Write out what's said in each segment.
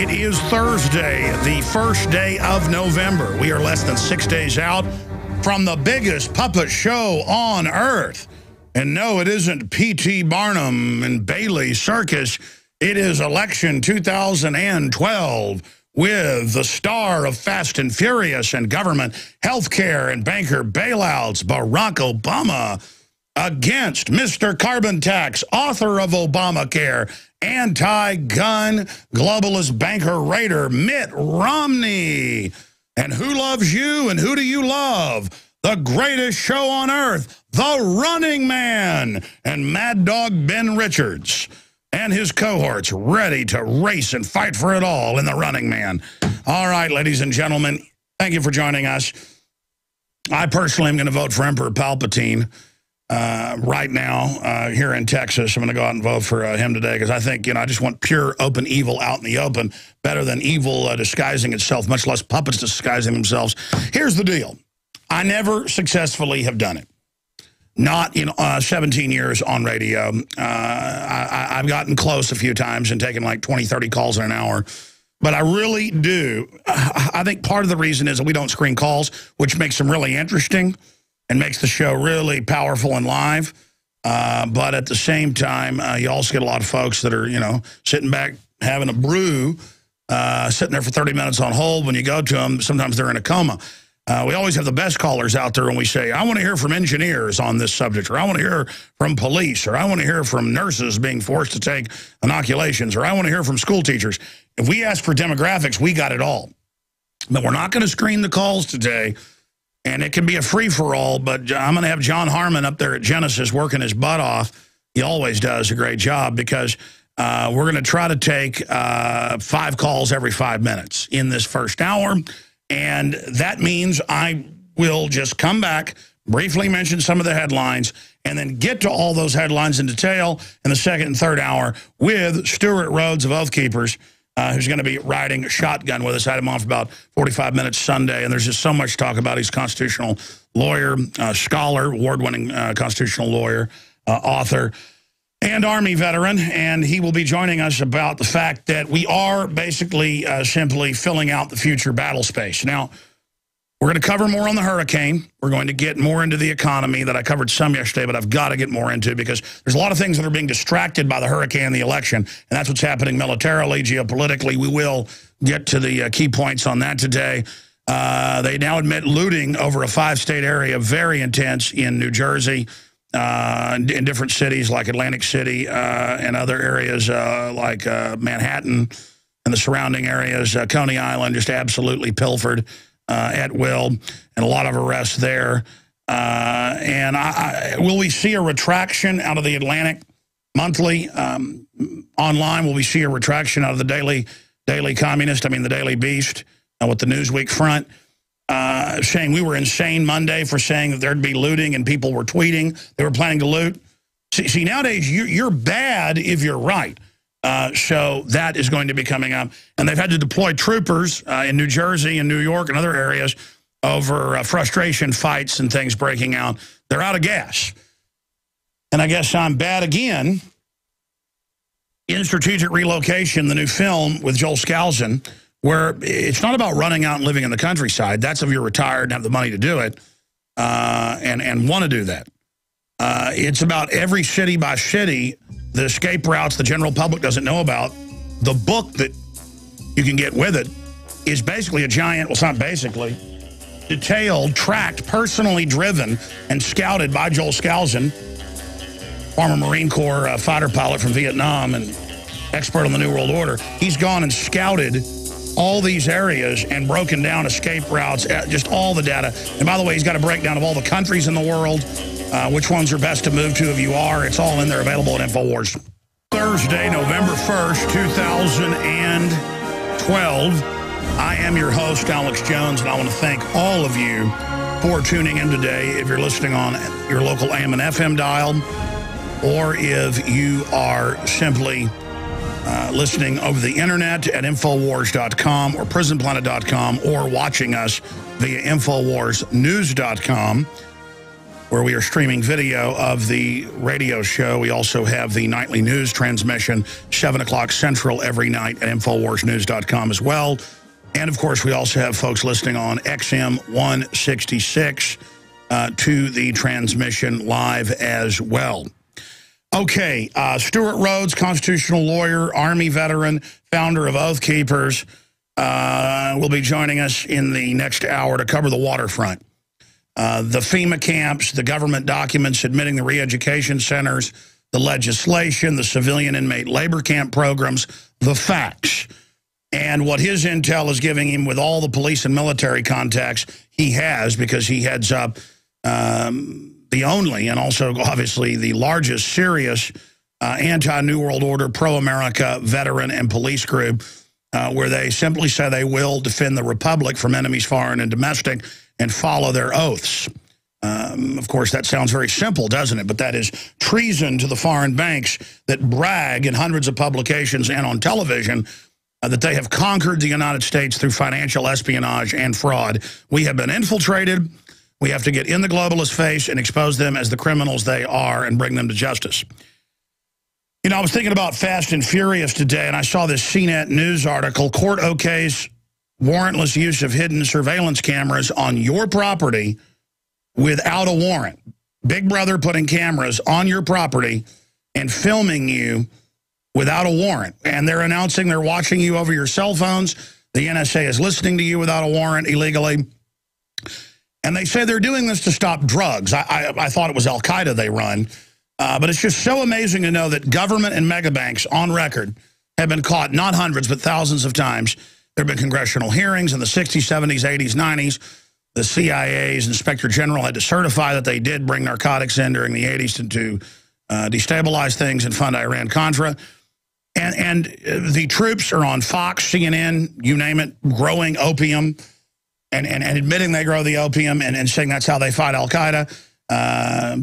It is Thursday, the first day of November. We are less than 6 days out from the biggest puppet show on earth. And no, it isn't P.T. Barnum and Bailey Circus. It is election 2012 with the star of Fast and Furious and government, healthcare, and banker bailouts, Barack Obama, against Mr. Carbon Tax, author of Obamacare, anti-gun, globalist banker raider, Mitt Romney. And who loves you and who do you love? The greatest show on earth, The Running Man, and Mad Dog Ben Richards and his cohorts ready to race and fight for it all in The Running Man. All right, ladies and gentlemen, thank you for joining us. I personally am going to vote for Emperor Palpatine. Right now, here in Texas, I'm going to go out and vote for him today because I think, I just want pure open evil out in the open, better than evil disguising itself, much less puppets disguising themselves. Here's the deal. I never successfully have done it. Not in 17 years on radio. I've gotten close a few times and taken like 20, 30 calls in an hour. But I really do. I think part of the reason is that we don't screen calls, which makes them really interesting and makes the show really powerful and live. But at the same time, you also get a lot of folks that are, sitting back having a brew, sitting there for 30 minutes on hold. When you go to them, sometimes they're in a coma. We always have the best callers out there when we say, I want to hear from engineers on this subject, or I want to hear from police, or I want to hear from nurses being forced to take inoculations, or I want to hear from school teachers. If we ask for demographics, we got it all. But we're not going to screen the calls today. And it can be a free-for-all, but I'm going to have John Harmon up there at Genesis working his butt off. He always does a great job because we're going to try to take 5 calls every 5 minutes in this first hour. And that means I will just come back, briefly mention some of the headlines, and then get to all those headlines in detail in the second and third hour with Stewart Rhodes of Oath Keepers, who's going to be riding shotgun with us. I had him on for about 45 minutes Sunday, and there's just so much to talk about. He's a constitutional lawyer, scholar, award-winning constitutional lawyer, author, and Army veteran, and he will be joining us about the fact that we are basically simply filling out the future battle space. Now, we're going to cover more on the hurricane. We're going to get more into the economy that I covered some yesterday, but I've got to get more into because there's a lot of things that are being distracted by the hurricane and the election, and that's what's happening militarily, geopolitically. We will get to the key points on that today. They now admit looting over a 5-state area, very intense in New Jersey, in different cities like Atlantic City and other areas like Manhattan and the surrounding areas, Coney Island, just absolutely pilfered at will, and a lot of arrests there. And will we see a retraction out of the Atlantic Monthly online? Will we see a retraction out of the Daily Communist, the Daily Beast, with the Newsweek front, saying we were insane Monday for saying that there'd be looting and people were tweeting they were planning to loot? See nowadays, you're bad if you're right. So that is going to be coming up. And they've had to deploy troopers in New Jersey and New York and other areas over frustration fights and things breaking out. They're out of gas. And I guess I'm bad again. In Strategic Relocation, the new film with Joel Scalzo, where it's not about running out and living in the countryside. That's if you're retired and have the money to do it and want to do that. It's about every city by city, the escape routes the general public doesn't know about. The book that you can get with it is basically a giant, well, it's not basically, detailed, tracked, personally driven, and scouted by Joel Scalzo, former Marine Corps fighter pilot from Vietnam and expert on the New World Order. He's gone and scouted all these areas and broken down escape routes, just all the data. And by the way, he's got a breakdown of all the countries in the world, which ones are best to move to if you are. It's all in there, available at InfoWars. Thursday, November 1st, 2012. I am your host, Alex Jones, and I want to thank all of you for tuning in today. If you're listening on your local AM and FM dial, or if you are simply listening over the internet at Infowars.com or PrisonPlanet.com, or watching us via InfoWarsNews.com. where we are streaming video of the radio show. We also have the nightly news transmission, 7 o'clock Central every night at InfoWarsNews.com as well. And, of course, we also have folks listening on XM 166 to the transmission live as well. Okay, Stewart Rhodes, constitutional lawyer, Army veteran, founder of Oath Keepers, will be joining us in the next hour to cover the waterfront. The FEMA camps, the government documents admitting the re-education centers, the legislation, the civilian inmate labor camp programs, the facts, and what his intel is giving him with all the police and military contacts he has, because he heads up the only and also obviously the largest serious anti-New World Order, pro-America veteran and police group, where they simply say they will defend the Republic from enemies foreign and domestic and follow their oaths. Of course, that sounds very simple, doesn't it? But that is treason to the foreign banks that brag in hundreds of publications and on television that they have conquered the United States through financial espionage and fraud. We have been infiltrated. We have to get in the globalist face and expose them as the criminals they are and bring them to justice. You know, I was thinking about Fast and Furious today, and I saw this CNET news article. Court okays warrantless use of hidden surveillance cameras on your property without a warrant. Big Brother putting cameras on your property and filming you without a warrant. And they're announcing they're watching you over your cell phones. The NSA is listening to you without a warrant illegally. And they say they're doing this to stop drugs. I thought it was Al-Qaeda they run. But it's just so amazing to know that government and mega banks on record have been caught, not hundreds, but thousands of times. There have been congressional hearings in the 60s, 70s, 80s, 90s. The CIA's Inspector General had to certify that they did bring narcotics in during the 80s to destabilize things and fund Iran-Contra. And the troops are on Fox, CNN, you name it, growing opium and admitting they grow the opium and saying that's how they fight Al-Qaeda.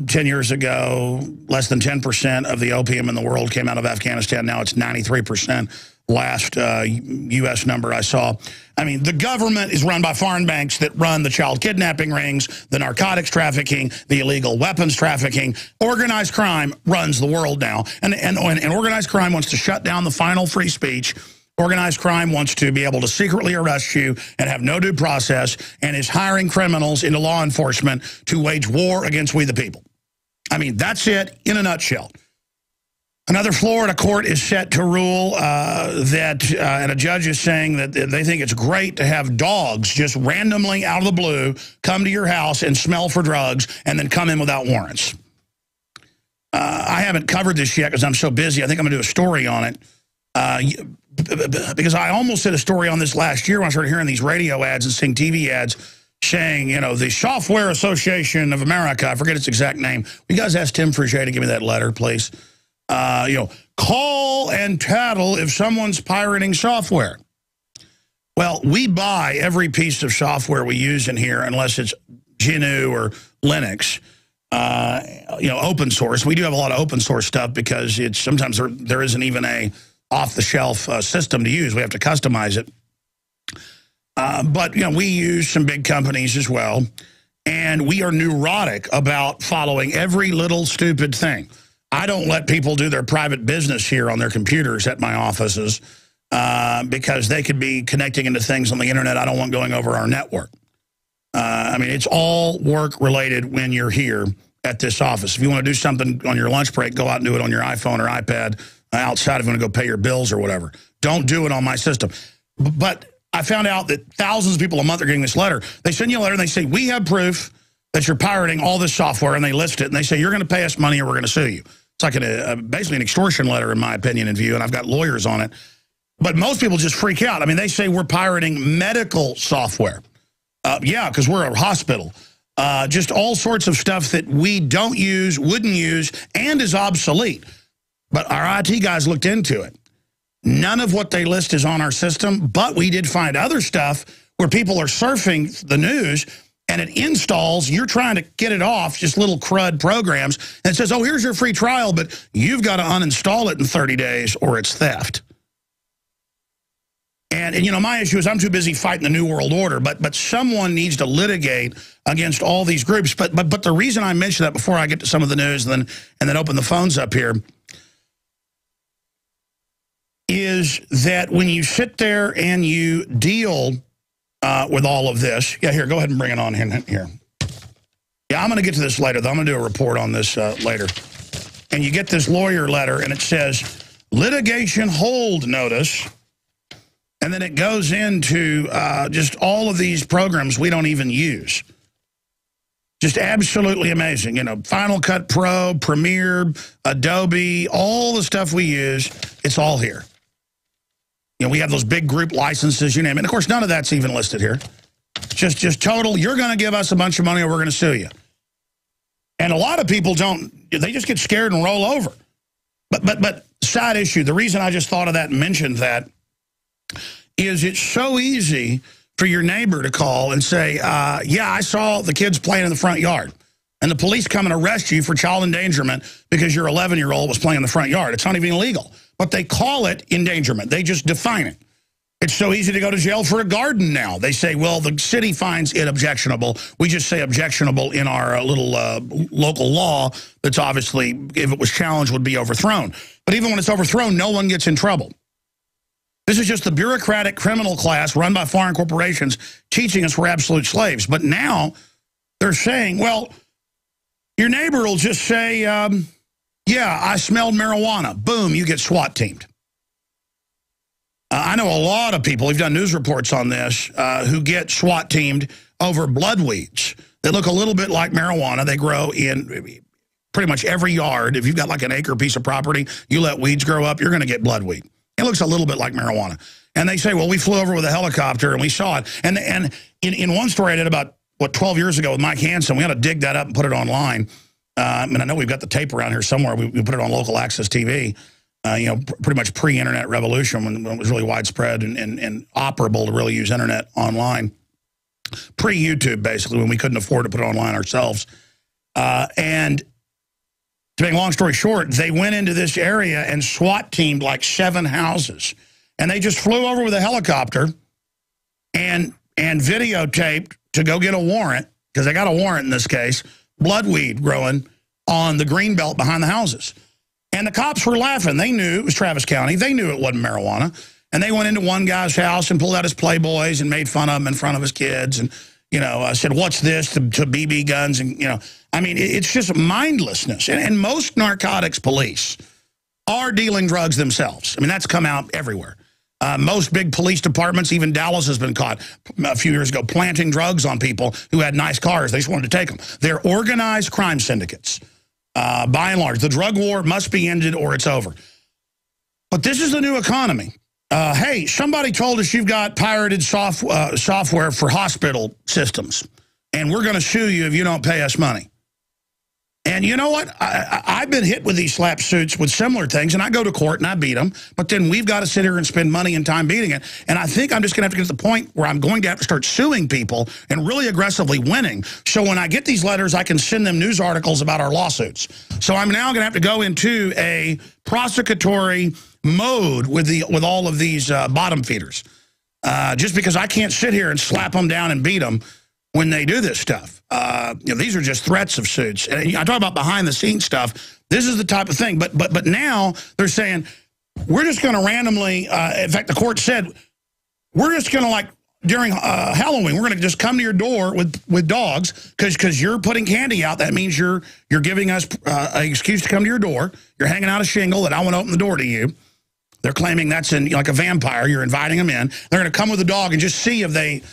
10 years ago, less than 10% of the opium in the world came out of Afghanistan. Now it's 93%. Last U.S. number I saw. I mean, the government is run by foreign banks that run the child kidnapping rings, the narcotics trafficking, the illegal weapons trafficking. Organized crime runs the world now. And organized crime wants to shut down the final free speech. Organized crime wants to be able to secretly arrest you and have no due process, and is hiring criminals into law enforcement to wage war against we the people. I mean, that's it in a nutshell. Another Florida court is set to rule and a judge is saying that they think it's great to have dogs just randomly out of the blue come to your house and smell for drugs and then come in without warrants. I haven't covered this yet because I'm so busy. I think I'm going to do a story on it. Because I almost did a story on this last year when I started hearing these radio ads and seeing TV ads saying, you know, the Software Association of America, I forget its exact name. You guys ask Tim Frigé to give me that letter, please. You know, call and tattle if someone's pirating software. Well, we buy every piece of software we use in here unless it's GNU or Linux, you know, open source. We do have a lot of open source stuff because it's sometimes there isn't even a off-the-shelf system to use. We have to customize it. But, you know, we use some big companies as well, and we are neurotic about following every little stupid thing. I don't let people do their private business here on their computers at my offices because they could be connecting into things on the internet I don't want going over our network. I mean, it's all work-related when you're here at this office. If you want to do something on your lunch break, go out and do it on your iPhone or iPad outside if you want to go pay your bills or whatever. Don't do it on my system. But I found out that thousands of people a month are getting this letter. They send you a letter and they say, we have proof that you're pirating all this software, and they list it, and they say, you're going to pay us money or we're going to sue you. It's like basically an extortion letter, in my opinion and view, and I've got lawyers on it. But most people just freak out. I mean, they say we're pirating medical software. Yeah, because we're a hospital. Just all sorts of stuff that we don't use, wouldn't use, and is obsolete. But our IT guys looked into it. None of what they list is on our system, but we did find other stuff where people are surfing the news and it installs, you're trying to get it off, just little crud programs, and it says, oh, here's your free trial, but you've got to uninstall it in 30 days or it's theft. And you know, my issue is I'm too busy fighting the New World Order, but someone needs to litigate against all these groups. But the reason I mention that before I get to some of the news and then open the phones up here is that when you sit there and you deal with all of this, yeah, here, go ahead and bring it on here. Yeah, I'm going to get to this later, though. I'm going to do a report on this later. And you get this lawyer letter, and it says, litigation hold notice. And then it goes into just all of these programs we don't even use. Just absolutely amazing. You know, Final Cut Pro, Premiere, Adobe, all the stuff we use, it's all here. You know, we have those big group licenses, you name it. And, of course, none of that's even listed here. Just total, you're going to give us a bunch of money or we're going to sue you. And a lot of people don't, they just get scared and roll over. But side issue, the reason I just thought of that and mentioned that is it's so easy for your neighbor to call and say, yeah, I saw the kids playing in the front yard. And the police come and arrest you for child endangerment because your 11-year-old was playing in the front yard. It's not even illegal. But they call it endangerment. They just define it. It's so easy to go to jail for a garden now. They say, well, the city finds it objectionable. We just say objectionable in our little local law that's obviously, if it was challenged, would be overthrown. But even when it's overthrown, no one gets in trouble. This is just the bureaucratic criminal class run by foreign corporations teaching us we're absolute slaves. But now they're saying, well, your neighbor will just say, yeah, I smelled marijuana. Boom, you get SWAT teamed. I know a lot of people, we've done news reports on this, who get SWAT teamed over blood weeds. They look a little bit like marijuana. They grow in pretty much every yard. If you've got like an acre piece of property, you let weeds grow up, you're going to get blood weed. It looks a little bit like marijuana. And they say, well, we flew over with a helicopter and we saw it. And in one story I did about, 12 years ago with Mike Hansen, we had to dig that up and put it online. And I know we've got the tape around here somewhere. We put it on local access TV. You know, pretty much pre-internet revolution when it was really widespread and operable to really use internet online. Pre-YouTube, basically, when we couldn't afford to put it online ourselves. And to make a long story short, they went into this area and SWAT teamed like 7 houses. And they just flew over with a helicopter and videotaped to go get a warrant, because they got a warrant in this case, bloodweed growing on the green belt behind the houses. And the cops were laughing. They knew it was Travis County. They knew it wasn't marijuana. And they went into one guy's house and pulled out his Playboys and made fun of him in front of his kids and, you know, said, what's this, to BB guns? And, you know, I mean, it's just mindlessness. And most narcotics police are dealing drugs themselves. I mean, that's come out everywhere. Most big police departments, even Dallas has been caught a few years ago, planting drugs on people who had nice cars. They just wanted to take them. They're organized crime syndicates. By and large, the drug war must be ended or it's over. But this is the new economy. Hey, somebody told us you've got pirated software for hospital systems, and we're going to sue you if you don't pay us money. And you know what? I've been hit with these slap suits with similar things, and I go to court and I beat them, but then we've got to sit here and spend money and time beating it. And I think I'm just going to have to get to the point where I'm going to have to start suing people and really aggressively winning. So when I get these letters, I can send them news articles about our lawsuits. So I'm now going to have to go into a prosecutory mode with all of these bottom feeders, just because I can't sit here and slap them down and beat them when they do this stuff. You know, these are just threats of suits. And I talk about behind-the-scenes stuff. This is the type of thing. But now they're saying, we're just going to randomly, in fact, the court said, we're just going to, like, during Halloween, we're going to just come to your door with dogs because you're putting candy out. That means you're giving us an excuse to come to your door. You're hanging out a shingle that I want to open the door to you. They're claiming that's like a vampire. You're inviting them in. They're going to come with a dog and just see if they...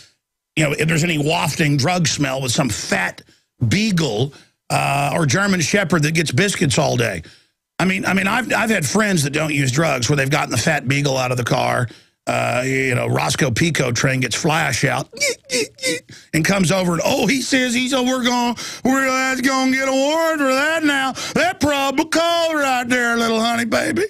You know, if there's any wafting drug smell with some fat beagle or German shepherd that gets biscuits all day. I mean, I've had friends that don't use drugs where they've gotten the fat beagle out of the car. You know, Roscoe Pico train gets Flash out and comes over and, oh, he says we're gonna get a warrant for that now. That probable cause right there, little honey baby.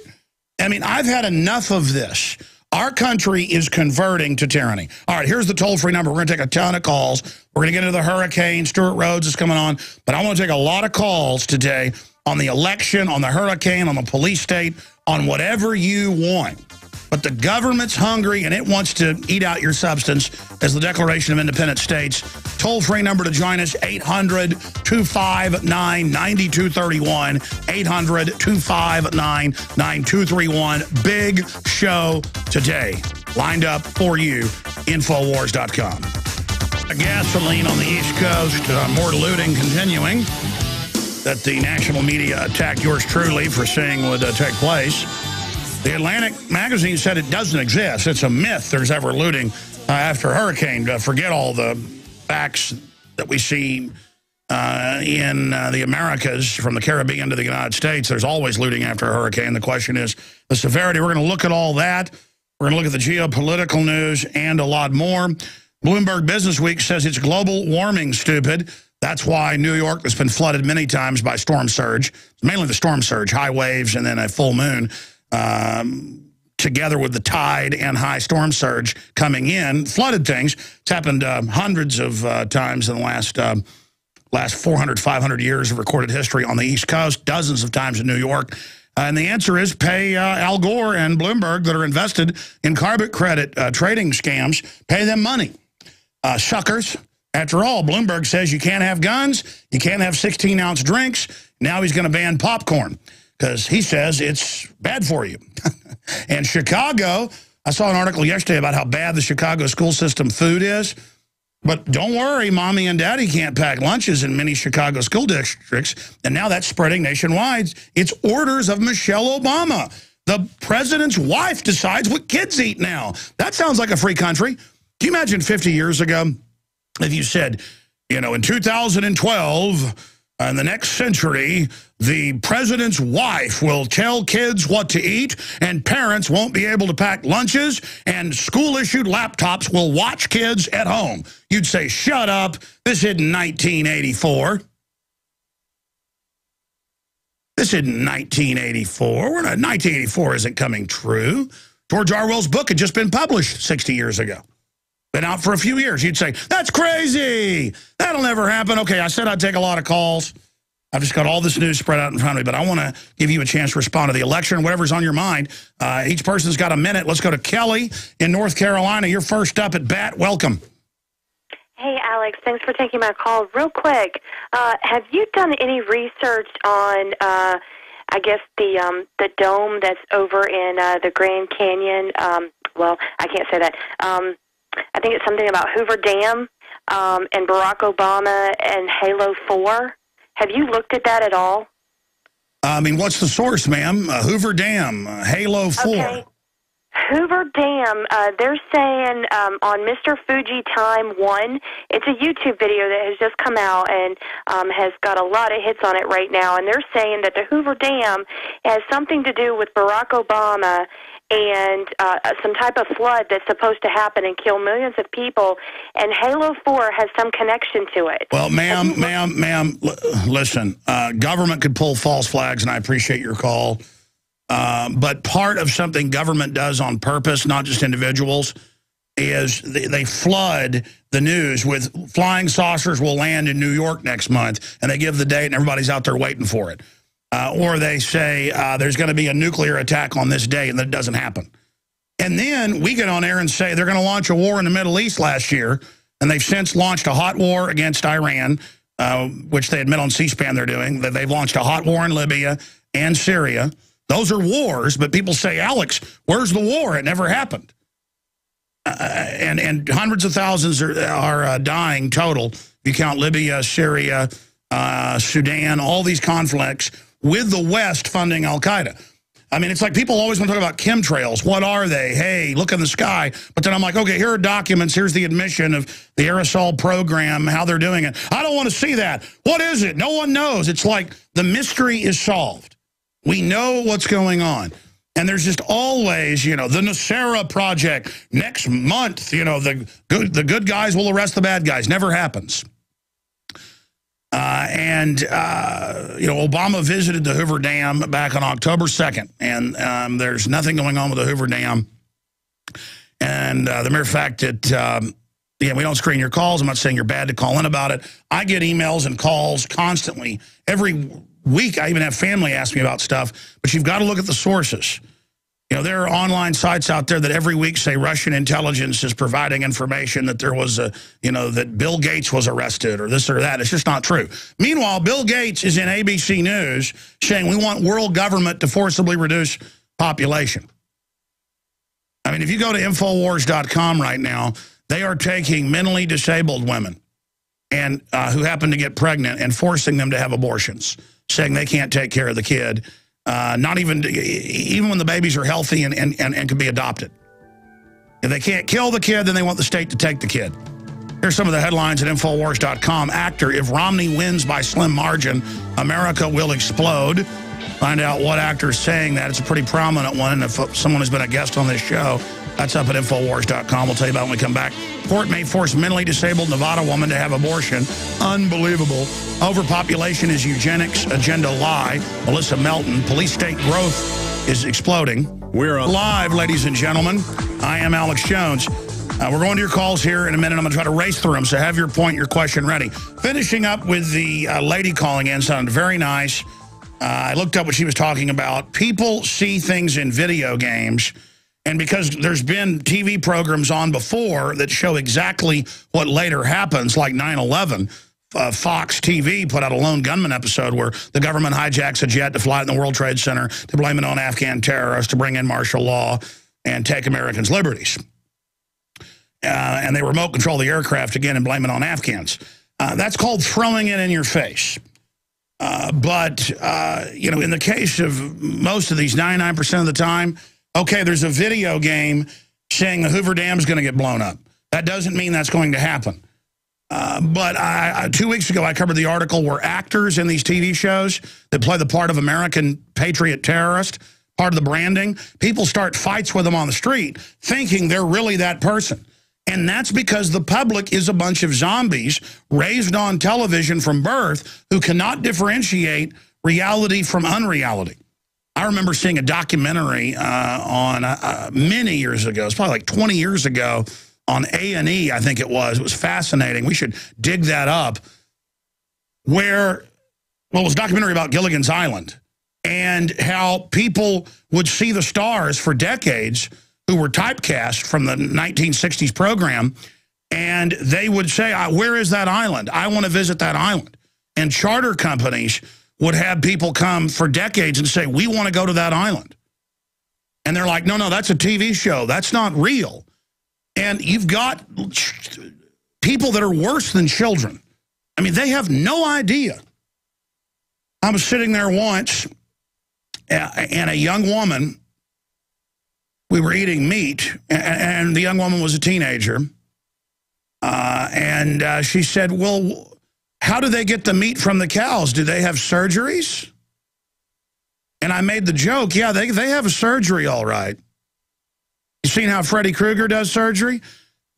I mean, I've had enough of this. Our country is converting to tyranny. All right, here's the toll-free number. We're going to take a ton of calls. We're going to get into the hurricane. Stewart Rhodes is coming on. But I want to take a lot of calls today on the election, on the hurricane, on the police state, on whatever you want. but the government's hungry and it wants to eat out your substance as the Declaration of Independent States. Toll-free number to join us, 800-259-9231, 800-259-9231. Big show today. Lined up for you, Infowars.com. Gasoline on the East Coast, more looting continuing that the national media attacked yours truly for saying would take place. The Atlantic magazine said it doesn't exist. It's a myth there's ever looting after a hurricane. Forget all the facts that we see in the Americas, from the Caribbean to the United States. There's always looting after a hurricane. The question is the severity. We're going to look at all that. We're going to look at the geopolitical news and a lot more. Bloomberg Business Week says it's global warming, stupid. That's why New York has been flooded many times by storm surge, mainly the storm surge, high waves, and then a full moon, together with the tide and high storm surge coming in, flooded things. It's happened hundreds of times in the last 400, 500 years of recorded history on the East Coast, dozens of times in New York. And the answer is pay Al Gore and Bloomberg that are invested in carbon credit trading scams, pay them money. Suckers. After all, Bloomberg says you can't have guns, you can't have 16-ounce drinks. Now he's going to ban popcorn because he says it's bad for you. And Chicago, I saw an article yesterday about how bad the Chicago school system food is. But don't worry, Mommy and Daddy can't pack lunches in many Chicago school districts. And now that's spreading nationwide. It's orders of Michelle Obama. The president's wife decides what kids eat now. That sounds like a free country. Can you imagine 50 years ago if you said, you know, in 2012, in the next century, the president's wife will tell kids what to eat, and parents won't be able to pack lunches, and school-issued laptops will watch kids at home. You'd say, shut up, this isn't 1984. This isn't 1984. 1984 isn't coming true. George Orwell's book had just been published 60 years ago. Been out for a few years. You'd say, that's crazy. That'll never happen. Okay, I said I'd take a lot of calls. I've just got all this news spread out in front of me, but I want to give you a chance to respond to the election, whatever's on your mind. Each person's got a minute. Let's go to Kelly in North Carolina. You're first up at bat. Welcome. Hey, Alex. Thanks for taking my call. Real quick, have you done any research on, I guess, the dome that's over in the Grand Canyon? Well, I can't say that. I think it's something about Hoover Dam and Barack Obama and Halo 4. Have you looked at that at all? I mean, what's the source, ma'am? Hoover Dam, Halo 4. Okay. Hoover Dam, they're saying on Mr. Fuji Time 1, it's a YouTube video that has just come out and has got a lot of hits on it right now, and they're saying that the Hoover Dam has something to do with Barack Obama and some type of flood that's supposed to happen and kill millions of people, and Halo 4 has some connection to it. Well, ma'am, listen, government could pull false flags, and I appreciate your call, but part of something government does on purpose, not just individuals, is they flood the news with flying saucers will land in New York next month, and they give the date, and everybody's out there waiting for it. Or they say there's going to be a nuclear attack on this day, and that doesn't happen. And then we get on air and say they're going to launch a war in the Middle East last year, and they've since launched a hot war against Iran, which they admit on C-SPAN they're doing. That they've launched a hot war in Libya and Syria. Those are wars, but people say, Alex, where's the war? It never happened. And hundreds of thousands are dying total. If you count Libya, Syria, Sudan, all these conflicts, with the West funding al-Qaeda. I mean, it's like people always want to talk about chemtrails. What are they? Hey, look in the sky. But then I'm like, okay, here are documents. Here's the admission of the aerosol program, how they're doing it. I don't want to see that. What is it? No one knows. It's like the mystery is solved. We know what's going on. And there's just always, you know, the Nacera Project. Next month, you know, the good guys will arrest the bad guys. Never happens. You know, Obama visited the Hoover Dam back on October 2nd, and there's nothing going on with the Hoover Dam. And the mere fact that, yeah, we don't screen your calls. I'm not saying you're bad to call in about it. I get emails and calls constantly. Every week, I even have family ask me about stuff, but you've got to look at the sources. You know, there are online sites out there that every week say Russian intelligence is providing information that there was a, you know, that Bill Gates was arrested or this or that. It's just not true. Meanwhile, Bill Gates is in ABC News saying we want world government to forcibly reduce population. I mean, if you go to Infowars.com right now, they are taking mentally disabled women and who happen to get pregnant and forcing them to have abortions, saying they can't take care of the kid, not even when the babies are healthy and can be adopted. If they can't kill the kid, then they want the state to take the kid. Here's some of the headlines at Infowars.com. Actor, if Romney wins by slim margin, America will explode. Find out what actor is saying that. It's a pretty prominent one, and if someone has been a guest on this show, that's up at Infowars.com. We'll tell you about it when we come back. Court may force mentally disabled Nevada woman to have abortion. Unbelievable. Overpopulation is eugenics agenda lie. Melissa Melton. Police state growth is exploding. We're live, ladies and gentlemen. I am Alex Jones. We're going to your calls here in a minute. I'm going to try to race through them, so have your point, your question ready. Finishing up with the lady calling in, sounded very nice. I looked up what she was talking about. People see things in video games, and because there's been TV programs on before that show exactly what later happens, like 9/11, Fox TV put out a lone gunman episode where the government hijacks a jet to fly it in the World Trade Center to blame it on Afghan terrorists, to bring in martial law and take Americans' liberties. And they remote control the aircraft again and blame it on Afghans. That's called throwing it in your face. But you know, in the case of most of these, 99% of the time, okay, there's a video game saying the Hoover Dam is going to get blown up. That doesn't mean that's going to happen. But 2 weeks ago, I covered the article where actors in these TV shows that play the part of American patriot terrorist, part of the branding, people start fights with them on the street thinking they're really that person. And that's because the public is a bunch of zombies raised on television from birth who cannot differentiate reality from unreality. I remember seeing a documentary on many years ago. It's probably like 20 years ago on A&E, I think it was. It was fascinating. We should dig that up. Well, it was a documentary about Gilligan's Island and how people would see the stars for decades who were typecast from the 1960s program, and they would say, where is that island? I want to visit that island. And charter companies would have people come for decades and say, we want to go to that island. And they're like, no, that's a TV show. That's not real. And you've got people that are worse than children. I mean, they have no idea. I was sitting there once, and a young woman, we were eating meat, and the young woman was a teenager. And she said, well, how do they get the meat from the cows? Do they have surgeries? And I made the joke, yeah, they have a surgery, all right. You seen how Freddy Krueger does surgery?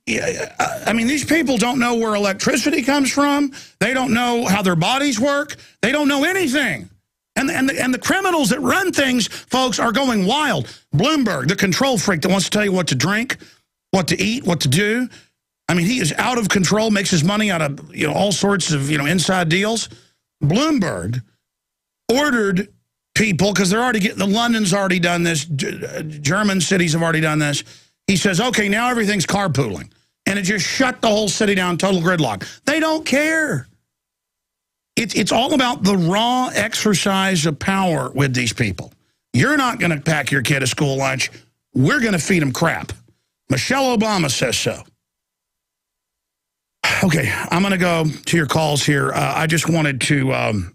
Yeah, I mean, these people don't know where electricity comes from. They don't know how their bodies work. They don't know anything. And the criminals that run things, folks, are going wild. Bloomberg, the control freak that wants to tell you what to drink, what to eat, what to do. I mean, he is out of control, makes his money out of, you know, all sorts of, you know, inside deals. Bloomberg ordered people, because they're already getting, London's already done this, German cities have already done this. He says, okay, now everything's carpooling. And it just shut the whole city down, total gridlock. They don't care. It's all about the raw exercise of power with these people. You're not going to pack your kid a school lunch. We're going to feed them crap. Michelle Obama says so. Okay, I'm going to go to your calls here. I just wanted to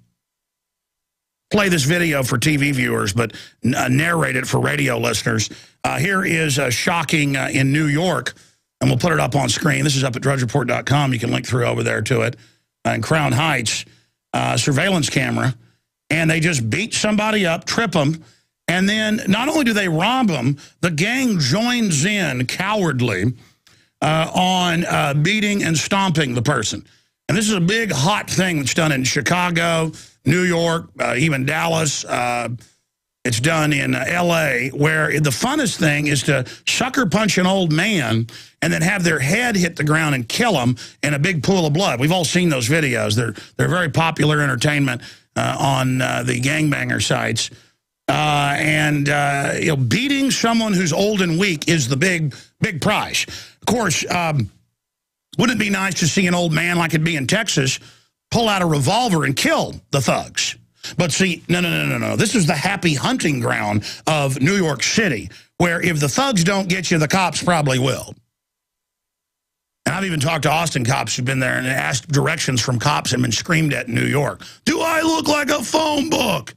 play this video for TV viewers, but narrate it for radio listeners. Here is shocking in New York, and we'll put it up on screen. This is up at drudgereport.com. You can link through over there to it. In Crown Heights, surveillance camera, and they just beat somebody up, trip them, and then not only do they rob them, the gang joins in cowardly on beating and stomping the person. And this is a big, hot thing that's done in Chicago, New York, even Dallas. It's done in L.A., where the funnest thing is to sucker punch an old man and then have their head hit the ground and kill them in a big pool of blood. We've all seen those videos. They're very popular entertainment on the gangbanger sites. And beating someone who's old and weak is the big prize. Of course, wouldn't it be nice to see an old man like it'd be in Texas pull out a revolver and kill the thugs? But see, no. This is the happy hunting ground of New York City, where if the thugs don't get you, the cops probably will. And I've even talked to Austin cops who've been there and asked directions from cops and been screamed at in New York. Do I look like a phone book?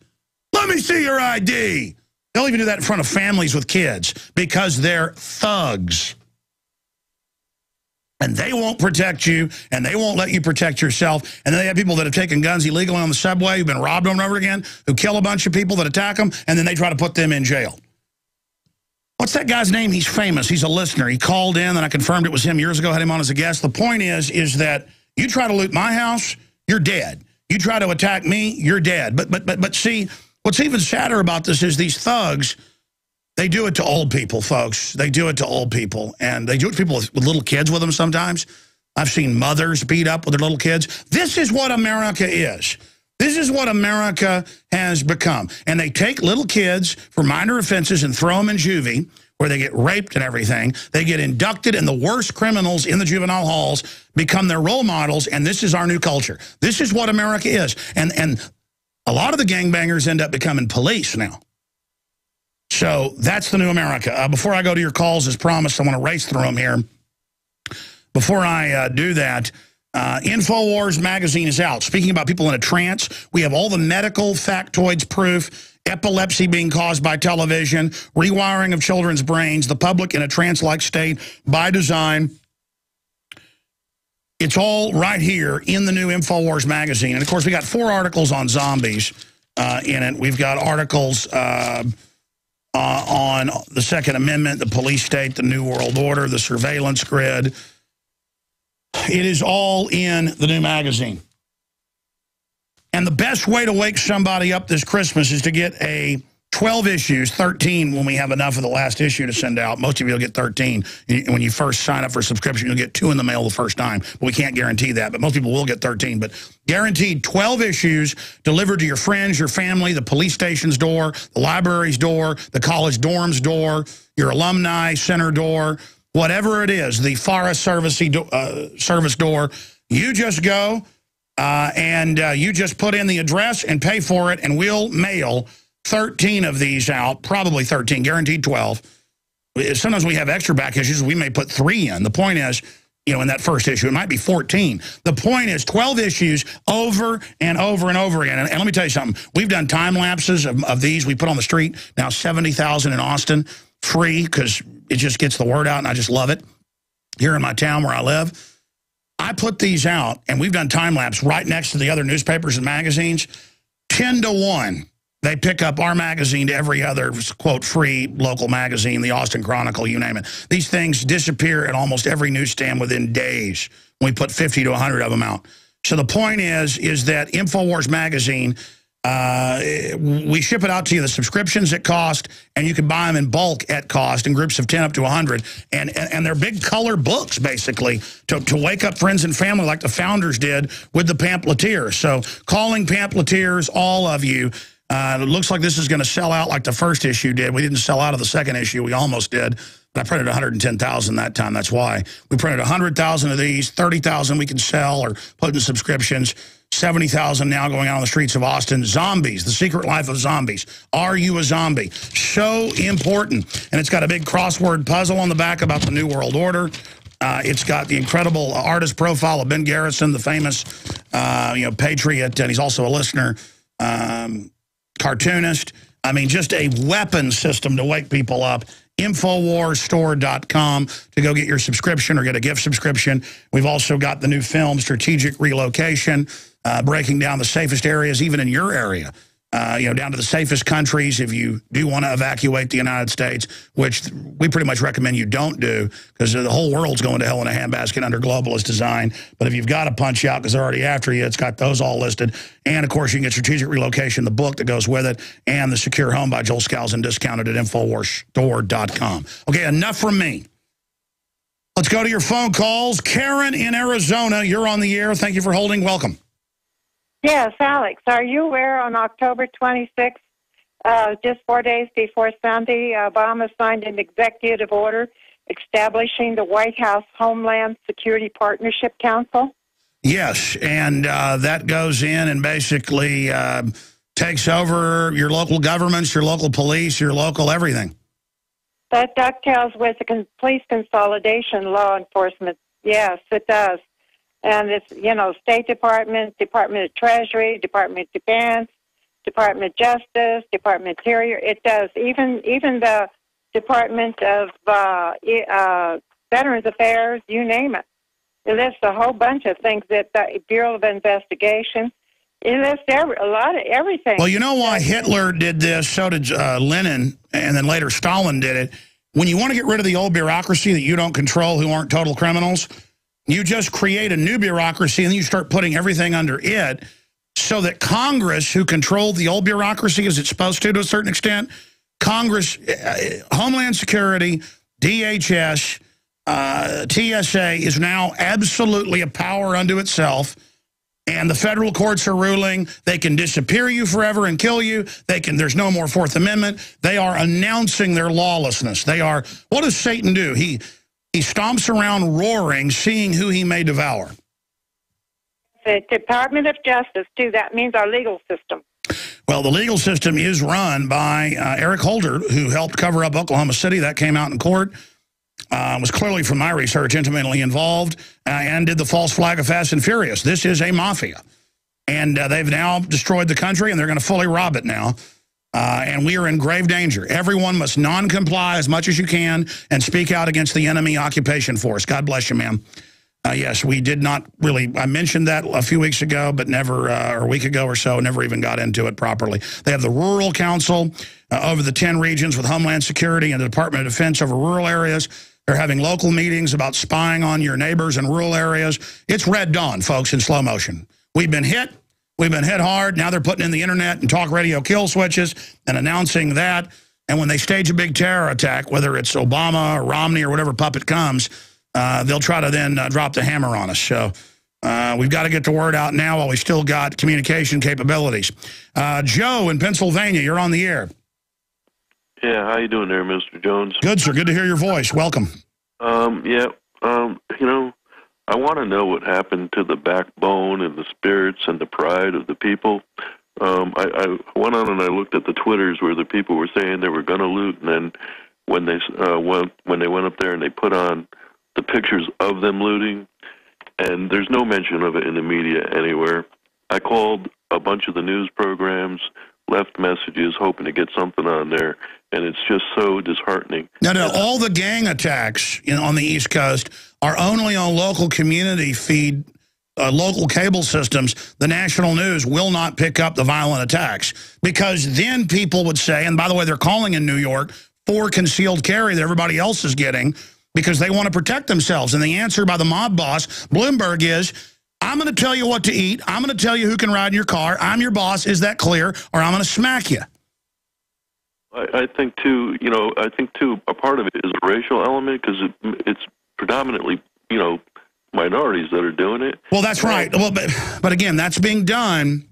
Let me see your ID. They'll even do that in front of families with kids because they're thugs. And they won't protect you, and they won't let you protect yourself. And then they have people that have taken guns illegally on the subway, who've been robbed over and over again, who kill a bunch of people that attack them, and then they try to put them in jail. What's that guy's name? He's famous. He's a listener. He called in, and I confirmed it was him years ago, had him on as a guest. The point is that you try to loot my house, you're dead. You try to attack me, you're dead. But see, what's even sadder about this is these thugs, they do it to old people, folks. They do it to old people. And they do it to people with little kids with them sometimes. I've seen mothers beat up with their little kids. This is what America is. This is what America has become. And they take little kids for minor offenses and throw them in juvie, where they get raped and everything. They get inducted, and the worst criminals in the juvenile halls become their role models, and this is our new culture. This is what America is. And a lot of the gangbangers end up becoming police now. So that's the new America. Before I go to your calls, as promised, I want to race through them here. Before I do that, InfoWars magazine is out. Speaking about people in a trance, we have all the medical factoids proof, epilepsy being caused by television, rewiring of children's brains, the public in a trance-like state by design. It's all right here in the new InfoWars magazine. And, of course, we got 4 articles on zombies in it. We've got articles on the Second Amendment, the police state, the New World Order, the surveillance grid. It is all in the new magazine. And the best way to wake somebody up this Christmas is to get a 12 issues, 13 when we have enough of the last issue to send out. Most of you will get 13. When you first sign up for a subscription, you'll get 2 in the mail the first time. But we can't guarantee that, but most people will get 13. But guaranteed 12 issues delivered to your friends, your family, the police station's door, the library's door, the college dorm's door, your alumni center door, whatever it is, the forest service door. You just go and you just put in the address and pay for it, and we'll mail 13 of these out, probably 13, guaranteed 12. Sometimes we have extra back issues. We may put 3 in. The point is, in that first issue, it might be 14. The point is 12 issues over and over and over again. And let me tell you something. We've done time lapses of these. We put on the street now 70,000 in Austin, free, because it just gets the word out, and I just love it. Here in my town where I live, I put these out, and we've done time lapse right next to the other newspapers and magazines. 10 to 1. They pick up our magazine to every other, quote, free local magazine, the Austin Chronicle, you name it. These things disappear at almost every newsstand within days. We put 50 to 100 of them out. So the point is that InfoWars magazine, we ship it out to you, the subscriptions at cost, and you can buy them in bulk at cost in groups of 10 up to 100. And they're big color books, basically, to wake up friends and family like the founders did with the pamphleteers. So calling pamphleteers, all of you, it looks like this is going to sell out like the first issue did. We didn't sell out of the second issue. We almost did. But I printed 110,000 that time. That's why. We printed 100,000 of these, 30,000 we can sell or put in subscriptions, 70,000 now going out on the streets of Austin. Zombies, The Secret Life of Zombies. Are you a zombie? So important. And it's got a big crossword puzzle on the back about the New World Order. It's got the incredible artist profile of Ben Garrison, the famous patriot, and he's also a listener, cartoonist. I mean, just a weapon system to wake people up. InfoWarsStore.com to go get your subscription or get a gift subscription. We've also got the new film, Strategic Relocation, breaking down the safest areas, even in your area, down to the safest countries if you do want to evacuate the United States, which we pretty much recommend you don't do because the whole world's going to hell in a handbasket under globalist design. But if you've got to punch out because they're already after you, it's got those all listed. And, of course, you can get Strategic Relocation, the book that goes with it, and The Secure Home by Joel Skousen, discounted at InfoWarsStore.com. Okay, enough from me. Let's go to your phone calls. Karen in Arizona, you're on the air. Thank you for holding. Welcome. Yes, Alex, are you aware on October 26th Just 4 days before Sunday, Obama signed an executive order establishing the White House Homeland Security Partnership Council. Yes, and that goes in and basically takes over your local governments, your local police, your local everything. That dovetails with the police consolidation law enforcement. Yes, it does. And it's, you know, State Department, Department of Treasury, Department of Defense, Department of Justice, Department of Interior. It does. Even the Department of Veterans Affairs, you name it. It lists a whole bunch of things that the Bureau of Investigation. It lists a lot of everything. Well, you know why Hitler did this, so did Lenin, and then later Stalin did it. When you want to get rid of the old bureaucracy that you don't control, who aren't total criminals, you just create a new bureaucracy and then you start putting everything under it so that Congress, who controlled the old bureaucracy as it's supposed to a certain extent, Congress, Homeland Security, DHS, TSA is now absolutely a power unto itself. And the federal courts are ruling they can disappear you forever and kill you. There's no more Fourth Amendment. They are announcing their lawlessness. What does Satan do? He stomps around roaring, seeing who he may devour. The Department of Justice, too. That means our legal system. Well, the legal system is run by Eric Holder, who helped cover up Oklahoma City. That came out in court. Was clearly, from my research, intimately involved and did the false flag of Fast and Furious. This is a mafia. And they've now destroyed the country, and they're going to fully rob it now. And we are in grave danger. Everyone must non-comply as much as you can and speak out against the enemy occupation force. God bless you, ma'am. Yes, we did not really, I mentioned that a few weeks ago, but never, or a week ago or so, never even got into it properly. They have the Rural Council over the 10 regions with Homeland Security and the Department of Defense over rural areas. They're having local meetings about spying on your neighbors in rural areas. It's Red Dawn, folks, in slow motion. We've been hit. We've been hit hard. Now they're putting in the internet and talk radio kill switches and announcing that. And when they stage a big terror attack, whether it's Obama or Romney or whatever puppet comes, they'll try to then drop the hammer on us. So we've got to get the word out now while we still got communication capabilities. Joe in Pennsylvania, you're on the air. Yeah, how you doing there, Mr. Jones? Good, sir. Good to hear your voice. Welcome. You know, I want to know what happened to the backbone and the spirits and the pride of the people. I went on and I looked at the Twitters where the people were saying they were going to loot, and then when they went up there and they put on the pictures of them looting, and there's no mention of it in the media anywhere. I called a bunch of the news programs, left messages, hoping to get something on there, and it's just so disheartening. No, all the gang attacks on the East Coast are only on local community feed, local cable systems. The national news will not pick up the violent attacks because then people would say, and by the way, they're calling in New York for concealed carry that everybody else is getting because they want to protect themselves. And the answer by the mob boss, Bloomberg, is, I'm going to tell you what to eat. I'm going to tell you who can ride in your car. I'm your boss. Is that clear? Or I'm going to smack you. I think, too, a part of it is a racial element because it's predominantly, minorities that are doing it. Well, that's right. Well, but again, that's being done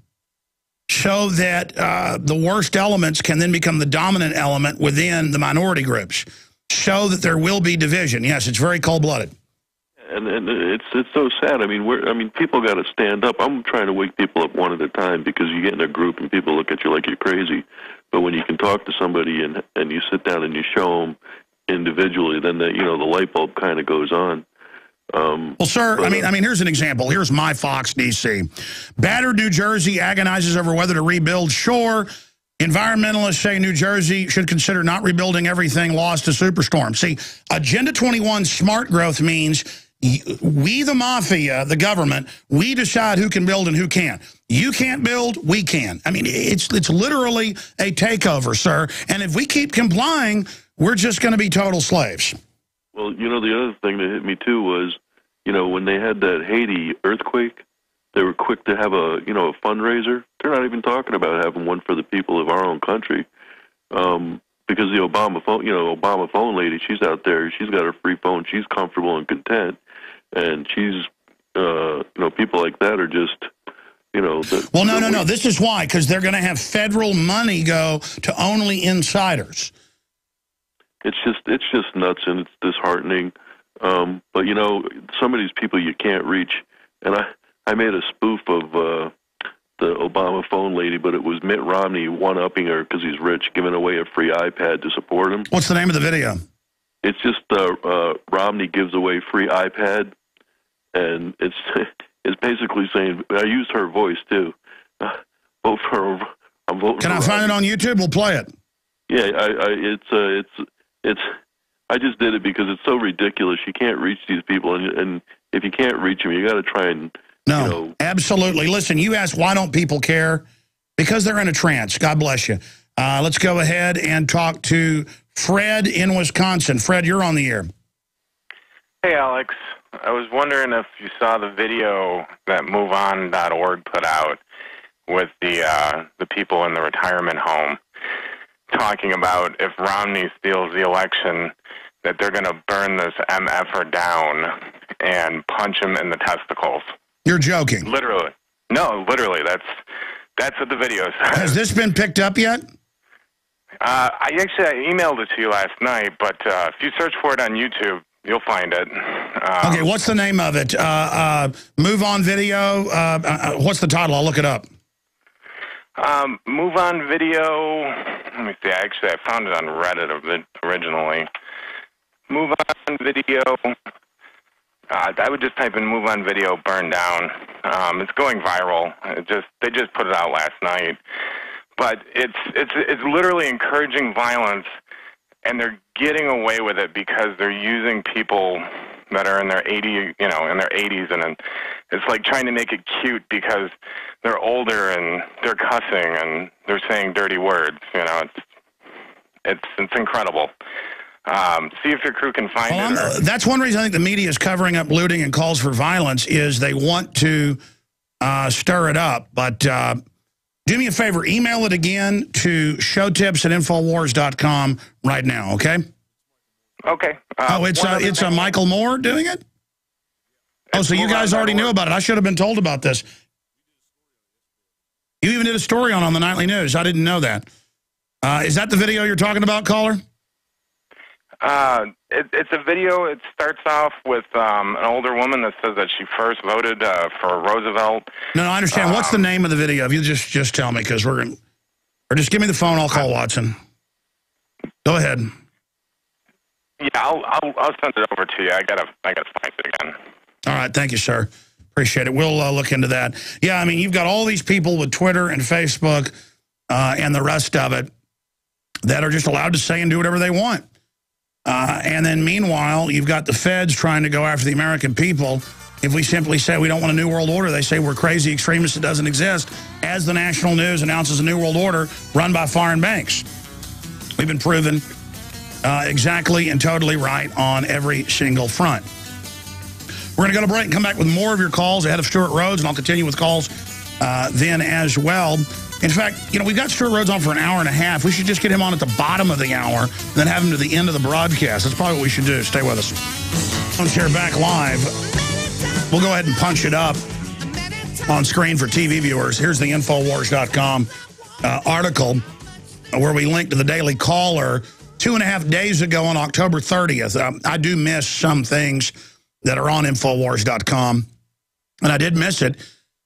so that the worst elements can then become the dominant element within the minority groups, so that there will be division. Yes, it's very cold-blooded. And it's so sad. I mean, people got to stand up. I'm trying to wake people up one at a time because you get in a group and people look at you like you're crazy. But when you can talk to somebody and you sit down and you show them individually, then the light bulb kind of goes on. Well, sir, I mean, here's an example. Here's my Fox, D.C. Battered New Jersey agonizes over whether to rebuild shore. Environmentalists say New Jersey should consider not rebuilding everything lost to superstorm. See, Agenda 21 smart growth means we, the mafia, the government, we decide who can build and who can't. You can't build, we can. I mean, it's literally a takeover, sir. And if we keep complying, we're just going to be total slaves. Well, the other thing that hit me, too, was, when they had that Haiti earthquake, they were quick to have a fundraiser. They're not even talking about having one for the people of our own country, because the Obama phone lady, she's out there. She's got her free phone. She's comfortable and content, and she's, people like that are just, you know. Well, no. This is why, because they're going to have federal money go to only insiders. It's just nuts, and it's disheartening. But, you know, some of these people you can't reach. And I made a spoof of the Obama phone lady, but it was Mitt Romney one-upping her because he's rich, giving away a free iPad to support him. What's the name of the video? It's just Romney gives away free iPad, and it's basically saying, I used her voice, too. Vote for her. I'm voting Can for I find it on YouTube? We'll play it. Yeah, I just did it because it's so ridiculous. You can't reach these people, and if you can't reach them, you got to try and. No, you know, absolutely. Listen, you asked why don't people care? Because they're in a trance. God bless you. Let's go ahead and talk to Fred in Wisconsin. Fred, you're on the air. Hey, Alex. I was wondering if you saw the video that MoveOn.org put out with the people in the retirement home talking about if Romney steals the election, that they're going to burn this MFer down and punch him in the testicles. You're joking. Literally. No, literally. That's what the video says. Has this been picked up yet? I emailed it to you last night, but if you search for it on YouTube, you'll find it. Okay, what's the name of it? Move On Video? What's the title? I'll look it up. Move On Video. Let me see. Actually, I found it on Reddit originally. Move On Video. I would just type in "Move On Video Burn Down." It's going viral. They just put it out last night, but it's literally encouraging violence, and they're getting away with it because they're using people that are in their 80s, and it's like trying to make it cute because they're older and they're cussing and they're saying dirty words. You know, it's incredible. See if your crew can find it. That's one reason I think the media is covering up looting and calls for violence is they want to stir it up. But do me a favor, email it again to showtips@infowars.com right now, okay? Okay. It's Michael Moore doing it? Oh, so you guys already knew about it. I should have been told about this. You even did a story on the nightly news. I didn't know that. Is that the video you're talking about, caller? It's a video. It starts off with an older woman that says that she first voted for Roosevelt. No, I understand. What's the name of the video? If you just tell me, because or just give me the phone. I'll call Watson. Go ahead. Yeah, I'll send it over to you. I gotta find it again. All right, thank you, sir. Appreciate it. We'll look into that. Yeah, I mean, you've got all these people with Twitter and Facebook and the rest of it that are just allowed to say and do whatever they want. And then meanwhile, you've got the feds trying to go after the American people. If we simply say we don't want a new world order, they say we're crazy extremists, it doesn't exist, as the national news announces a new world order run by foreign banks. We've been proven exactly and totally right on every single front. We're going to go to break and come back with more of your calls ahead of Stewart Rhodes, and I'll continue with calls then as well. In fact, you know, we've got Stewart Rhodes on for an hour and a half. We should just get him on at the bottom of the hour and then have him to the end of the broadcast. That's probably what we should do. Stay with us. Let's hear back live. We'll go ahead and punch it up on screen for TV viewers. Here's the Infowars.com article where we link to the Daily Caller 2.5 days ago on October 30th. I do miss some things that are on Infowars.com, and I did miss it.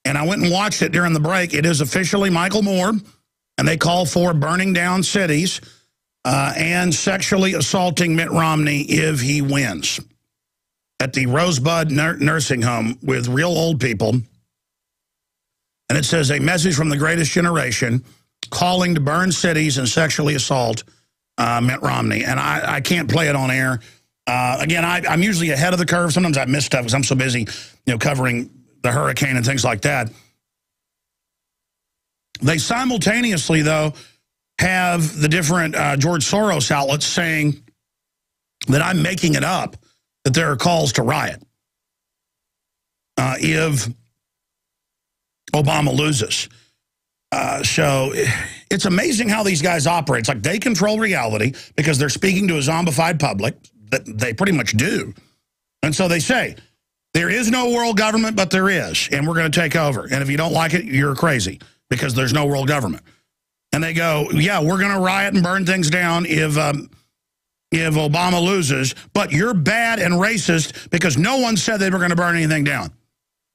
And I went and watched it during the break. It is officially Michael Moore, and they call for burning down cities and sexually assaulting Mitt Romney if he wins at the Rosebud Nursing Home with real old people. And it says, a message from the greatest generation calling to burn cities and sexually assault Mitt Romney. And I can't play it on air. Again, I'm usually ahead of the curve. Sometimes I miss stuff because I'm so busy, covering the hurricane and things like that. They simultaneously, though, have the different George Soros outlets saying that I'm making it up, that there are calls to riot if Obama loses. So it's amazing how these guys operate. It's like they control reality because they're speaking to a zombified public. That they pretty much do. And so they say, There is no world government, but there is, and we're going to take over. And if you don't like it, you're crazy because there's no world government. And they go, yeah, we're going to riot and burn things down if Obama loses, but you're bad and racist because no one said they were going to burn anything down.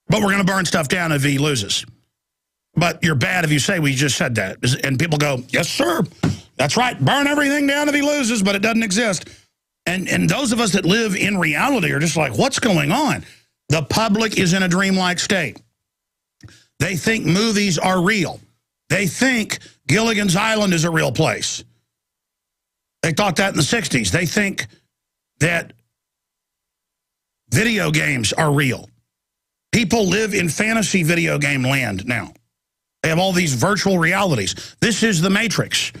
But we're going to burn stuff down if he loses. But you're bad if you say we just said that. And people go, yes, sir. That's right. Burn everything down if he loses, but it doesn't exist. And those of us that live in reality are just like, what's going on? The public is in a dreamlike state. They think movies are real. They think Gilligan's Island is a real place. They thought that in the 60s. They think that video games are real. People live in fantasy video game land now. They have all these virtual realities. This is the Matrix.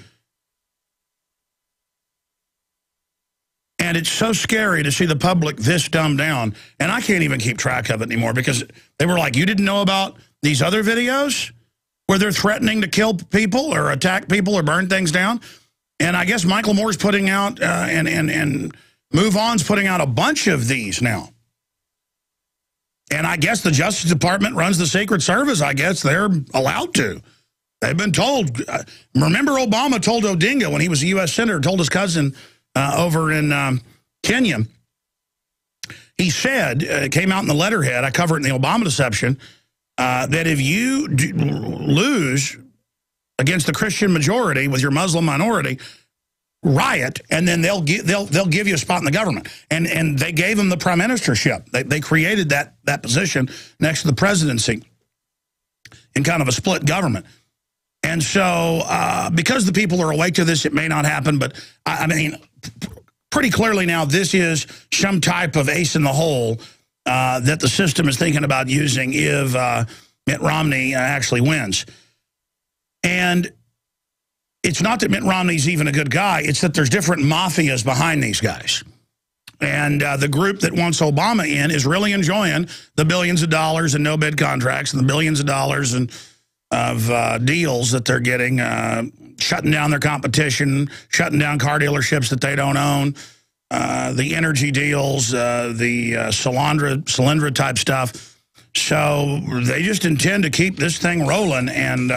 And it's so scary to see the public this dumbed down. And I can't even keep track of it anymore because they were like, you didn't know about these other videos where they're threatening to kill people or attack people or burn things down? And I guess Michael Moore's putting out, and Move On's putting out a bunch of these now. And I guess the Justice Department runs the Secret Service. I guess they're allowed to. They've been told. Remember Obama told Odinga when he was a U.S. Senator, told his cousin over in Kenya, he said, it came out in the letterhead, I cover it in the Obama Deception, that if you lose against the Christian majority with your Muslim minority, riot, and then they'll give you a spot in the government. And they gave him the prime ministership. They created that position next to the presidency in kind of a split government. And so because the people are awake to this, it may not happen, but I mean, pretty clearly now this is some type of ace in the hole that the system is thinking about using if Mitt Romney actually wins. And it's not that Mitt Romney's even a good guy. It's that there's different mafias behind these guys. And the group that wants Obama in is really enjoying the billions of dollars in no-bid contracts and the billions of dollars of deals that they're getting, shutting down their competition, shutting down car dealerships that they don't own, the energy deals, the Solyndra type stuff. So they just intend to keep this thing rolling. And,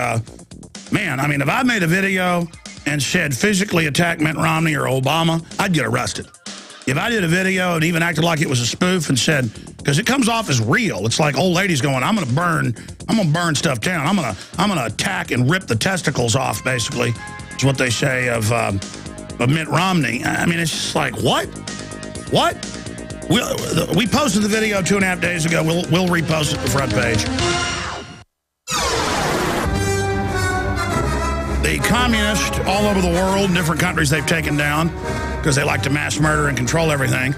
man, I mean, if I made a video and said physically attack Mitt Romney or Obama, I'd get arrested. If I did a video and even acted like it was a spoof and said, because it comes off as real. It's like old ladies going, I'm gonna burn stuff down. I'm gonna attack and rip the testicles off, basically, is what they say of Mitt Romney. I mean, it's just like, what? What? We posted the video 2.5 days ago. We'll repost it to the front page. The communists all over the world, in different countries they've taken down because they like to mass murder and control everything.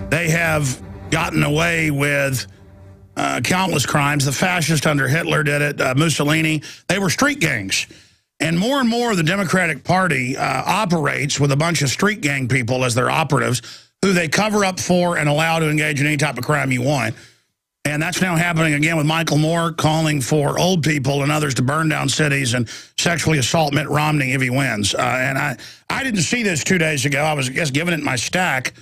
They have gotten away with countless crimes. The fascists under Hitler did it, Mussolini. They were street gangs. And more the Democratic Party operates with a bunch of street gang people as their operatives who they cover up for and allow to engage in any type of crime you want. And that's now happening again with Michael Moore calling for old people and others to burn down cities and sexually assault Mitt Romney if he wins. And I didn't see this 2 days ago. I was, I guess, giving it my stack,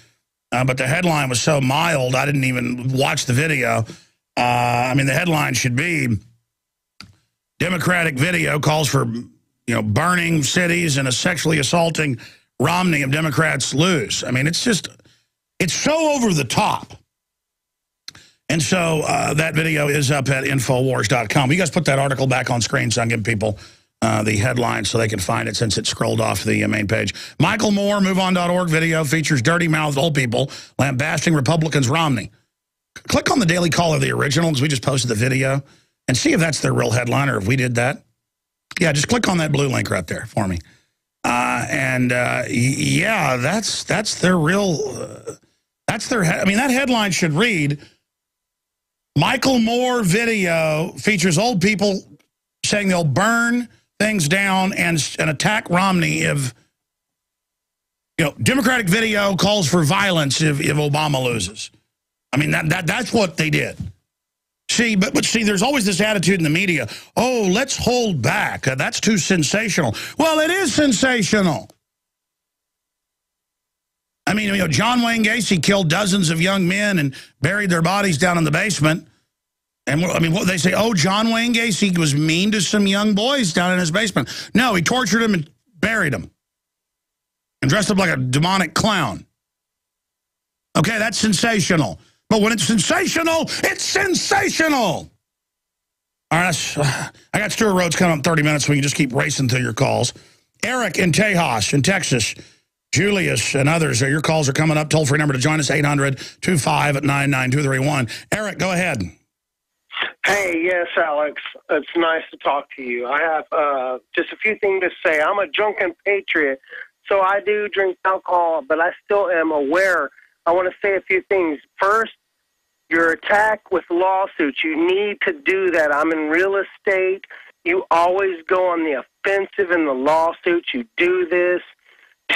but the headline was so mild, I didn't even watch the video. I mean, the headline should be, Democratic video calls for, burning cities and a sexually assaulting Romney if Democrats lose. I mean, it's so over the top. And so that video is up at Infowars.com. You guys put that article back on screen so I can give people the headline so they can find it since it scrolled off the main page. Michael Moore, MoveOn.org video features dirty-mouthed old people lambasting Republicans' Romney. Click on the Daily Caller, the original, because we just posted the video, and see if that's their real headline or if we did that. Yeah, just click on that blue link right there for me. Yeah, that's their real, I mean, that headline should read, Michael Moore video features old people saying they'll burn things down and attack Romney if, Democratic video calls for violence if Obama loses. I mean, that's what they did. See, but see, there's always this attitude in the media, oh, let's hold back. That's too sensational. Well, it is sensational. I mean, John Wayne Gacy killed dozens of young men and buried their bodies down in the basement. And I mean, what they say, oh, John Wayne Gacy was mean to some young boys down in his basement. No, he tortured them and buried them and dressed up like a demonic clown. Okay, that's sensational. But when it's sensational, it's sensational. All right, I got Stewart Rhodes coming up in 30 minutes, so we can just keep racing through your calls. Eric in Tejas in Texas, Julius and others, your calls are coming up. Toll-free number to join us, 800-25-99231. Eric, go ahead. Hey, yes, Alex. It's nice to talk to you. I have just a few things to say. I'm a drunken patriot, so I do drink alcohol, but I still am aware. I want to say a few things. First, your attack with lawsuits, you need to do that. I'm in real estate. You always go on the offensive in the lawsuits. You do this.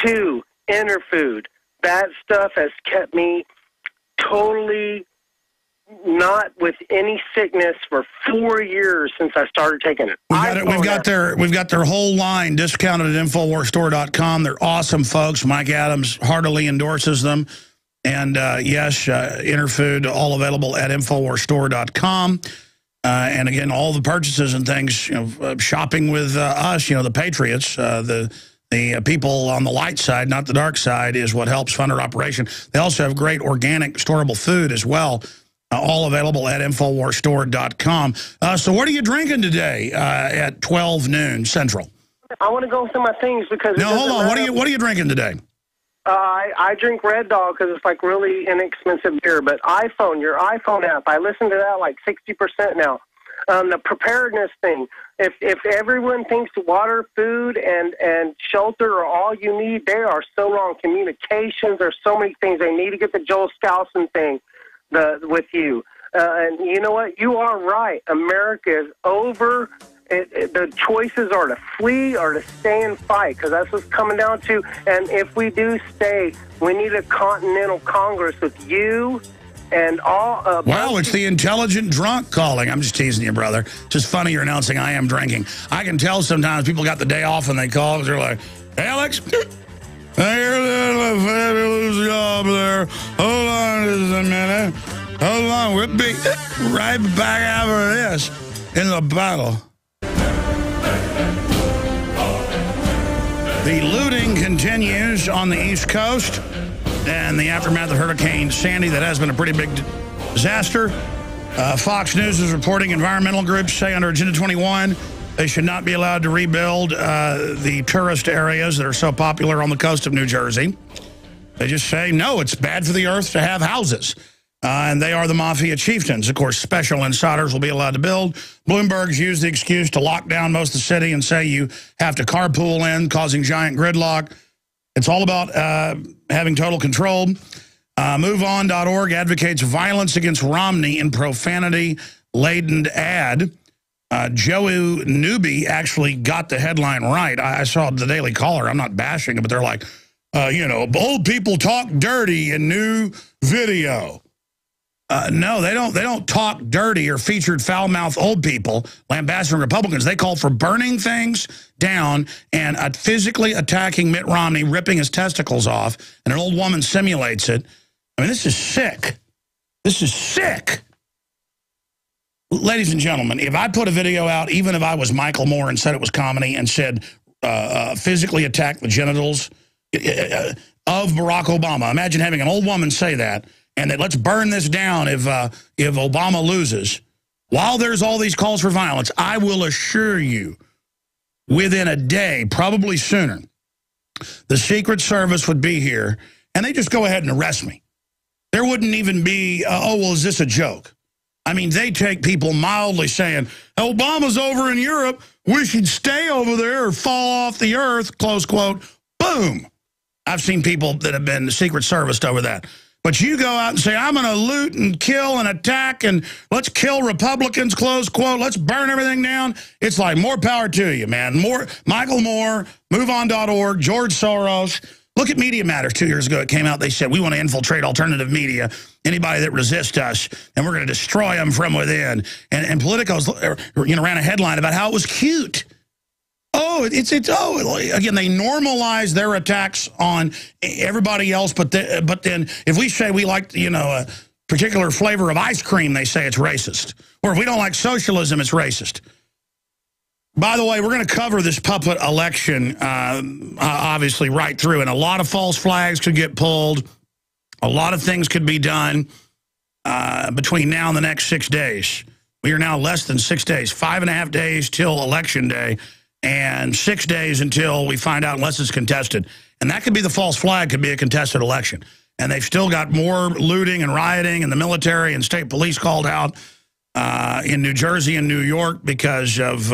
2, Interfood. That stuff has kept me totally not with any sickness for 4 years since I started taking it. We've got their whole line discounted at InfoWarsStore.com. They're awesome folks. Mike Adams heartily endorses them. And yes, Interfood, all available at InfoWarsStore.com. And again, all the purchases and things, shopping with us, the Patriots, the people on the light side, not the dark side, is what helps fund our operation. They also have great organic, storable food as well, all available at InfoWarsStore.com. So what are you drinking today at 12 noon Central? I want to go through my things because... No, hold on. What are you drinking today? I drink Red Dog because it's like really inexpensive beer. But your iPhone app, I listen to that like 60% now. The preparedness thing. If everyone thinks water, food, and shelter are all you need, they are so wrong. Communications, there's so many things. They need to get the Joel Skousen thing with you. And you know what? You are right. America is over. The choices are to flee or to stay and fight, because that's what's coming down to. And if we do stay, we need a continental Congress with you and all. Wow, it's the intelligent drunk calling. I'm just teasing you, brother. It's just funny you're announcing I am drinking. I can tell sometimes people got the day off and they call because they're like, Alex, I hear a fabulous job there. Hold on just a minute. Hold on, we'll be right back after this in the battle. The looting continues on the East Coast and the aftermath of Hurricane Sandy. That has been a pretty big disaster. Fox News is reporting environmental groups say under Agenda 21 they should not be allowed to rebuild the tourist areas that are so popular on the coast of New Jersey. They just say, no, it's bad for the earth to have houses. And they are the mafia chieftains. Of course, special insiders will be allowed to build. Bloomberg's used the excuse to lock down most of the city and say you have to carpool in, causing giant gridlock. It's all about having total control. MoveOn.org advocates violence against Romney in profanity-laden ad. Joe Newby actually got the headline right. I saw the Daily Caller. I'm not bashing it, but they're like, old people talk dirty in new video. No, they don't talk dirty or featured foul-mouthed old people, lambasting Republicans. They call for burning things down and physically attacking Mitt Romney, ripping his testicles off, and an old woman simulates it. I mean, this is sick. This is sick. Ladies and gentlemen, if I put a video out, even if I was Michael Moore and said it was comedy and said physically attack the genitals of Barack Obama, imagine having an old woman say that, and that let's burn this down if Obama loses. While there's all these calls for violence, I will assure you, within a day, probably sooner, the Secret Service would be here, and they just go ahead and arrest me. There wouldn't even be, oh, well, is this a joke? I mean, they take people mildly saying, Obama's over in Europe, we should stay over there or fall off the earth, close quote, boom. I've seen people that have been Secret Serviced over that. But you go out and say, I'm going to loot and kill and attack and let's kill Republicans, close quote, let's burn everything down. It's like, more power to you, man. More Michael Moore, MoveOn.org, George Soros. Look at Media Matters 2 years ago. It came out, they said, we want to infiltrate alternative media, anybody that resists us, and we're going to destroy them from within. And Politico's, ran a headline about how it was cute. Oh, again, they normalize their attacks on everybody else, but then if we say we like, a particular flavor of ice cream, they say it's racist. Or if we don't like socialism, it's racist. By the way, we're going to cover this puppet election, obviously, right through, and a lot of false flags could get pulled. A lot of things could be done between now and the next 6 days. We are now less than 6 days, 5.5 days till Election Day, and 6 days until we find out, unless it's contested. And that could be the false flag, could be a contested election. And they've still got more looting and rioting, and the military and state police called out in New Jersey and New York because of,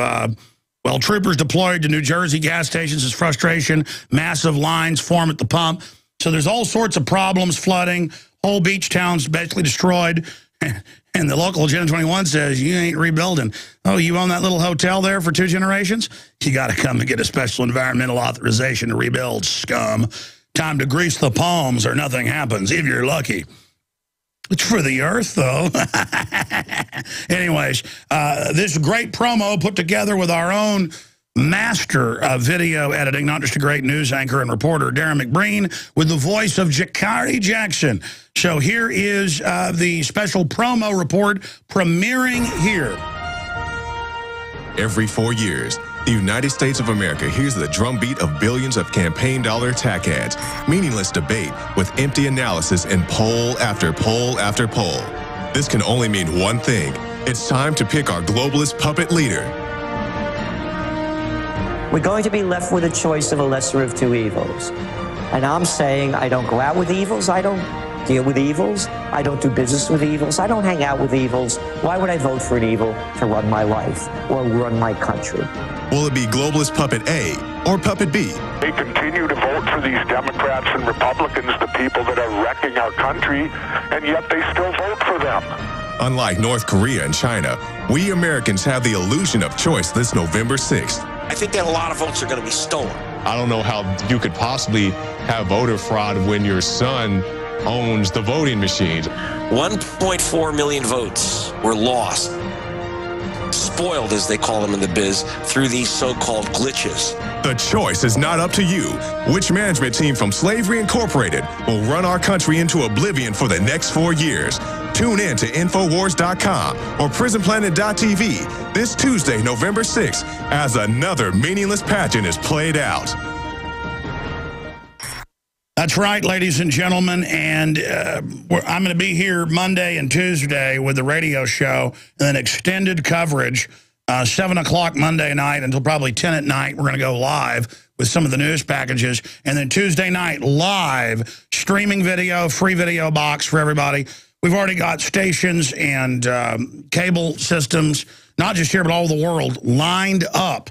troopers deployed to New Jersey gas stations as frustration, massive lines form at the pump. So there's all sorts of problems, flooding, whole beach towns basically destroyed. And the local Agenda 21 says, you ain't rebuilding. Oh, you own that little hotel there for 2 generations? You got to come and get a special environmental authorization to rebuild, scum. Time to grease the palms or nothing happens, if you're lucky. It's for the earth, though. Anyways, this great promo put together with our own master of video editing, not just a great news anchor and reporter, Darren McBreen, with the voice of Jakari Jackson. So here is the special promo report premiering here. Every 4 years, the United States of America hears the drumbeat of billions of campaign dollar attack ads, meaningless debate with empty analysis and poll after poll after poll. This can only mean one thing. It's time to pick our globalist puppet leader. We're going to be left with a choice of a lesser of two evils. And I'm saying I don't go out with evils, I don't deal with evils, I don't do business with evils, I don't hang out with evils. Why would I vote for an evil to run my life or run my country? Will it be globalist puppet A or puppet B? They continue to vote for these Democrats and Republicans, the people that are wrecking our country, and yet they still vote for them. Unlike North Korea and China, we Americans have the illusion of choice this November 6th. I think that a lot of votes are going to be stolen. I don't know how you could possibly have voter fraud when your son owns the voting machines. 1.4 million votes were lost, spoiled, as they call them in the biz, through these so-called glitches. The choice is not up to you. Which management team from Slavery Incorporated will run our country into oblivion for the next 4 years? Tune in to Infowars.com or PrisonPlanet.tv this Tuesday, November 6th, as another meaningless pageant is played out. That's right, ladies and gentlemen, and I'm going to be here Monday and Tuesday with the radio show, and then extended coverage, 7 o'clock Monday night until probably 10 at night. We're going to go live with some of the news packages, and then Tuesday night, live streaming video, free video box for everybody. We've already got stations and cable systems, not just here but all over the world, lined up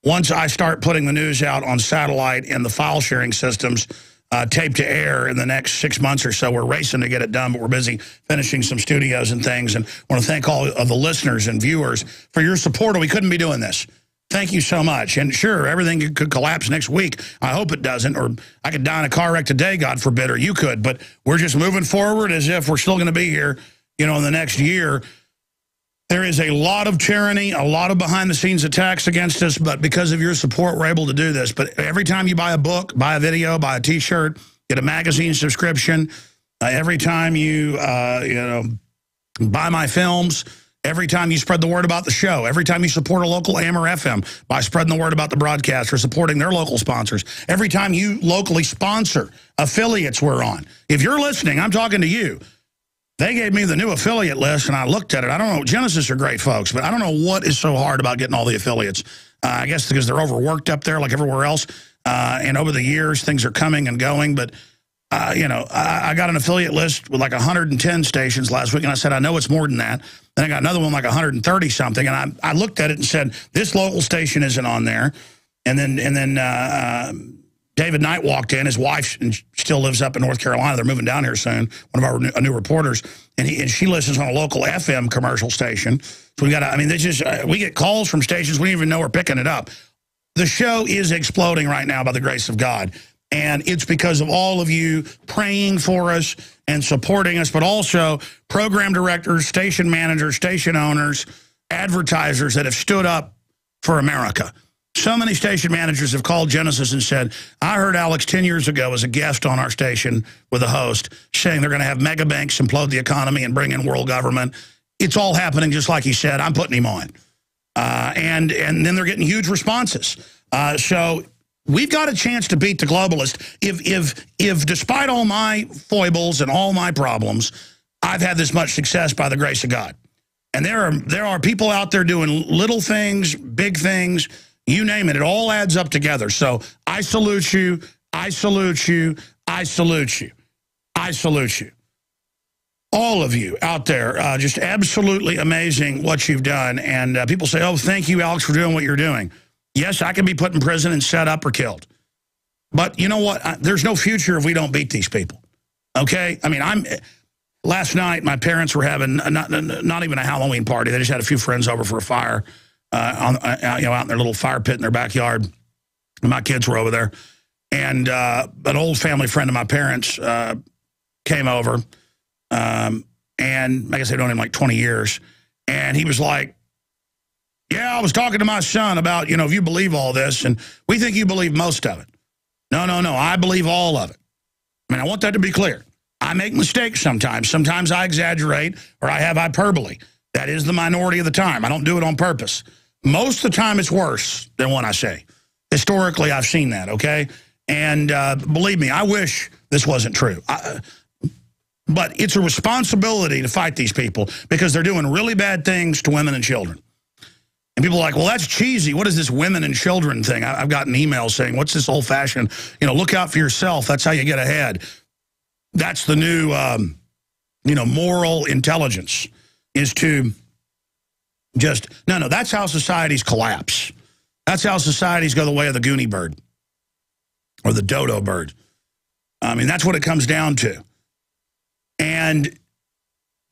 once I start putting the news out on satellite and the file sharing systems taped to air in the next 6 months or so. We're racing to get it done, but we're busy finishing some studios and things. And I want to thank all of the listeners and viewers for your support, or we couldn't be doing this. Thank you so much. And sure, everything could collapse next week. I hope it doesn't, or I could die in a car wreck today, God forbid, or you could. But we're just moving forward as if we're still going to be here, in the next year. There is a lot of tyranny, a lot of behind-the-scenes attacks against us, but because of your support, we're able to do this. But every time you buy a book, buy a video, buy a T-shirt, get a magazine subscription, every time you, buy my films, every time you spread the word about the show, every time you support a local AM or FM by spreading the word about the broadcast or supporting their local sponsors, every time you locally sponsor affiliates we're on. If you're listening, I'm talking to you. They gave me the new affiliate list, and I looked at it. I don't know. Genesis are great folks, but I don't know what is so hard about getting all the affiliates. I guess because they're overworked up there like everywhere else. And over the years, things are coming and going. But, I got an affiliate list with like 110 stations last week, and I said, I know it's more than that. Then I got another one like 130-something, and I looked at it and said, this local station isn't on there. And then David Knight walked in. His wife still lives up in North Carolina. They're moving down here soon, one of our new reporters. And she listens on a local FM commercial station. So we got we get calls from stations. We don't even know we're picking it up. The show is exploding right now by the grace of God. And it's because of all of you praying for us and supporting us, but also program directors, station managers, station owners, advertisers that have stood up for America. So many station managers have called Genesis and said, I heard Alex 10 years ago as a guest on our station with a host saying they're going to have mega banks implode the economy and bring in world government. It's all happening just like he said. I'm putting him on. And then they're getting huge responses. So we've got a chance to beat the globalist. If despite all my foibles and all my problems, I've had this much success by the grace of God. And there are people out there doing little things, big things, you name it. It all adds up together. So I salute you. I salute you. I salute you. I salute you. All of you out there, just absolutely amazing what you've done. And people say, oh, thank you, Alex, for doing what you're doing. Yes, I can be put in prison and set up or killed. But you know what? There's no future if we don't beat these people. Okay? I mean, last night, my parents were having not even a Halloween party. They just had a few friends over for a fire. Out in their little fire pit in their backyard. And my kids were over there. And an old family friend of my parents came over. And I guess they've known him like 20 years. And he was like, yeah, I was talking to my son about, if you believe all this. And we think you believe most of it. No. I believe all of it. I mean, I want that to be clear. I make mistakes sometimes. Sometimes I exaggerate or I have hyperbole. That is the minority of the time. I don't do it on purpose. Most of the time, it's worse than what I say. Historically, I've seen that, okay? And believe me, I wish this wasn't true. But it's a responsibility to fight these people because they're doing really bad things to women and children. And people are like, well, that's cheesy. What is this women and children thing? I've gotten emails saying, what's this old-fashioned, look out for yourself. That's how you get ahead. That's the new, moral intelligence is to just, no, that's how societies collapse. That's how societies go the way of the Goonie bird or the dodo bird. I mean, that's what it comes down to. And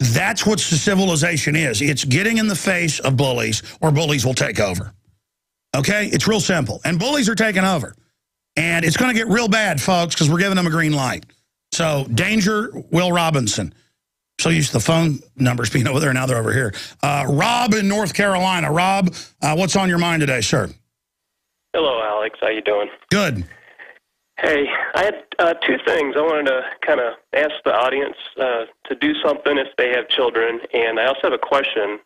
that's what civilization is. It's getting in the face of bullies or bullies will take over. Okay? It's real simple. And bullies are taking over. And it's going to get real bad, folks, because we're giving them a green light. So, danger, Will Robinson. So used to the phone numbers being over there, now they're over here. Rob in North Carolina. Rob, what's on your mind today, sir? Hello, Alex. How you doing? Good. Hey, I had two things. I wanted to kind of ask the audience to do something if they have children, and I also have a question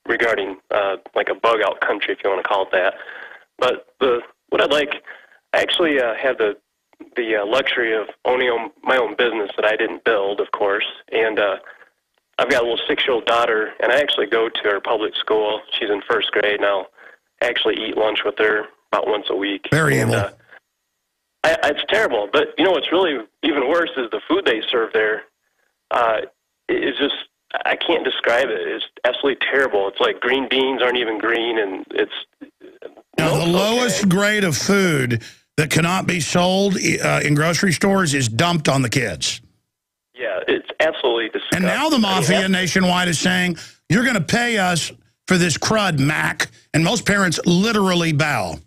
regarding like a bug-out country, if you want to call it that. But what I'd like, I actually have the luxury of owning my own business that I didn't build, of course, and I've got a little 6-year-old daughter, and I actually go to her public school. She's in 1st grade, and I'll actually eat lunch with her about once a week. Very evil. It's terrible, but what's really even worse is the food they serve there. It's just, I can't describe it. It's absolutely terrible. It's like green beans aren't even green, and it's... Now, the lowest grade of food that cannot be sold in grocery stores is dumped on the kids. Yeah, it's absolutely disgusting. And now the mafia nationwide is saying, you're going to pay us for this crud, Mac. And most parents literally bow.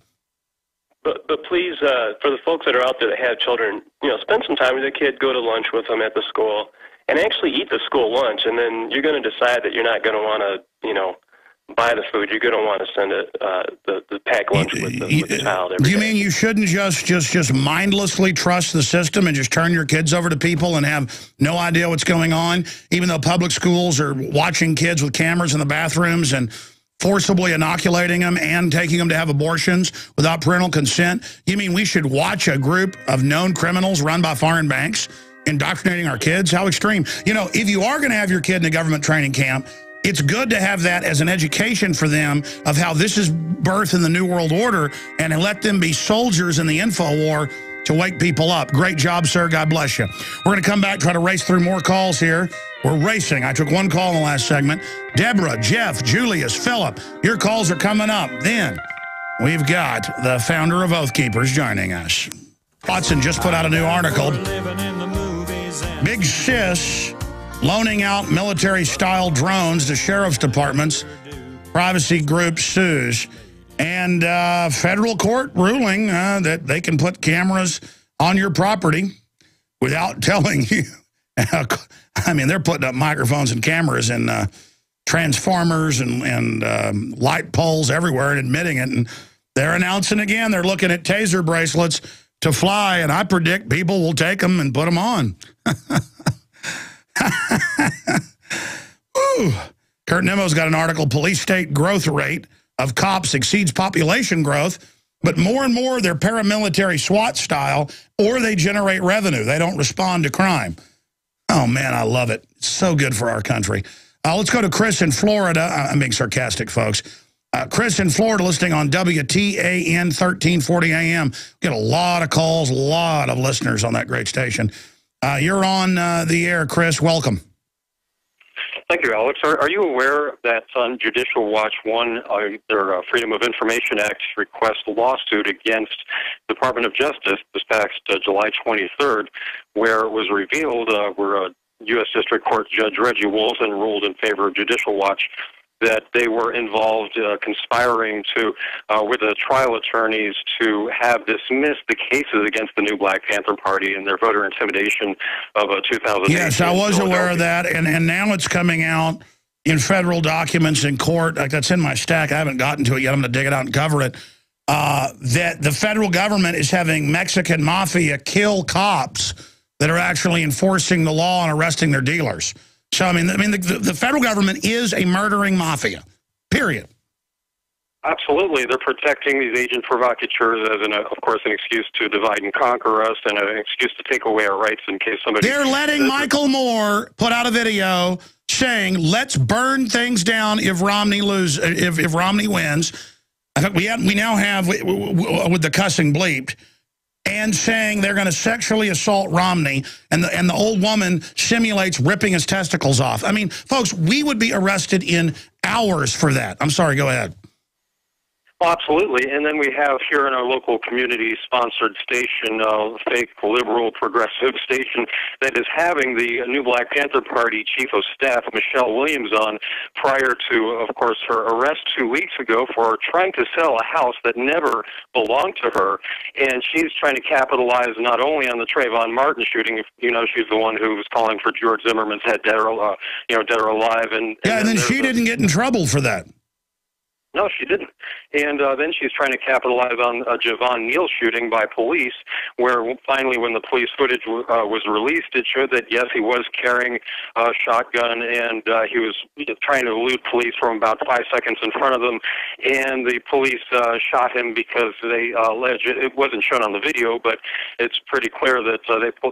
But please, for the folks that are out there that have children, spend some time with the kid, go to lunch with them at the school, and actually eat the school lunch. And then you're going to decide that you're not going to want to, buy the food. You're going to want to send it the pack lunch with the child every day. Do you mean you shouldn't just mindlessly trust the system and just turn your kids over to people and have no idea what's going on, even though public schools are watching kids with cameras in the bathrooms and forcibly inoculating them and taking them to have abortions without parental consent? You mean we should watch a group of known criminals run by foreign banks indoctrinating our kids? How extreme. If you are going to have your kid in a government training camp, it's good to have that as an education for them of how this is birth in the New World Order and let them be soldiers in the info war to wake people up. Great job, sir. God bless you. We're going to come back, try to race through more calls here. We're racing. I took one call in the last segment. Deborah, Jeff, Julius, Philip, your calls are coming up. Then we've got the founder of Oath Keepers joining us. Watson just put out a new article. Big Sis loaning out military-style drones to sheriff's departments. Privacy group sues. And federal court ruling that they can put cameras on your property without telling you. I mean, they're putting up microphones and cameras and transformers and light poles everywhere and admitting it. And They're announcing again. They're looking at taser bracelets to fly, and I predict people will take them and put them on. Ooh. Kurt Nemo's got an article, police state growth rate of cops exceeds population growth, but more and more they're paramilitary SWAT style, or they generate revenue. They don't respond to crime. Oh, man, I love it. It's so good for our country. Let's go to Chris in Florida. I'm being sarcastic, folks. Chris in Florida listening on WTAN 1340 AM. Get a lot of calls, a lot of listeners on that great station. You're on the air, Chris. Welcome. Thank you, Alex. Are you aware that on Judicial Watch 1, their Freedom of Information Act request a lawsuit against the Department of Justice this past July 23rd, where it was revealed where U.S. District Court Judge Reggie Wolfen ruled in favor of Judicial Watch that they were involved conspiring to with the trial attorneys to have dismissed the cases against the new Black Panther Party and their voter intimidation of 2008. Yes, I was aware of that, and now it's coming out in federal documents in court. Like, that's in my stack. I haven't gotten to it yet. I'm going to dig it out and cover it. That the federal government is having Mexican mafia kill cops that are actually enforcing the law and arresting their dealers. So, I mean, the federal government is a murdering mafia, period. Absolutely. They're protecting these agent provocateurs as, of course, an excuse to divide and conquer us and an excuse to take away our rights in case somebody... They're letting Michael Moore put out a video saying, let's burn things down if Romney if Romney wins. I think we now have, with the cussing bleeped, and saying they're going to sexually assault Romney, and the old woman simulates ripping his testicles off. I mean, folks, we would be arrested in hours for that. I'm sorry, go ahead. Well, absolutely. And then we have here in our local community-sponsored station, fake liberal progressive station, that is having the new Black Panther Party Chief of Staff, Michelle Williams, on prior to, of course, her arrest 2 weeks ago for trying to sell a house that never belonged to her. And she's trying to capitalize not only on the Trayvon Martin shooting, you know, she's the one who was calling for George Zimmerman's head dead or alive. And then she didn't get in trouble for that. No, she didn't. And then she's trying to capitalize on a Javon Neal shooting by police, where finally when the police footage was released, it showed that, yes, he was carrying a shotgun, and he was trying to elude police from about 5 seconds in front of them, and the police shot him because they allege, it wasn't shown on the video, but it's pretty clear that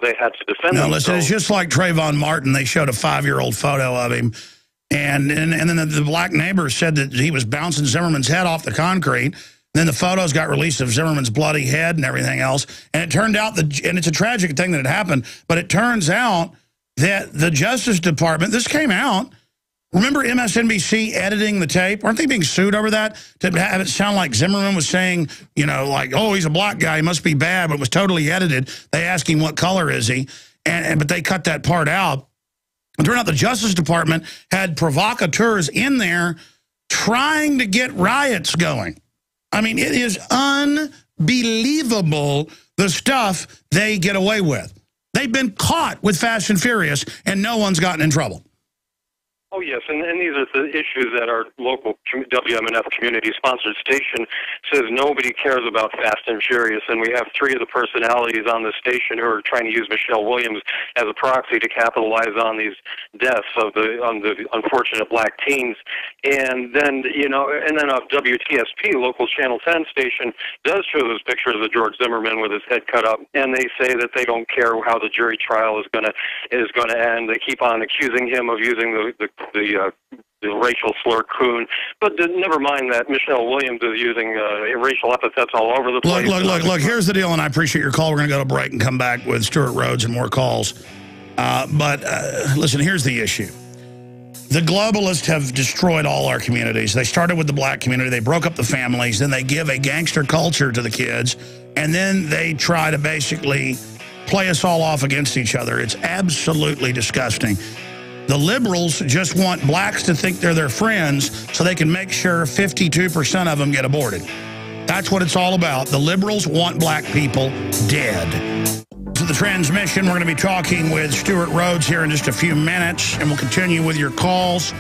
they had to defend him. No, listen, it's just like Trayvon Martin. They showed a 5-year-old photo of him. And then the black neighbor said that he was bouncing Zimmerman's head off the concrete. Then the photos got released of Zimmerman's bloody head and everything else. And it turned out and it's a tragic thing that it happened, but it turns out that the Justice Department, this came out. Remember MSNBC editing the tape? Weren't they being sued over that? To have it sound like Zimmerman was saying, you know, like, oh, he's a black guy, he must be bad, but it was totally edited. They asked him what color is he, but they cut that part out. It turned out the Justice Department had provocateurs in there trying to get riots going. I mean, it is unbelievable the stuff they get away with. They've been caught with Fast and Furious, and no one's gotten in trouble. Oh, yes, and these are the issues that our local WMNF community-sponsored station says nobody cares about Fast and Furious, and we have 3 of the personalities on the station who are trying to use Michelle Williams as a proxy to capitalize on these deaths on the unfortunate black teens. And then, you know, WTSP, local Channel 10 station, does show those pictures of George Zimmerman with his head cut up, and they say that they don't care how the jury trial is going to end. They keep on accusing him of using the racial slur coon, but never mind that Michelle Williams is using racial epithets all over the place. Look, here's the deal, and I appreciate your call. We're going to go to break and come back with Stewart Rhodes and more calls. But listen, here's the issue. The globalists have destroyed all our communities. They started with the black community. They broke up the families. Then they give a gangster culture to the kids, and then they try to basically play us all off against each other. It's absolutely disgusting. The liberals just want blacks to think they're their friends so they can make sure 52% of them get aborted. That's what it's all about. The liberals want black people dead. To the transmission, we're going to be talking with Stewart Rhodes here in just a few minutes, and we'll continue with your calls.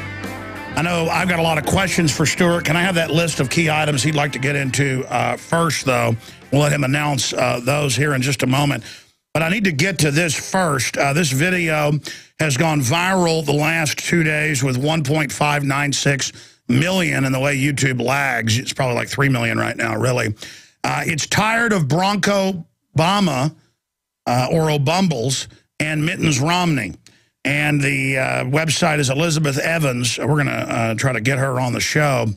I know I've got a lot of questions for Stewart. Can I have that list of key items he'd like to get into first, though? We'll let him announce those here in just a moment. But I need to get to this first. This video has gone viral the last 2 days with 1.596 million, and the way YouTube lags, it's probably like 3 million right now, really. It's tired of Bronco Obama, or O'Bumbles, and Mitt Romney. And the website is Elizabeth Evans. We're going to try to get her on the show.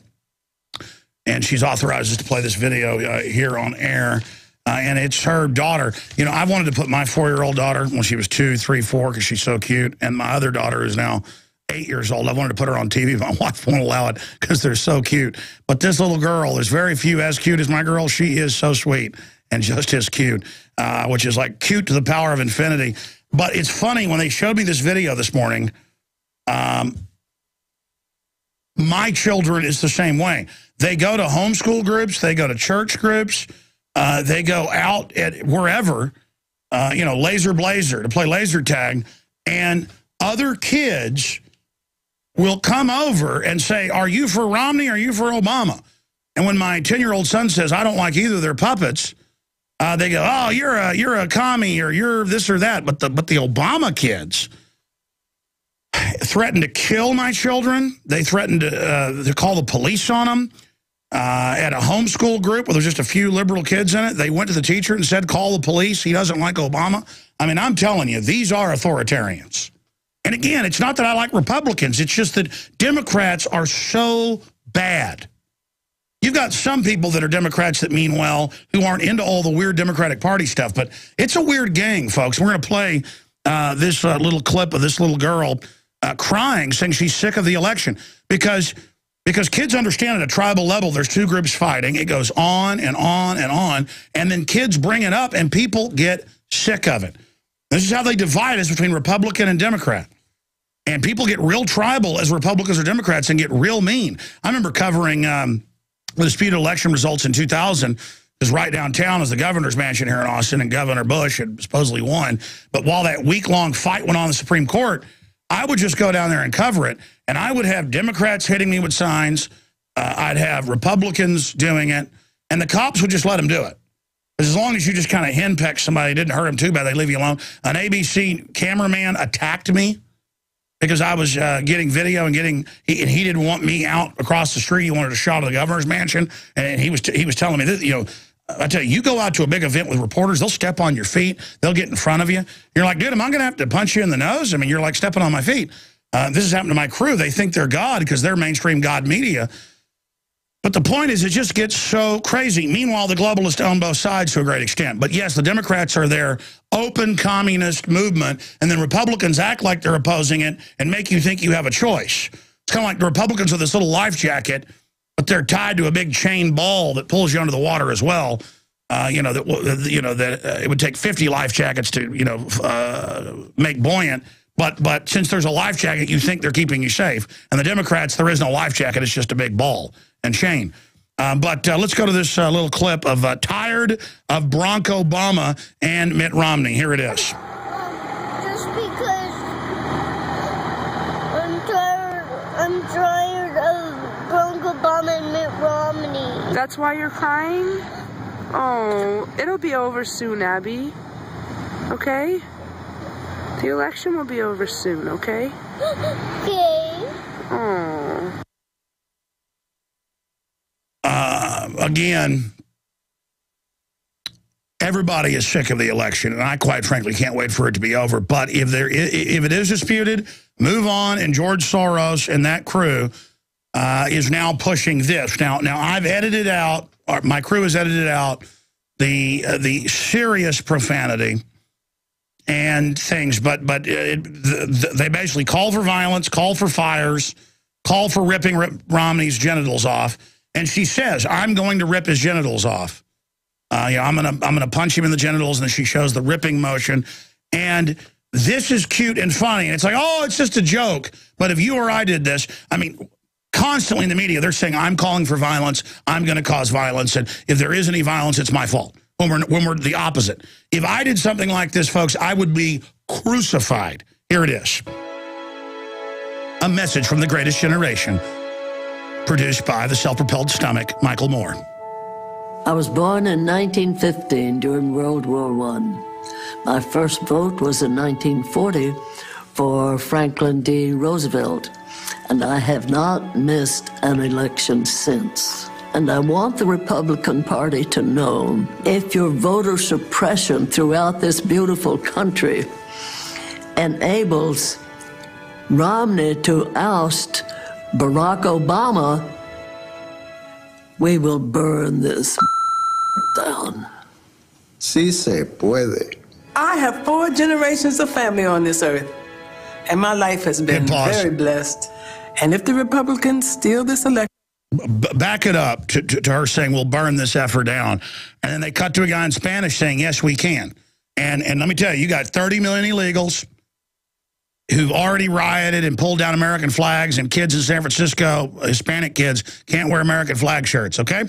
And she's authorized us to play this video here on air. And it's her daughter. You know, I wanted to put my 4-year-old daughter when she was 2, 3, 4 because she's so cute. And my other daughter is now 8 years old. I wanted to put her on TV. My wife won't allow it because they're so cute. But this little girl, there's very few as cute as my girl. She is so sweet and just as cute, which is like cute to the power of infinity. But it's funny, when they showed me this video this morning, my children is the same way. They go to homeschool groups. They go to church groups. They go out at wherever, you know, Laser Blazer to play laser tag. And other kids will come over and say, are you for Romney or are you for Obama? And when my 10-year-old son says, I don't like either of their puppets, they go, oh, you're a commie or you're this or that. But the Obama kids threatened to kill my children. They threatened to call the police on them. At a homeschool group where there's just a few liberal kids in it, they went to the teacher and said, call the police. He doesn't like Obama. I mean, I'm telling you, these are authoritarians. And again, it's not that I like Republicans. It's just that Democrats are so bad. You've got some people that are Democrats that mean well, who aren't into all the weird Democratic Party stuff. But it's a weird gang, folks. We're going to play this little clip of this little girl crying, saying she's sick of the election. Because kids understand at a tribal level, there's two groups fighting. It goes on and on and on. And then kids bring it up, and people get sick of it. This is how they divide us between Republican and Democrat. And people get real tribal as Republicans or Democrats and get real mean. I remember covering the disputed election results in 2000, because right downtown is the governor's mansion here in Austin, and Governor Bush had supposedly won. But while that week-long fight went on in the Supreme Court, I would just go down there and cover it, and I would have Democrats hitting me with signs. I'd have Republicans doing it, and the cops would just let them do it. As long as you just kind of henpeck somebody, didn't hurt them too bad, they leave you alone. An ABC cameraman attacked me because I was getting video and he didn't want me out across the street. He wanted a shot of the governor's mansion, and he was telling me that, you know, I tell you, you go out to a big event with reporters, they'll step on your feet, they'll get in front of you. You're like, dude, am I going to have to punch you in the nose? I mean, you're like stepping on my feet. This has happened to my crew. They think they're God because they're mainstream God media. But the point is, it just gets so crazy. Meanwhile, the globalists own both sides to a great extent. But yes, the Democrats are their open communist movement, and then Republicans act like they're opposing it and make you think you have a choice. It's kind of like the Republicans with this little life jacket, but they're tied to a big chain ball that pulls you under the water as well. You know that it would take 50 life jackets to make buoyant. But since there's a life jacket, you think they're keeping you safe. And the Democrats, there is no life jacket. It's just a big ball and chain. But let's go to this little clip of tired of Bronco Obama and Mitt Romney. Here it is. Just because I'm tired of Bronco Obama and Mitt Romney. That's why you're crying? Oh, it'll be over soon, Abby. Okay? The election will be over soon, okay? Okay. Oh. Again, everybody is sick of the election, and I quite frankly can't wait for it to be over. But if it is disputed, move on. And George Soros and that crew is now pushing this. Now I've edited out, or my crew has edited out the serious profanity and things, but they basically call for violence, call for fires, call for ripping Romney's genitals off. And she says, I'm going to rip his genitals off. I'm gonna punch him in the genitals, and then she shows the ripping motion. And this is cute and funny. And it's like, oh, it's just a joke. But if you or I did this, I mean, constantly in the media, they're saying, I'm calling for violence, I'm going to cause violence, and if there is any violence, it's my fault. When we're the opposite. If I did something like this, folks, I would be crucified. Here it is. A message from the greatest generation. Produced by the self-propelled stomach, Michael Moore. I was born in 1915 during World War I. My first vote was in 1940 for Franklin D. Roosevelt, and I have not missed an election since. And I want the Republican Party to know, if your voter suppression throughout this beautiful country enables Romney to oust Barack Obama, we will burn this down. Sí se puede. I have 4 generations of family on this earth, and my life has been very blessed. And if the Republicans steal this election... Back it up to her saying, we'll burn this effer down. And then they cut to a guy in Spanish saying, yes, we can. And let me tell you, you got 30 million illegals who've already rioted and pulled down American flags, and kids in San Francisco, Hispanic kids, can't wear American flag shirts, okay?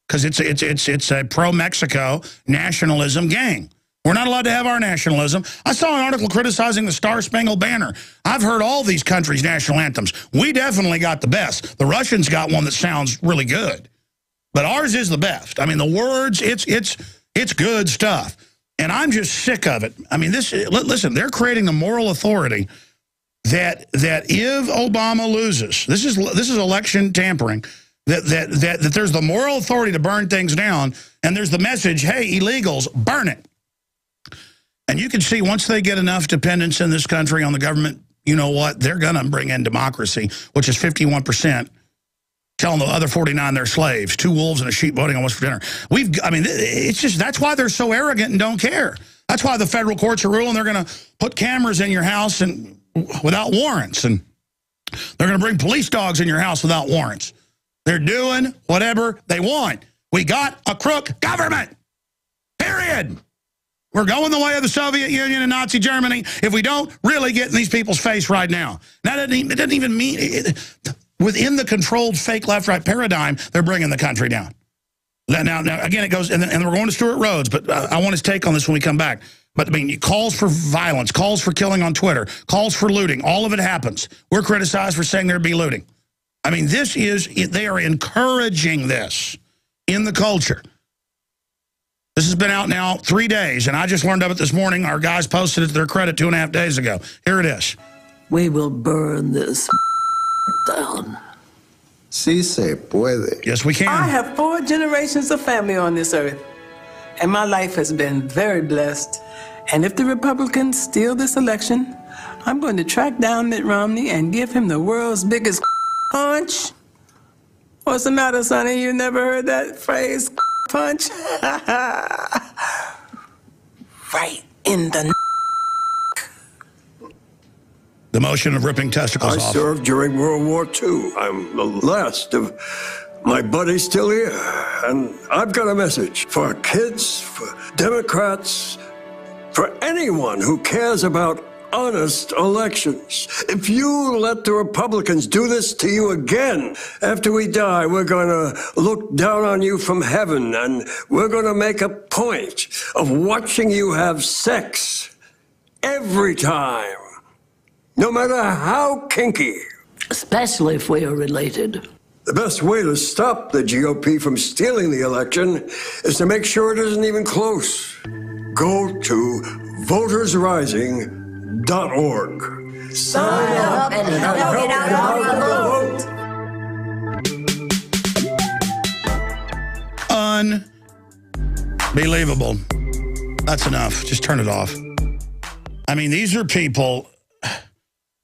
Because it's a pro-Mexico nationalism gang. We're not allowed to have our nationalism. I saw an article criticizing the Star-Spangled Banner. I've heard all these countries' national anthems. We definitely got the best. The Russians got one that sounds really good. But ours is the best. I mean, the words, it's good stuff. And I'm just sick of it. I mean, listen, they're creating the moral authority that if Obama loses, this is election tampering, that there's the moral authority to burn things down, and there's the message, hey, illegals, burn it. And you can see once they get enough dependence in this country on the government, you know what, they're going to bring in democracy, which is 51%, telling the other 49 they're slaves, 2 wolves and a sheep voting on what's for dinner. It's just, that's why they're so arrogant and don't care. That's why the federal courts are ruling they're going to put cameras in your house and without warrants, and they're going to bring police dogs in your house without warrants. They're doing whatever they want. We got a crook government, period. We're going the way of the Soviet Union and Nazi Germany if we don't really get in these people's face right now. It doesn't even mean, within the controlled fake left-right paradigm, they're bringing the country down. Now again, it goes, and we're going to Stewart Rhodes, but I want his take on this when we come back. But I mean, calls for violence, calls for killing on Twitter, calls for looting, all of it happens. We're criticized for saying there'd be looting. I mean, they are encouraging this in the culture. This has been out now 3 days, and I just learned of it this morning. Our guys posted it to their credit 2.5 days ago. Here it is. We will burn this down. Sí se puede. Yes, we can. I have 4 generations of family on this earth, and my life has been very blessed. And if the Republicans steal this election, I'm going to track down Mitt Romney and give him the world's biggest punch. What's the matter, Sonny? You never heard that phrase, punch? Right in the The motion of ripping testicles off. I served during World War II. I'm the last of my buddies still here. And I've got a message for kids, for Democrats, for anyone who cares about honest elections. If you let the Republicans do this to you again, after we die, we're going to look down on you from heaven, and we're going to make a point of watching you have sex every time, no matter how kinky. Especially if we are related. The best way to stop the GOP from stealing the election is to make sure it isn't even close. Go to votersrising.org. Sign up and help get out the vote. Unbelievable. That's enough. Just turn it off. I mean, these are people,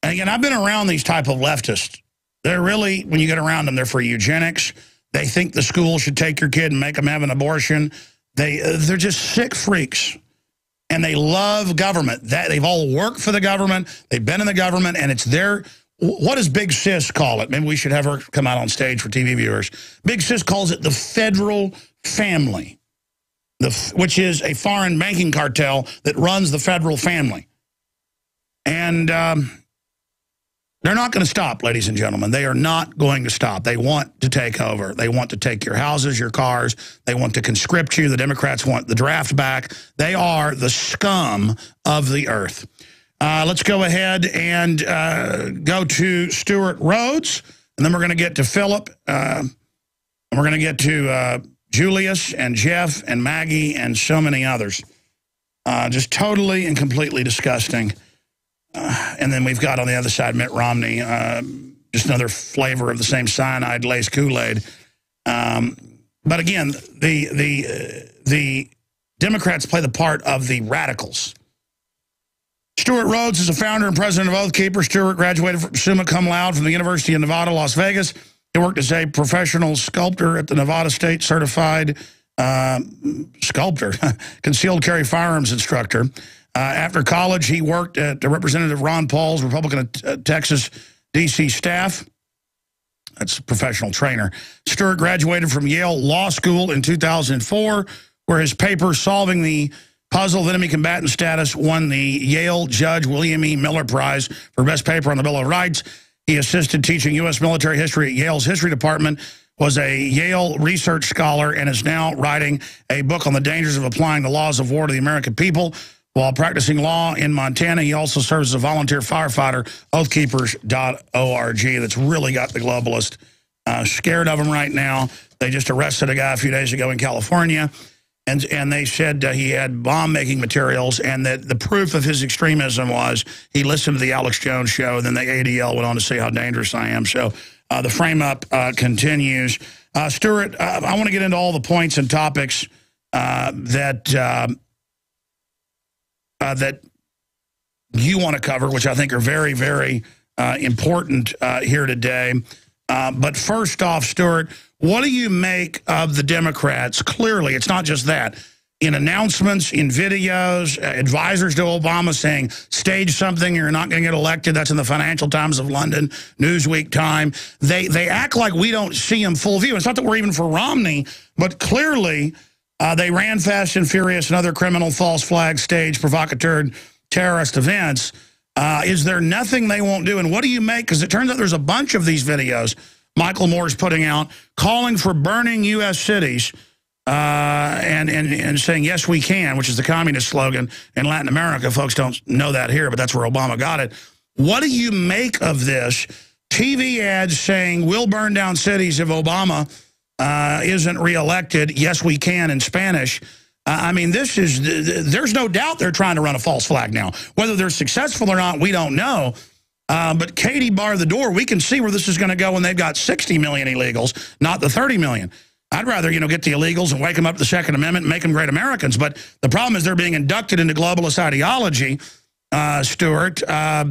and again, I've been around these type of leftists. They're really, when you get around them, they're for eugenics. They think the school should take your kid and make them have an abortion. They're just sick freaks. And they love government. They've all worked for the government. They've been in the government, and it's their, what does Big Sis call it? Maybe we should have her come out on stage for TV viewers. Big Sis calls it the federal family, which is a foreign banking cartel that runs the federal family. And they're not going to stop, ladies and gentlemen. They are not going to stop. They want to take over. They want to take your houses, your cars. They want to conscript you. The Democrats want the draft back. They are the scum of the earth. Let's go ahead and go to Stewart Rhodes, and then we're going to get to Philip, and we're going to get to Julius and Jeff and Maggie and so many others. Just totally and completely disgusting. And then we've got on the other side Mitt Romney, just another flavor of the same cyanide-laced Kool-Aid. But again, the Democrats play the part of the radicals. Stewart Rhodes is a founder and president of Oath Keepers. Stewart graduated from summa cum laude from the University of Nevada, Las Vegas. He worked as a professional sculptor at the Nevada State Certified Sculptor, concealed carry firearms instructor. After college, he worked at Representative Ron Paul's Republican Texas D.C. staff. That's a professional trainer. Stewart graduated from Yale Law School in 2004, where his paper, Solving the Puzzle of Enemy Combatant Status, won the Yale Judge William E. Miller Prize for Best Paper on the Bill of Rights. He assisted teaching U.S. military history at Yale's History Department, was a Yale research scholar, and is now writing a book on the dangers of applying the laws of war to the American people. While practicing law in Montana, he also serves as a volunteer firefighter, oathkeepers.org. That's really got the globalists scared of him right now. They just arrested a guy a few days ago in California, and they said he had bomb-making materials, and that the proof of his extremism was he listened to the Alex Jones show, and then the ADL went on to say how dangerous I am. So the frame-up continues. Stewart, I want to get into all the points and topics that you want to cover, which I think are very, very important here today. But first off, Stewart, what do you make of the Democrats? Clearly, it's not just that. In announcements, in videos, advisors to Obama saying, stage something, you're not going to get elected. That's in the Financial Times of London, Newsweek Time. They act like we don't see them full view. It's not that we're even for Romney, but clearly they ran Fast and Furious and other criminal false flag stage provocateur terrorist events. Is there nothing they won't do? And what do you make? Because it turns out there's a bunch of these videos Michael Moore's putting out calling for burning U.S. cities and saying, yes, we can, which is the communist slogan in Latin America. Folks don't know that here, but that's where Obama got it. What do you make of this? TV ads saying we'll burn down cities if Obama isn't reelected. Yes, we can in Spanish. I mean, there's no doubt they're trying to run a false flag now. Whether they're successful or not, we don't know. But Katie barred the door. We can see where this is going to go when they've got 60 million illegals, not the 30 million. I'd rather, get the illegals and wake them up to the Second Amendment and make them great Americans. But the problem is they're being inducted into globalist ideology, Stewart. I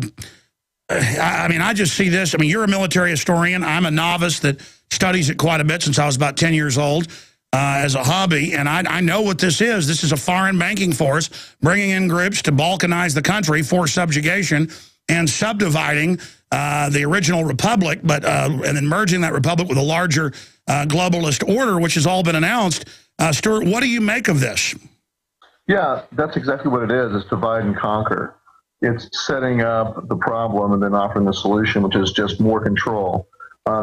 mean, I just see this. I mean, you're a military historian. I'm a novice that studies it quite a bit since I was about 10 years old as a hobby. And I know what this is. This is a foreign banking force bringing in groups to balkanize the country for subjugation and subdividing the original republic, and then merging that republic with a larger globalist order, which has all been announced. Stewart, what do you make of this? Yeah, that's exactly what it is. It's divide and conquer. It's setting up the problem and then offering the solution, which is just more control.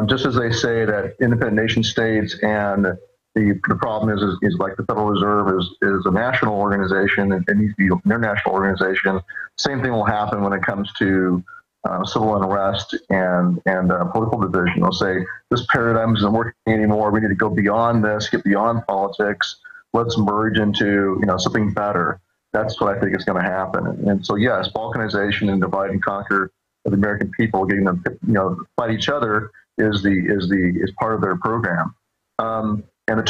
Just as they say that independent nation states and the problem is like the Federal Reserve is a national organization and it needs to be an international organization. Same thing will happen when it comes to civil unrest and political division. They'll say this paradigm isn't working anymore. We need to go beyond this, get beyond politics. Let's merge into something better. That's what I think is going to happen. And so yes, balkanization and divide and conquer of the American people, getting them fight each other is part of their program. And the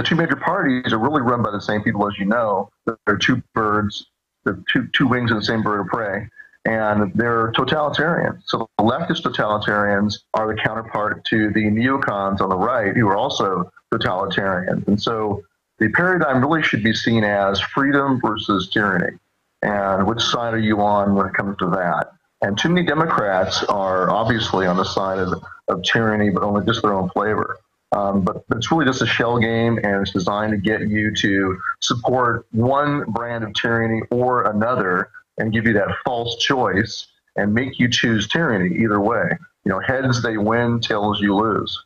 two major parties are really run by the same people, as you know. They're two birds, they're two wings of the same bird of prey, and they're totalitarian. So the leftist totalitarians are the counterpart to the neocons on the right, who are also totalitarian. And so the paradigm really should be seen as freedom versus tyranny. And which side are you on when it comes to that? And too many Democrats are obviously on the side of tyranny, but only just their own flavor. But it's really just a shell game, and it's designed to get you to support one brand of tyranny or another and give you that false choice and make you choose tyranny either way. Heads they win, tails you lose.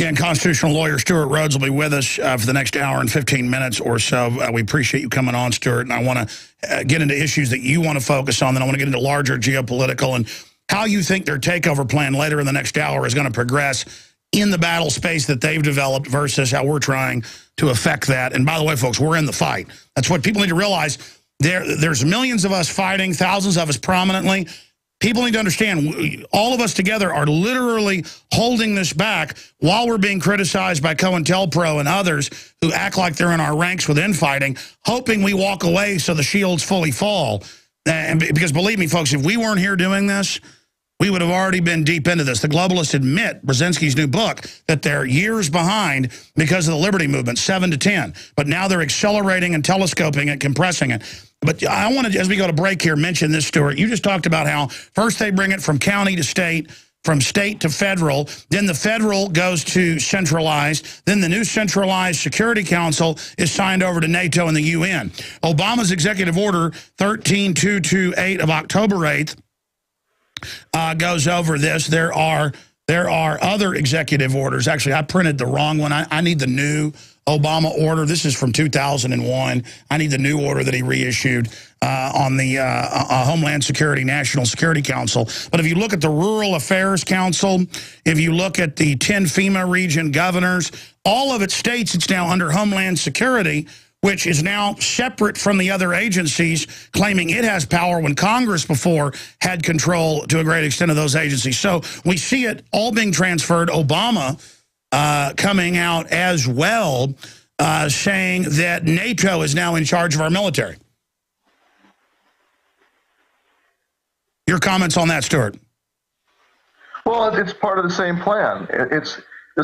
Yeah, and constitutional lawyer Stewart Rhodes will be with us for the next hour and 15 minutes or so. We appreciate you coming on, Stewart, and I want to get into issues that you want to focus on. Then I want to get into larger geopolitical and how you think their takeover plan later in the next hour is going to progress in the battle space that they've developed versus how we're trying to affect that. And by the way, folks, we're in the fight. That's what people need to realize. There's millions of us fighting, thousands of us prominently. People need to understand, all of us together are literally holding this back while we're being criticized by COINTELPRO and others who act like they're in our ranks with infighting, hoping we walk away so the shields fully fall. And because believe me, folks, if we weren't here doing this, we would have already been deep into this. The globalists admit, Brzezinski's new book, that they're years behind because of the liberty movement, 7 to 10. But now they're accelerating and telescoping and compressing it. But I want to, as we go to break here, mention this, Stewart. You just talked about how first they bring it from county to state, from state to federal, then the federal goes to centralized, then the new centralized Security Council is signed over to NATO and the UN. Obama's executive order 13228 of October 8th goes over this. There are other executive orders. Actually, I printed the wrong one. I need the new Obama order. This is from 2001. I need the new order that he reissued on the Homeland Security National Security Council. But if you look at the Rural Affairs Council, if you look at the 10 FEMA region governors, all of it states it's now under Homeland Security, which is now separate from the other agencies, claiming it has power when Congress before had control to a great extent of those agencies. So we see it all being transferred. Obama coming out as well, saying that NATO is now in charge of our military. Your comments on that, Stewart? Well, it's part of the same plan. This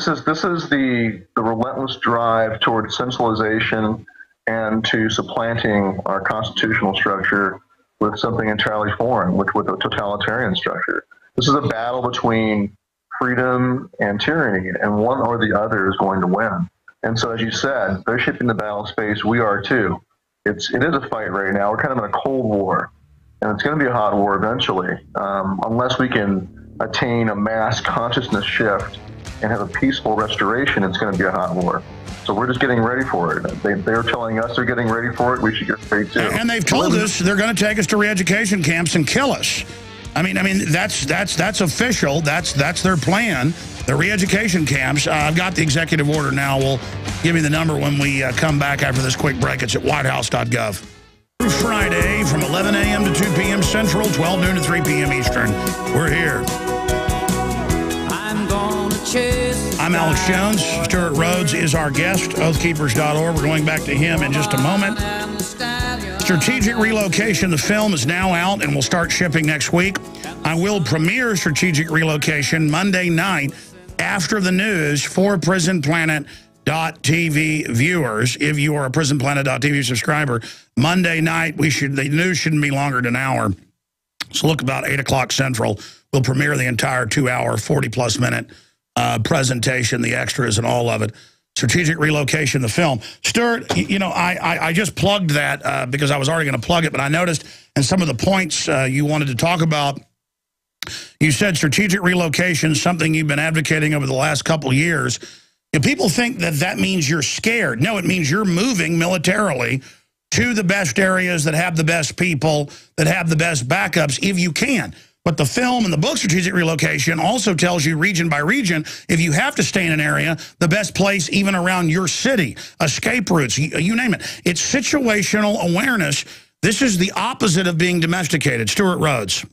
is the relentless drive toward centralization and to supplanting our constitutional structure with something entirely foreign, with a totalitarian structure. This is a battle between freedom and tyranny, and one or the other is going to win. And so, as you said, they're shifting the battle space. We are too. It is a fight right now. We're kind of in a cold war, and it's going to be a hot war eventually, unless we can attain a mass consciousness shift and have a peaceful restoration. It's going to be a hot war. So we're just getting ready for it. They're telling us they're getting ready for it. We should get ready too. And they've told us they're going to take us to re-education camps and kill us. I mean that's official. That's their plan. The re-education camps. I've got the executive order now. We'll give you the number when we come back after this quick break. It's at whitehouse.gov. Friday from 11 a.m. to 2 p.m. Central, 12 noon to 3 p.m. Eastern. We're here. I'm Alex Jones. Stewart Rhodes is our guest, oathkeepers.org. We're going back to him in just a moment. Strategic Relocation, the film, is now out and will start shipping next week. I will premiere Strategic Relocation Monday night after the news for PrisonPlanet.tv viewers. If you are a PrisonPlanet.tv subscriber, Monday night, the news shouldn't be longer than an hour. So look about 8 o'clock Central. We'll premiere the entire 2-hour, 40-plus minute presentation, the extras and all of it. Strategic Relocation, the film. Stewart, you know, I just plugged that because I was already going to plug it, but I noticed in some of the points you wanted to talk about, you said strategic relocation, something you've been advocating over the last couple of years. And people think that means you're scared. No, it means you're moving militarily to the best areas that have the best people, that have the best backups, if you can. But the film and the book, Strategic Relocation, also tells you region by region, if you have to stay in an area, the best place even around your city, escape routes, you name it. It's situational awareness. This is the opposite of being domesticated. Stewart Rhodes.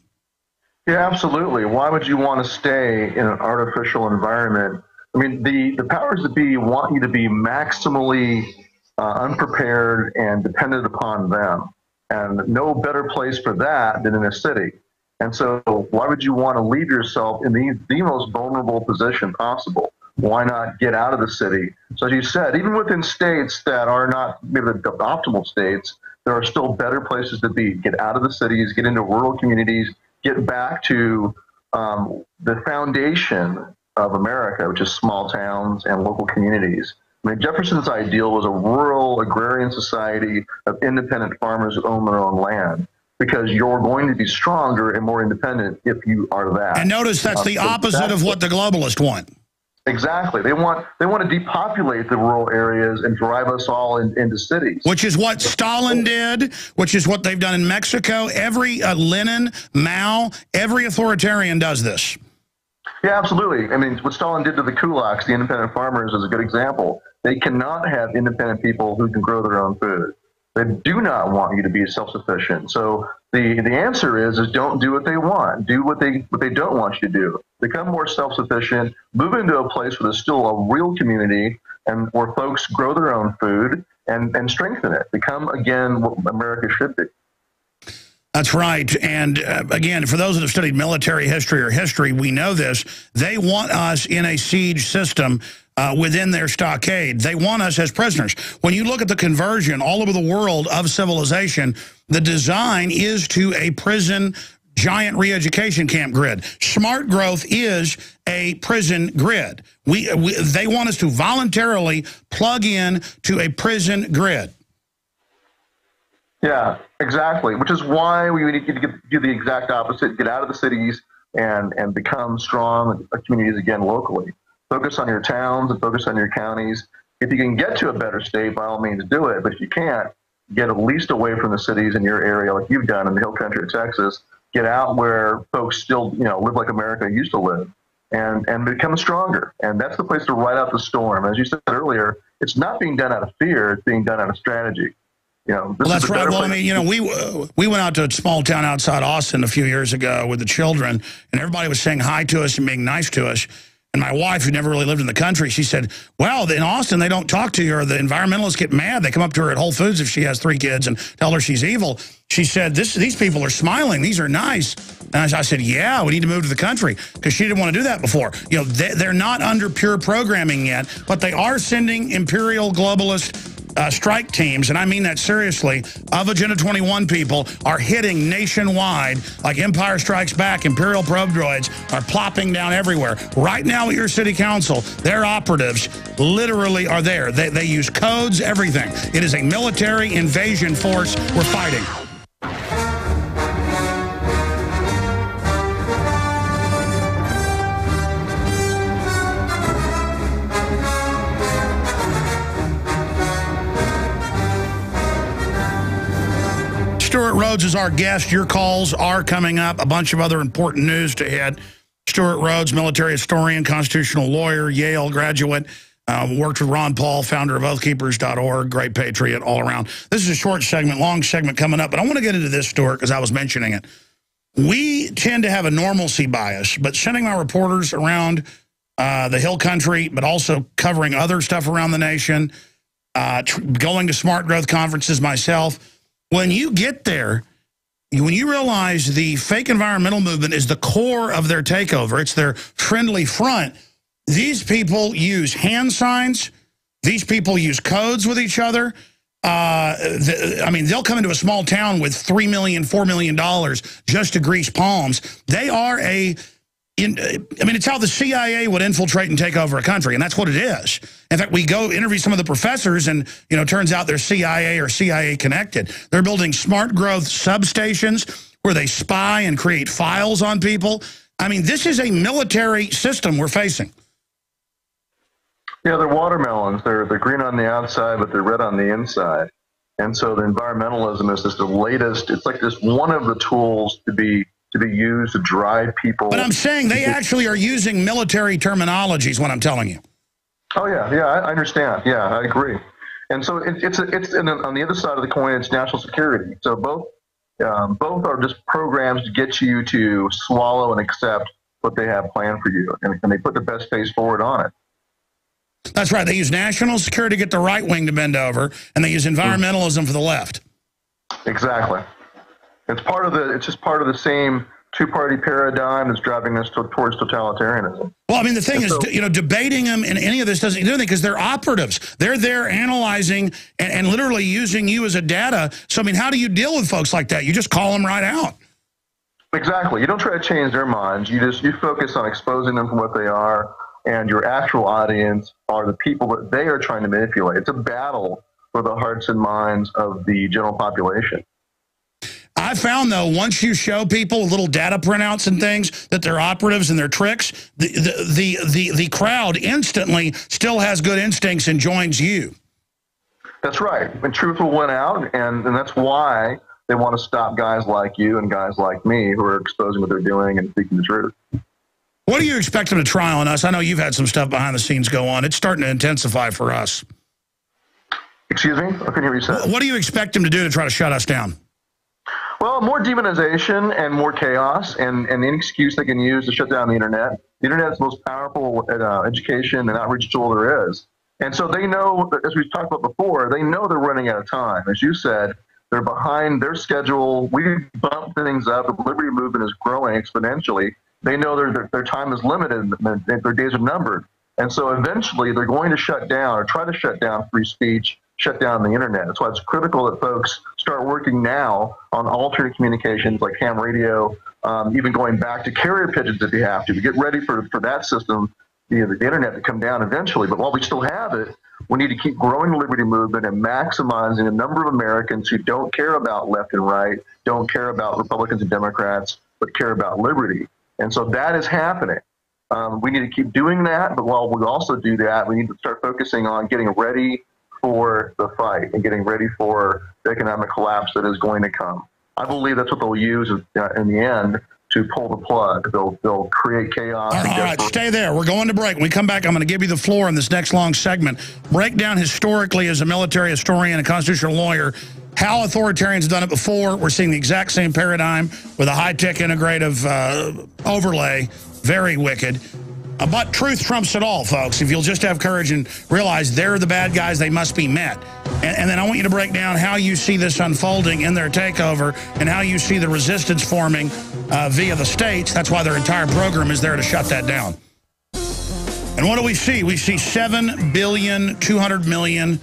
Yeah, absolutely. Why would you want to stay in an artificial environment? I mean, the powers that be want you to be maximally unprepared and dependent upon them. And no better place for that than in a city. And so why would you want to leave yourself in the most vulnerable position possible? Why not get out of the city? So as you said, even within states that are not maybe the optimal states, there are still better places to be. Get out of the cities, get into rural communities, get back to the foundation of America, which is small towns and local communities. I mean, Jefferson's ideal was a rural agrarian society of independent farmers who own their own land, because you're going to be stronger and more independent if you are that. And notice that's the opposite of what the globalists want. Exactly. They want to depopulate the rural areas and drive us all into cities. Which is what Stalin did, which is what they've done in Mexico. Every Lenin, Mao, every authoritarian does this. Yeah, absolutely. I mean, what Stalin did to the kulaks, the independent farmers, is a good example. They cannot have independent people who can grow their own food. They do not want you to be self-sufficient. So the answer is don't do what they want. Do what they don't want you to do. Become more self-sufficient. Move into a place where there's still a real community and where folks grow their own food and strengthen it. Become, again, what America should be. That's right. And again, for those that have studied military history or history, we know this. They want us in a siege system within their stockade. They want us as prisoners. When you look at the conversion all over the world of civilization, the design is to a prison giant re-education camp grid. Smart growth is a prison grid. They want us to voluntarily plug in to a prison grid. Yeah, exactly, which is why we need to do the exact opposite, get out of the cities and become strong communities again locally. Focus on your towns and focus on your counties. If you can get to a better state, by all means do it, but if you can't, get at least away from the cities in your area like you've done in the hill country of Texas. Get out where folks still live like America used to live and become stronger. And that's the place to ride out the storm. As you said earlier, it's not being done out of fear, it's being done out of strategy. Well, that's right. Well, I mean, we went out to a small town outside Austin a few years ago with the children, and everybody was saying hi to us and being nice to us. And my wife, who never really lived in the country, she said, well, in Austin, they don't talk to you, or the environmentalists get mad. They come up to her at Whole Foods if she has 3 kids and tell her she's evil. She said, these people are smiling. These are nice. And I said, yeah, we need to move to the country, because she didn't want to do that before. They're not under pure programming yet, but they are sending imperial globalist strike teams, and I mean that seriously, of Agenda 21 people are hitting nationwide like Empire Strikes Back. Imperial probe droids are plopping down everywhere. Right now at your city council, their operatives literally are there. They use codes, everything. It is a military invasion force we're fighting. Stewart Rhodes is our guest. Your calls are coming up. A bunch of other important news to hit. Stewart Rhodes, military historian, constitutional lawyer, Yale graduate, worked with Ron Paul, founder of oathkeepers.org, great patriot all around. This is a short segment, long segment coming up, but I want to get into this, Stewart, because I was mentioning it. We tend to have a normalcy bias, but sending my reporters around the hill country, but also covering other stuff around the nation, going to smart growth conferences myself, when you get there, when you realize the fake environmental movement is the core of their takeover, it's their friendly front, these people use hand signs, these people use codes with each other. I mean, they'll come into a small town with $3 million, $4 million just to grease palms. They are it's how the CIA would infiltrate and take over a country, and that's what it is. In fact, we go interview some of the professors, and turns out they're CIA or CIA connected. They're building smart growth substations where they spy and create files on people. I mean, this is a military system we're facing. Yeah, they're watermelons. They're green on the outside, but they're red on the inside. And so the environmentalism is just the latest. It's like this one of the tools to be used to drive people. But I'm saying they actually are using military terminology is what I'm telling you. Oh, yeah, I understand. Yeah, I agree. And so it's on the other side of the coin, it's national security. So both are just programs to get you to swallow and accept what they have planned for you. And they put the best face forward on it. That's right. They use national security to get the right wing to bend over, and they use environmentalism for the left. Exactly. It's just part of the same two-party paradigm that's driving us towards totalitarianism. Well, I mean, the thing is, debating them in any of this doesn't do anything because they're operatives. They're there analyzing and literally using you as a data. So, I mean, how do you deal with folks like that? You just call them right out. Exactly. You don't try to change their minds. You focus on exposing them for what they are, and your actual audience are the people that they are trying to manipulate. It's a battle for the hearts and minds of the general population. I I found, though, once you show people little data printouts and things that they're operatives and they're tricks, the crowd instantly still has good instincts and joins you. That's right. And truth will win out, and that's why they want to stop guys like you and guys like me who are exposing what they're doing and speaking the truth. What do you expect them to try on us? I know you've had some stuff behind the scenes go on. It's starting to intensify for us. Excuse me? I couldn't hear what you said. What do you expect them to do to try to shut us down? Well, more demonization and more chaos and any excuse they can use to shut down the internet. The internet is the most powerful education and outreach tool there is. And so they know, as we've talked about before, they know they're running out of time. As you said, they're behind their schedule. We bump things up. The liberty movement is growing exponentially. They know their time is limited, their days are numbered. And so eventually they're going to shut down or try to shut down free speech, shut down the internet. That's why it's critical that folks start working now on alternate communications like ham radio, even going back to carrier pigeons if you have to. Get ready for that system, the internet to come down eventually. But while we still have it, we need to keep growing the liberty movement and maximizing the number of Americans who don't care about left and right, don't care about Republicans and Democrats, but care about liberty. And so that is happening. We need to keep doing that, but while we also do that, we need to start focusing on getting ready for the fight and getting ready for the economic collapse that is going to come. I believe that's what they'll use in the end to pull the plug. They'll create chaos. All right, stay there. We're going to break. When we come back, I'm going to give you the floor in this next long segment. Break down historically as a military historian and constitutional lawyer how authoritarians have done it before. We're seeing the exact same paradigm with a high-tech integrative overlay. Very wicked. But truth trumps it all, folks. If you'll just have courage and realize they're the bad guys, they must be met. And then I want you to break down how you see this unfolding in their takeover and how you see the resistance forming via the states. That's why their entire program is there to shut that down. And what do we see? We see 7,200,000,000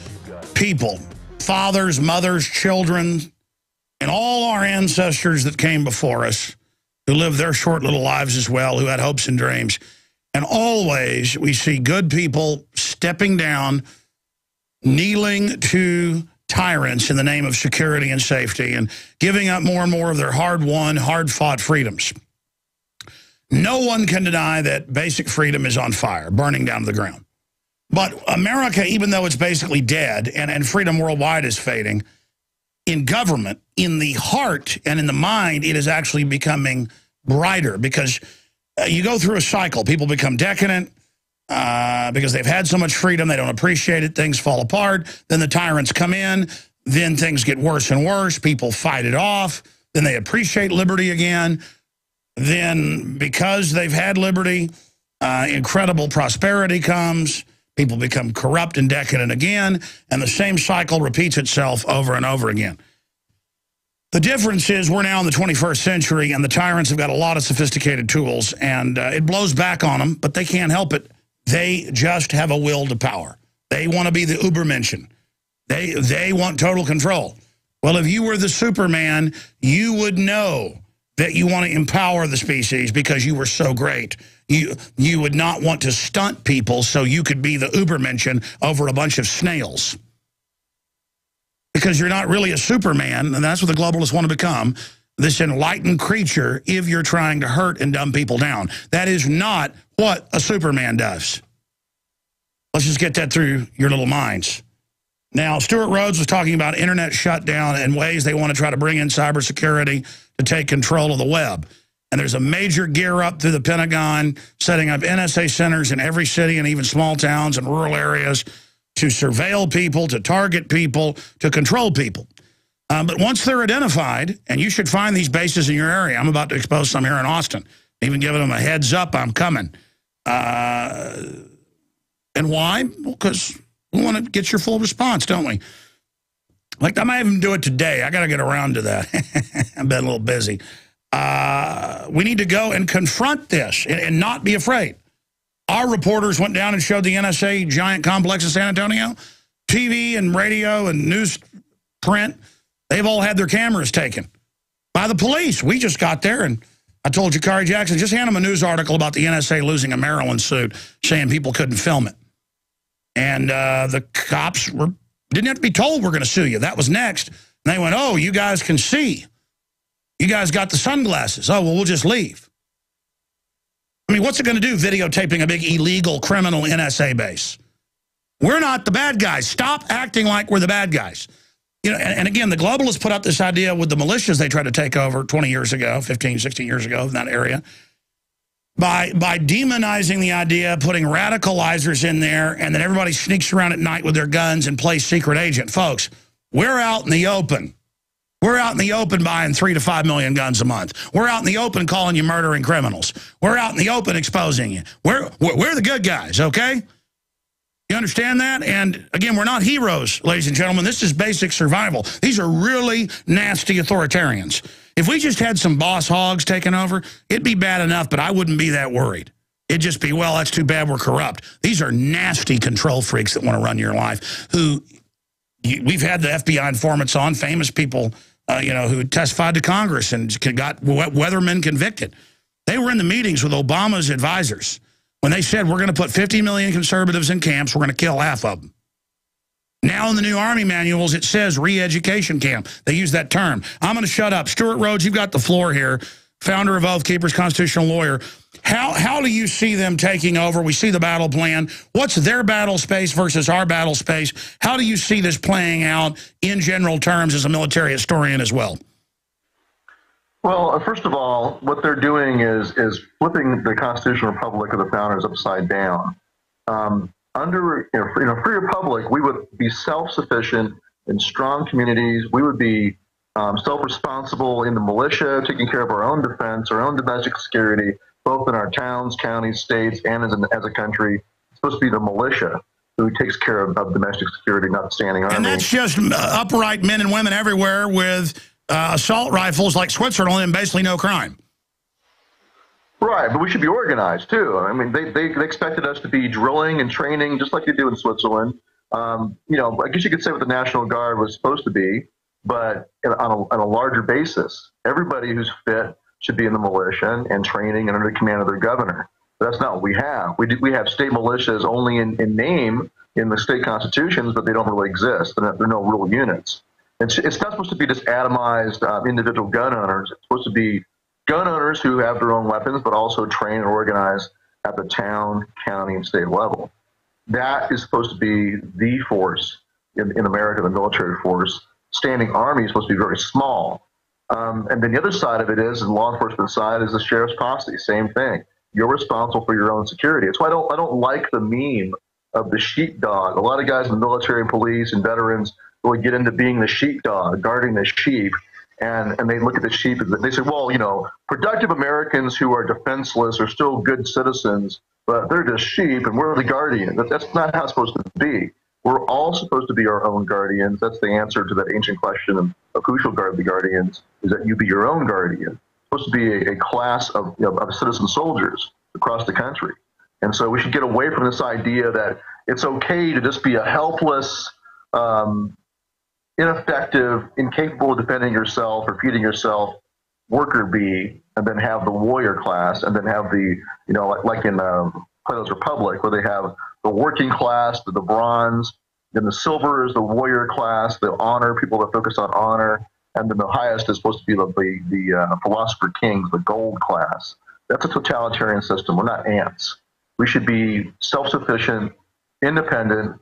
people, fathers, mothers, children, and all our ancestors that came before us who lived their short little lives as well, who had hopes and dreams. And always we see good people stepping down, kneeling to tyrants in the name of security and safety and giving up more and more of their hard-won, hard-fought freedoms. No one can deny that basic freedom is on fire, burning down to the ground. But America, even though it's basically dead and freedom worldwide is fading, in government, in the heart and in the mind, it is actually becoming brighter because you go through a cycle. People become decadent because they've had so much freedom. They don't appreciate it. Things fall apart. Then the tyrants come in. Then things get worse and worse. People fight it off. Then they appreciate liberty again. Then because they've had liberty, incredible prosperity comes. People become corrupt and decadent again. And the same cycle repeats itself over and over again. The difference is we're now in the 21st century, and the tyrants have got a lot of sophisticated tools, and it blows back on them, but they can't help it. They just have a will to power. They want to be the Übermenschen. They want total control. Well, if you were the Superman, you would know that you want to empower the species because you were so great. You would not want to stunt people so you could be the Übermenschen over a bunch of snails. Because you're not really a Superman, and that's what the globalists want to become, this enlightened creature, if you're trying to hurt and dumb people down. That is not what a Superman does. Let's just get that through your little minds. Now, Stewart Rhodes was talking about internet shutdown and ways they want to try to bring in cybersecurity to take control of the web. And there's a major gear up through the Pentagon, setting up NSA centers in every city and even small towns and rural areas to surveil people, to target people, to control people. But once they're identified, and you should find these bases in your area. I'm about to expose some here in Austin. Even giving them a heads up, I'm coming. And why? Well, because we want to get your full response, don't we? Like, I might even do it today. I got to get around to that. I've been a little busy. We need to go and confront this and not be afraid. Our reporters went down and showed the NSA giant complex in San Antonio. TV and radio and newsprint, they've all had their cameras taken by the police. We just got there, and I told Jakari Jackson, just hand him a news article about the NSA losing a Maryland suit, saying people couldn't film it. And the cops didn't have to be told we're going to sue you. That was next. And they went, oh, you guys can see. You guys got the sunglasses. Oh, well, we'll just leave. I mean, what's it going to do, videotaping a big illegal criminal NSA base? We're not the bad guys. Stop acting like we're the bad guys. You know, and again, the globalists put up this idea with the militias they tried to take over 20 years ago, 15, 16 years ago in that area, by demonizing the idea, putting radicalizers in there, and then everybody sneaks around at night with their guns and plays secret agent. Folks, we're out in the open. We're out in the open buying 3 to 5 million guns a month. We're out in the open calling you murdering criminals. We're out in the open exposing you. We're the good guys, okay? You understand that? And again, we're not heroes, ladies and gentlemen. This is basic survival. These are really nasty authoritarians. If we just had some boss hogs taking over, it'd be bad enough, but I wouldn't be that worried. It'd just be, well, that's too bad we're corrupt. These are nasty control freaks that want to run your life. We've had the FBI informants on, famous people, you know, who testified to Congress and got weathermen convicted. They were in the meetings with Obama's advisors when they said, we're going to put 50 million conservatives in camps, we're going to kill half of them. Now in the new Army manuals, it says re-education camp. They use that term. I'm going to shut up. Stewart Rhodes, you've got the floor here, founder of Oath Keepers, constitutional lawyer. How do you see them taking over? We see the battle plan. What's their battle space versus our battle space? How do you see this playing out in general terms as a military historian as well? Well, first of all, what they're doing is flipping the constitutional republic of the founders upside down. Under free republic, we would be self-sufficient in strong communities. We would be self-responsible in the militia, taking care of our own defense, our own domestic security, both in our towns, counties, states, and as a country. It's supposed to be the militia who takes care of domestic security, not the standing army. And that's just upright men and women everywhere with assault rifles like Switzerland and basically no crime. Right, but we should be organized, too. I mean, they expected us to be drilling and training just like they do in Switzerland. You know, I guess you could say what the National Guard was supposed to be, but on a larger basis. Everybody who's fit should be in the militia and training and under the command of their governor. But that's not what we have. We have state militias only in name in the state constitutions, but they don't really exist. They're no real units. It's not supposed to be just atomized individual gun owners. It's supposed to be gun owners who have their own weapons, but also train and organize at the town, county, and state level. That is supposed to be the force in America, the military force. Standing army is supposed to be very small. And then the other side of it is, the law enforcement side, is the sheriff's posse. Same thing. You're responsible for your own security. It's why I don't like the meme of the sheepdog. A lot of guys in the military and police and veterans really get into being the sheepdog, guarding the sheep. And they look at the sheep and they say, well, you know, productive Americans who are defenseless are still good citizens, but they're just sheep and we're the guardian. That's not how it's supposed to be. We're all supposed to be our own guardians. That's the answer to that ancient question of who shall guard the guardians, is that you be your own guardian. It's supposed to be a class of citizen soldiers across the country. And so we should get away from this idea that it's okay to just be a helpless, ineffective, incapable of defending yourself or feeding yourself worker bee, and then have the warrior class, and then have the, you know, like in Plato's Republic, where they have the working class, the bronze, then the silver is the warrior class, the honor, people that focus on honor, and then the highest is supposed to be the philosopher kings, the gold class. That's a totalitarian system. We're not ants. We should be self-sufficient, independent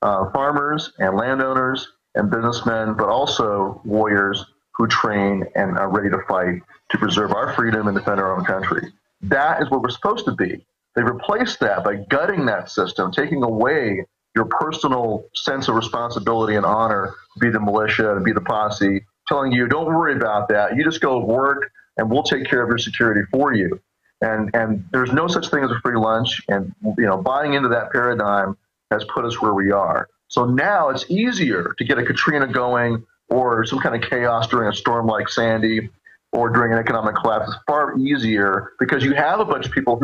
farmers and landowners and businessmen, but also warriors who train and are ready to fight to preserve our freedom and defend our own country. That is what we're supposed to be. They replaced that by gutting that system, taking away your personal sense of responsibility and honor to be the militia, to be the posse, telling you, don't worry about that. You just go work and we'll take care of your security for you. And there's no such thing as a free lunch. And, you know, buying into that paradigm has put us where we are. So now it's easier to get a Katrina going or some kind of chaos during a storm like Sandy or during an economic collapse. It's far easier because you have a bunch of people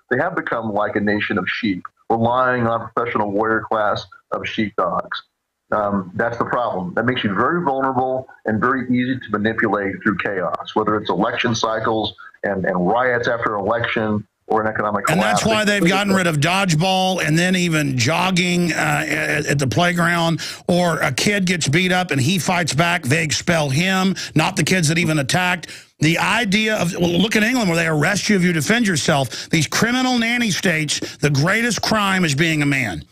they have become like a nation of sheep, relying on professional warrior class of sheepdogs. That's the problem. That makes you very vulnerable and very easy to manipulate through chaos, whether it's election cycles and riots after an election or an economic collapse. And that's why they've gotten rid of dodgeball and then even jogging at the playground, or a kid gets beat up and he fights back, they expel him, not the kids that even attacked. The idea of, well, look at England where they arrest you if you defend yourself. These criminal nanny states, the greatest crime is being a man.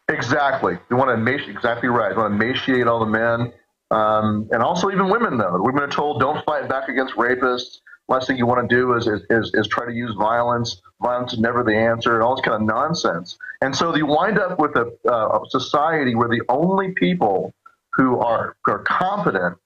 Exactly. You want to emaciate, exactly right. You want to emaciate all the men, and also even women, though. Women are told, don't fight back against rapists. Last thing you want to do is try to use violence. Violence is never the answer, and all this kind of nonsense. And so you wind up with a society where the only people who are competent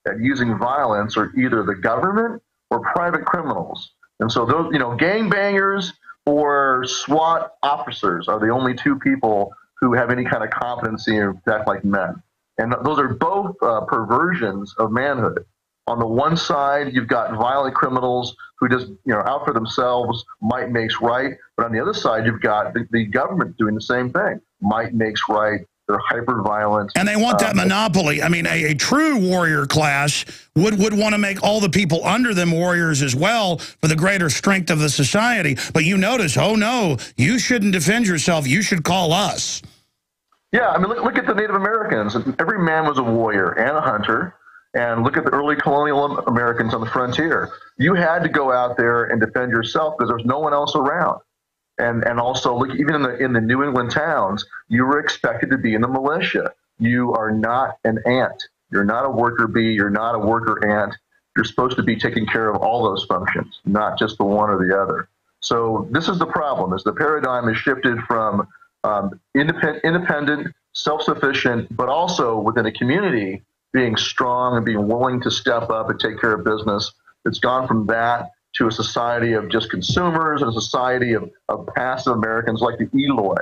at using violence are either the government or private criminals. And so those, gangbangers or SWAT officers are the only two people who have any kind of competency and act like men. And those are both perversions of manhood. On the one side, you've got violent criminals who just, out for themselves, might makes right. But on the other side, you've got the government doing the same thing. Might makes right. They're hyper-violent. And they want that monopoly. I mean, a true warrior class would want to make all the people under them warriors as well for the greater strength of the society. But you notice, oh, no, you shouldn't defend yourself. You should call us. Yeah, I mean, look at the Native Americans. Every man was a warrior and a hunter. And look at the early colonial Americans on the frontier. You had to go out there and defend yourself because there was no one else around. And also, look, even in the New England towns, you were expected to be in the militia. You are not an ant. You're not a worker bee. You're not a worker ant. You're supposed to be taking care of all those functions, not just the one or the other. So this is the problem, is the paradigm has shifted from independent, self-sufficient, but also within a community being strong and being willing to step up and take care of business. It's gone from that to a society of just consumers and a society of passive Americans like the Eloi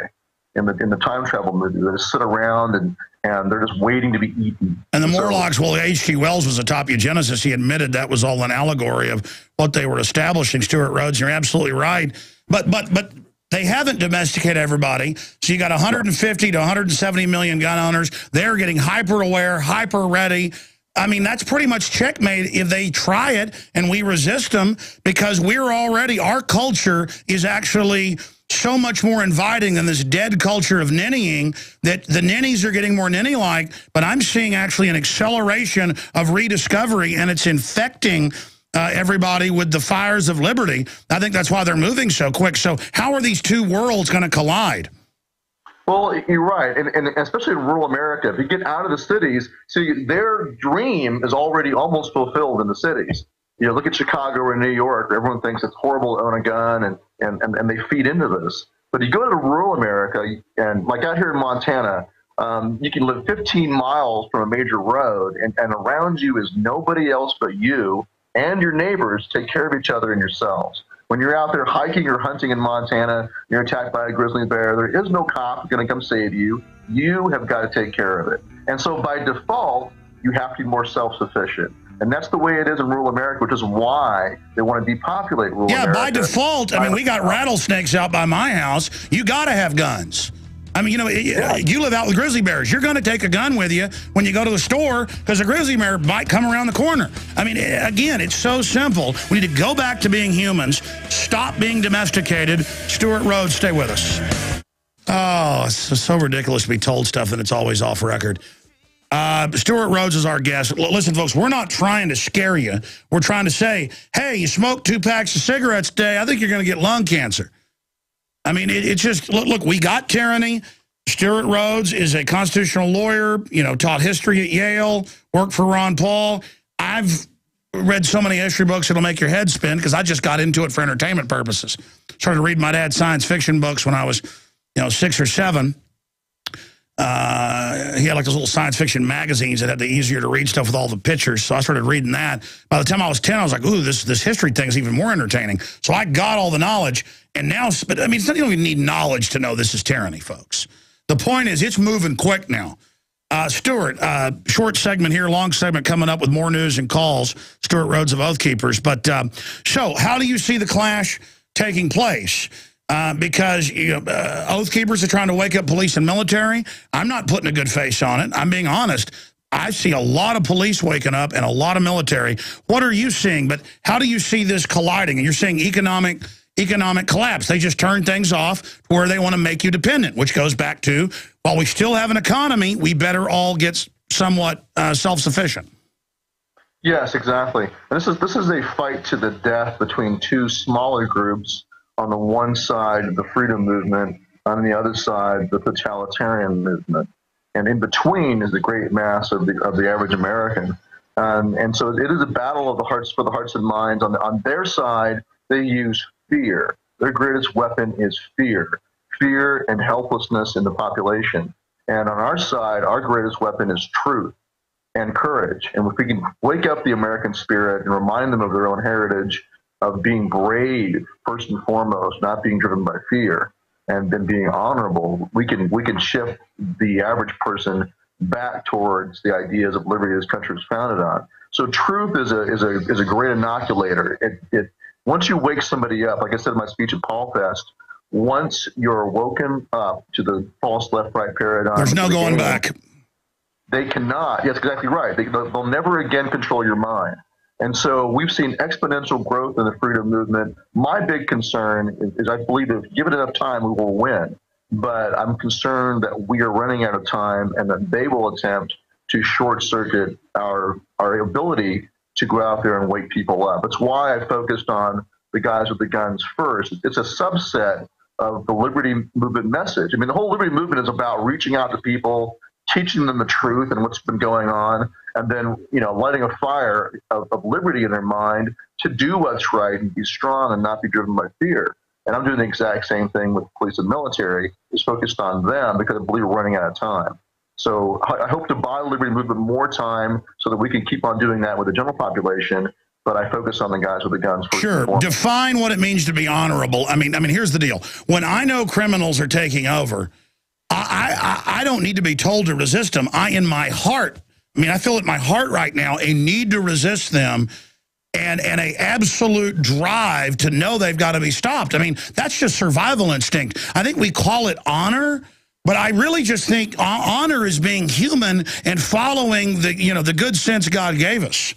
in the time travel movie that just sit around and they're just waiting to be eaten. And the Morlocks, well, H.G. Wells was a top eugenicist. He admitted that was all an allegory of what they were establishing. Stewart Rhodes, you're absolutely right. But they haven't domesticated everybody. So you got 150 to 170 million gun owners. They're getting hyper-aware, hyper-ready. I mean, that's pretty much checkmate if they try it and we resist them, because our culture is actually so much more inviting than this dead culture of ninnying, that the ninnies are getting more ninny-like, but I'm seeing actually an acceleration of rediscovery, and it's infecting everybody with the fires of liberty. I think that's why they're moving so quick. So how are these two worlds going to collide? Well, you're right, and especially in rural America, if you get out of the cities, see, their dream is already almost fulfilled in the cities. Look at Chicago or New York, where everyone thinks it's horrible to own a gun, and they feed into this. But you go to rural America, and like out here in Montana, you can live 15 miles from a major road, and around you is nobody else but you and your neighbors take care of each other and yourselves. When you're out there hiking or hunting in Montana, you're attacked by a grizzly bear, there is no cop going to come save you. You have got to take care of it. And so by default, you have to be more self-sufficient. And that's the way it is in rural America, which is why they want to depopulate rural America. Yeah, by default, I mean, we got rattlesnakes out by my house. You got to have guns. I mean, you live out with grizzly bears. You're going to take a gun with you when you go to the store because a grizzly bear might come around the corner. I mean, again, it's so simple. We need to go back to being humans, stop being domesticated. Stewart Rhodes, stay with us. Oh, it's so ridiculous to be told stuff and it's always off record. Stewart Rhodes is our guest. Listen, folks, we're not trying to scare you. We're trying to say, hey, you smoke 2 packs of cigarettes a day, I think you're going to get lung cancer. I mean, it's just, look, we got tyranny. Stewart Rhodes is a constitutional lawyer, taught history at Yale, worked for Ron Paul. I've read so many history books it'll make your head spin because I just got into it for entertainment purposes. Started reading my dad's science fiction books when I was, 6 or 7. He had like those little science fiction magazines that had the easier to read stuff with all the pictures. So I started reading that. By the time I was 10, I was like, ooh, this history thing is even more entertaining. So I got all the knowledge. And now, but I mean, you don't even need knowledge to know this is tyranny, folks. The point is, it's moving quick now. Stewart, short segment here, long segment coming up with more news and calls. Stewart Rhodes of Oath Keepers. But so how do you see the clash taking place? Because Oath Keepers are trying to wake up police and military. I'm not putting a good face on it. I'm being honest. I see a lot of police waking up and a lot of military. What are you seeing? But how do you see this colliding? And you're saying economic economic collapse. They just turn things off to where they want to make you dependent, which goes back to, while we still have an economy, we better all get somewhat self-sufficient. Yes, exactly. And this is a fight to the death between two smaller groups. On the one side, the freedom movement, on the other side, the totalitarian movement. And in between is the great mass of the average American. And so it is a battle of the hearts for the hearts and minds. On their side, they use fear. Their greatest weapon is fear. Fear and helplessness in the population. And on our side, our greatest weapon is truth and courage. And if we can wake up the American spirit and remind them of their own heritage, of being brave first and foremost, not being driven by fear, and then being honorable, we can shift the average person back towards the ideas of liberty this country was founded on. So truth is a great inoculator. It once you wake somebody up, like I said in my speech at Paul Fest, once you're woken up to the false left-right paradigm, there's no going back. They cannot. Yes, exactly right. They'll never again control your mind. And so we've seen exponential growth in the freedom movement. My big concern is I believe if given enough time, we will win. But I'm concerned that we are running out of time and that they will attempt to short circuit our ability to go out there and wake people up. That's why I focused on the guys with the guns first. It's a subset of the liberty movement message. I mean, the whole liberty movement is about reaching out to people, teaching them the truth and what's been going on, and then, lighting a fire of liberty in their mind to do what's right and be strong and not be driven by fear. And I'm doing the exact same thing with police and military, is focused on them because I believe we're running out of time. So I hope to buy the liberty movement more time so that we can keep on doing that with the general population, but I focus on the guys with the guns. Sure. Define what it means to be honorable. I mean, here's the deal. When I know criminals are taking over, I don't need to be told to resist them. I feel in my heart right now a need to resist them and a absolute drive to know they've got to be stopped. I mean, that's just survival instinct. I think we call it honor, but I really just think honor is being human and following the good sense God gave us.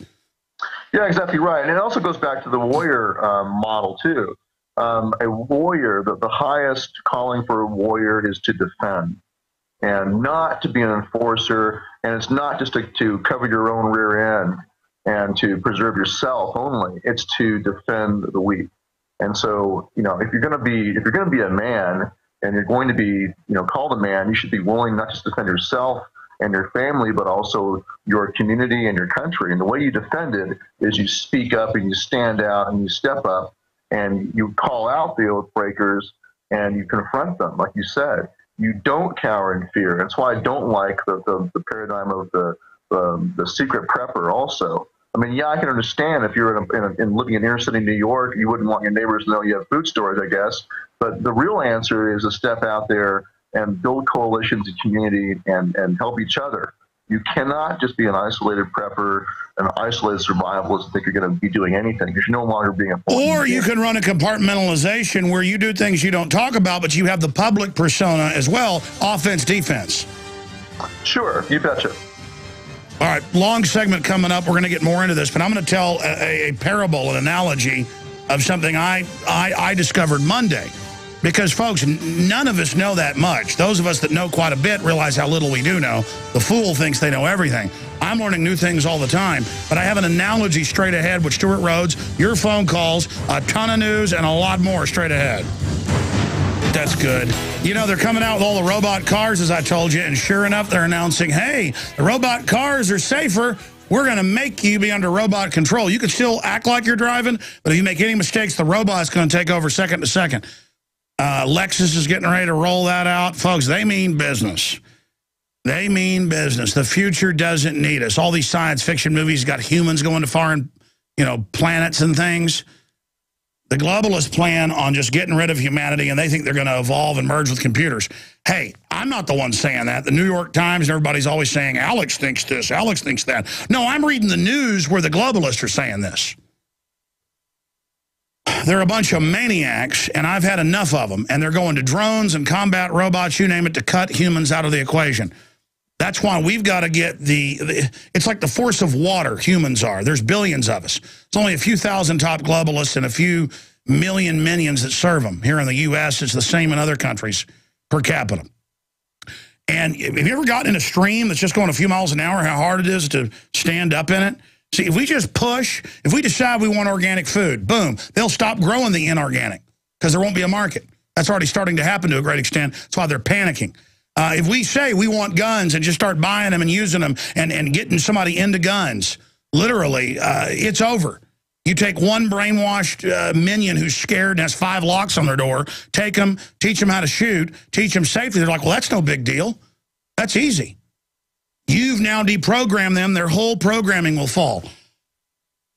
Yeah, exactly right. And it also goes back to the warrior model, too. A warrior, the highest calling for a warrior is to defend and not to be an enforcer. And it's not just to cover your own rear end and to preserve yourself only. It's to defend the weak. And so, if you're going to be a man and you're going to be, called a man, you should be willing not just to defend yourself and your family, but also your community and your country. And the way you defend it is you speak up and you stand out and you step up and you call out the oath breakers and you confront them, like you said. You don't cower in fear. That's why I don't like the paradigm of the secret prepper also. I mean, yeah, I can understand if you're in living in inner city New York, you wouldn't want your neighbors to know you have food storage, I guess. But the real answer is to step out there and build coalitions and community and help each other. You cannot just be an isolated prepper, an isolated survivalist, and think you're going to be doing anything because you're no longer being important. Or you can run a compartmentalization where you do things you don't talk about, but you have the public persona as well, offense, defense. Sure, you betcha. All right, long segment coming up. We're going to get more into this, but I'm going to tell a parable, an analogy of something I discovered Monday. Because, folks, none of us know that much. Those of us that know quite a bit realize how little we do know. The fool thinks they know everything. I'm learning new things all the time. But I have an analogy straight ahead with Stewart Rhodes, your phone calls, a ton of news, and a lot more straight ahead. That's good. They're coming out with all the robot cars, as I told you, and sure enough, they're announcing, hey, the robot cars are safer. We're going to make you be under robot control. You can still act like you're driving, but if you make any mistakes, the robot's going to take over second to second. Lexus is getting ready to roll that out. Folks, they mean business. They mean business. The future doesn't need us. All these science fiction movies got humans going to foreign, planets and things. The globalists plan on just getting rid of humanity, and they think they're going to evolve and merge with computers. Hey, I'm not the one saying that. The New York Times and everybody's always saying, Alex thinks this, Alex thinks that. No, I'm reading the news where the globalists are saying this. They're a bunch of maniacs, and I've had enough of them. And they're going to drones and combat robots, you name it, to cut humans out of the equation. That's why we've got to get it's like the force of water humans are. There's billions of us. It's only a few thousand top globalists and a few million minions that serve them. Here in the U.S., it's the same in other countries per capita. And have you ever gotten in a stream that's just going a few miles an hour, how hard it is to stand up in it? See, if we just push, if we decide we want organic food, boom, they'll stop growing the inorganic because there won't be a market. That's already starting to happen to a great extent. That's why they're panicking. If we say we want guns and just start buying them and using them and getting somebody into guns, literally, it's over. You take one brainwashed minion who's scared and has 5 locks on their door, take them, teach them how to shoot, teach them safety. They're like, well, that's no big deal. That's easy. You've now deprogrammed them. Their whole programming will fall.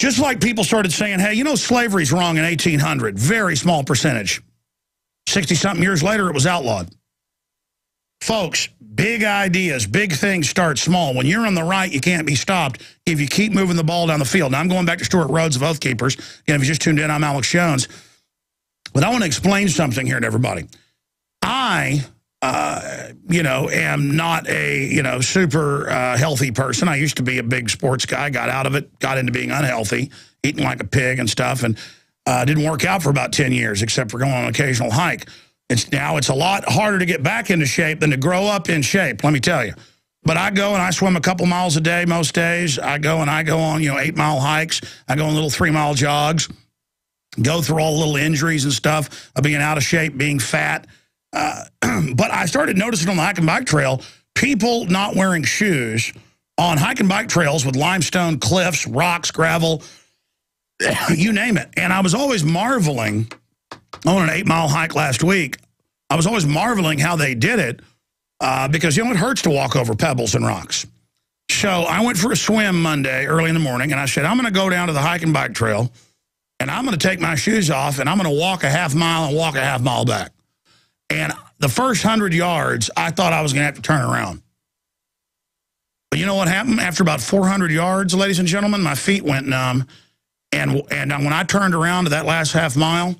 Just like people started saying, hey, you know, slavery's wrong in 1800. Very small percentage. 60-something years later, it was outlawed. Folks, big ideas, big things start small. When you're on the right, you can't be stopped if you keep moving the ball down the field. Now, I'm going back to Stewart Rhodes of Oath Keepers. If you just tuned in, I'm Alex Jones. But I want to explain something here to everybody. I, am not a, super healthy person. I used to be a big sports guy, got out of it, got into being unhealthy, eating like a pig and stuff, and didn't work out for about 10 years, except for going on an occasional hike. It's a lot harder to get back into shape than to grow up in shape, let me tell you. But I go and I swim a couple miles a day most days. I go on, 8-mile hikes. I go on little 3-mile jogs, go through all the little injuries and stuff of being out of shape, being fat. But I started noticing on the hike and bike trail, people not wearing shoes on hike and bike trails with limestone cliffs, rocks, gravel, you name it. And I was always marveling. On an 8-mile hike last week, I was always marveling how they did it because, it hurts to walk over pebbles and rocks. So I went for a swim Monday early in the morning, and I said, I'm going to go down to the hike and bike trail, and I'm going to take my shoes off, and I'm going to walk a half mile and walk a half mile back. And the first 100 yards, I thought I was going to have to turn around. But you know what happened? After about 400 yards, ladies and gentlemen, my feet went numb. And when I turned around to that last half mile,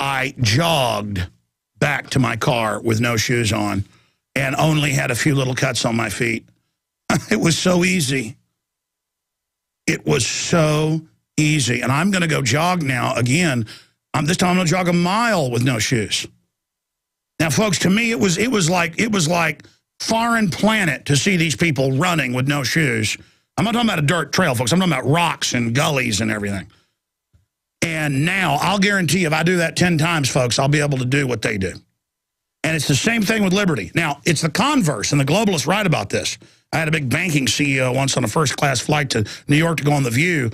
I jogged back to my car with no shoes on and only had a few little cuts on my feet. It was so easy. It was so easy. And I'm going to go jog now again. This time I'm going to jog a mile with no shoes. Now, folks, to me, it was like foreign planet to see these people running with no shoes. I'm not talking about a dirt trail, folks. I'm talking about rocks and gullies and everything. And now, I'll guarantee if I do that 10 times, folks, I'll be able to do what they do. And it's the same thing with liberty. Now, it's the converse, and the globalists write about this. I had a big banking CEO once on a first-class flight to New York to go on The View,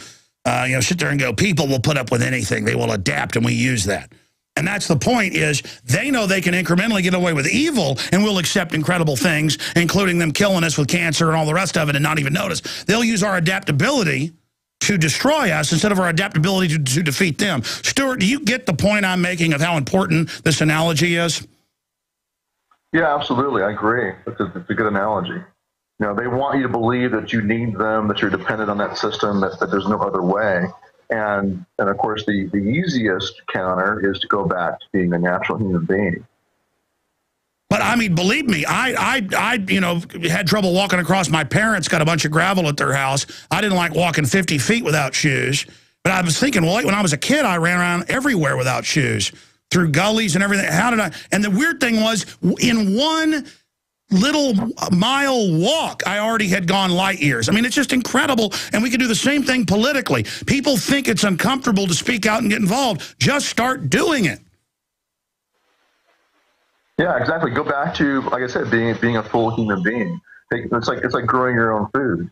sit there and go, people will put up with anything. They will adapt, and we use that. And that's the point is they know they can incrementally get away with evil and we'll accept incredible things, including them killing us with cancer and all the rest of it and not even notice. They'll use our adaptability to destroy us instead of our adaptability to defeat them. Stewart, do you get the point I'm making of how important this analogy is? Yeah, absolutely. I agree. It's a good analogy. They want you to believe that you need them, that you're dependent on that system, that there's no other way. And of course, the easiest counter is to go back to being a natural human being. But I mean, believe me, I had trouble walking across. My parents got a bunch of gravel at their house. I didn't like walking 50 feet without shoes. But I was thinking, well, when I was a kid, I ran around everywhere without shoes, through gullies and everything. How did I? And the weird thing was, in one little mile walk, I already had gone light years. I mean, it's just incredible. And we could do the same thing politically. People think it's uncomfortable to speak out and get involved. Just start doing it. Yeah, exactly. Go back to, like I said, being a full human being. It's like growing your own food,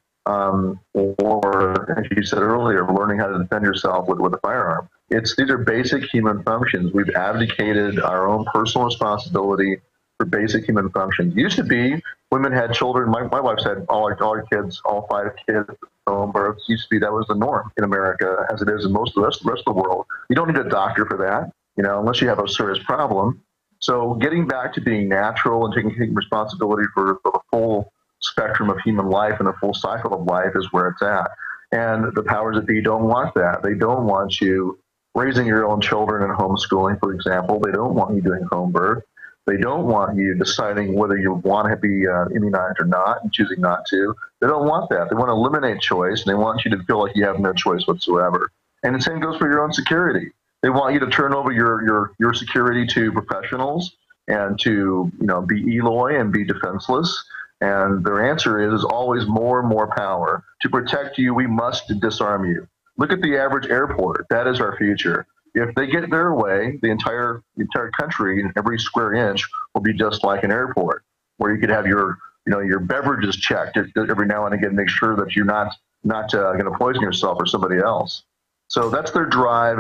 or as you said earlier, learning how to defend yourself with a firearm. These are basic human functions. We've abdicated our own personal responsibility for basic human functions. It used to be women had children. My wife's had all our kids, all 5 kids, home births. Used to be that was the norm in America, as it is in most of the rest of the world. You don't need a doctor for that, unless you have a serious problem. So getting back to being natural and taking responsibility for the full spectrum of human life and the full cycle of life is where it's at. And the powers that be don't want that. They don't want you raising your own children and homeschooling, for example. They don't want you doing home birth. They don't want you deciding whether you want to be immunized or not and choosing not to. They don't want that. They want to eliminate choice, and they want you to feel like you have no choice whatsoever. And the same goes for your own security. They want you to turn over your security to professionals and to, be Eloy and be defenseless. And their answer is always more and more power. To protect you, we must disarm you. Look at the average airport. That is our future. If they get their way, the entire country, every square inch, will be just like an airport, where you could have your beverages checked every now and again, make sure that you're not going to poison yourself or somebody else. So that's their drive.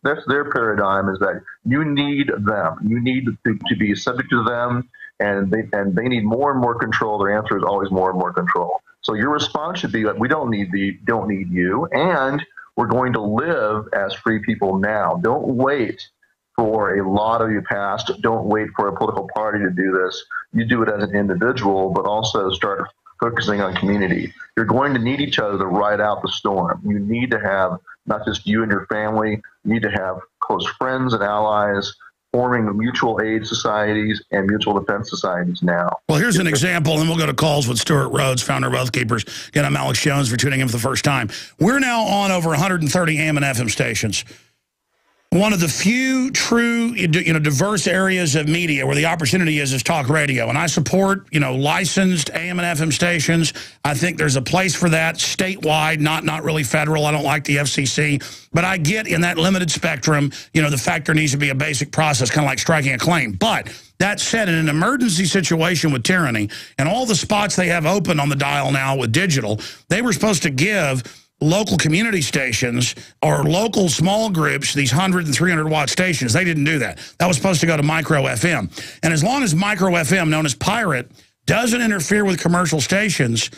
That's their paradigm, is that you need them. You need to be subject to them, and they need more and more control. Their answer is always more and more control. So your response should be like, we don't need you, and we're going to live as free people now. Don't wait for a law to be passed. Don't wait for a political party to do this. You do it as an individual, but also start focusing on community. You're going to need each other to ride out the storm. You need to have not just you and your family. You need to have close friends and allies, forming mutual aid societies and mutual defense societies now. Well, here's an example, and we'll go to calls with Stewart Rhodes, founder of Oath Keepers. Again, I'm Alex Jones for tuning in for the first time. We're now on over 130 AM and FM stations. One of the few true, diverse areas of media where the opportunity is talk radio. And I support, licensed AM and FM stations. I think there's a place for that statewide, not really federal. I don't like the FCC. But I get in that limited spectrum, the fact there needs to be a basic process, kind of like striking a claim. But that said, in an emergency situation with tyranny and all the spots they have open on the dial now with digital, they were supposed to give local community stations or local small groups these 100 and 300 watt stations. They didn't do that. That was supposed to go to micro FM. And as long as micro FM, known as Pirate, doesn't interfere with commercial stations,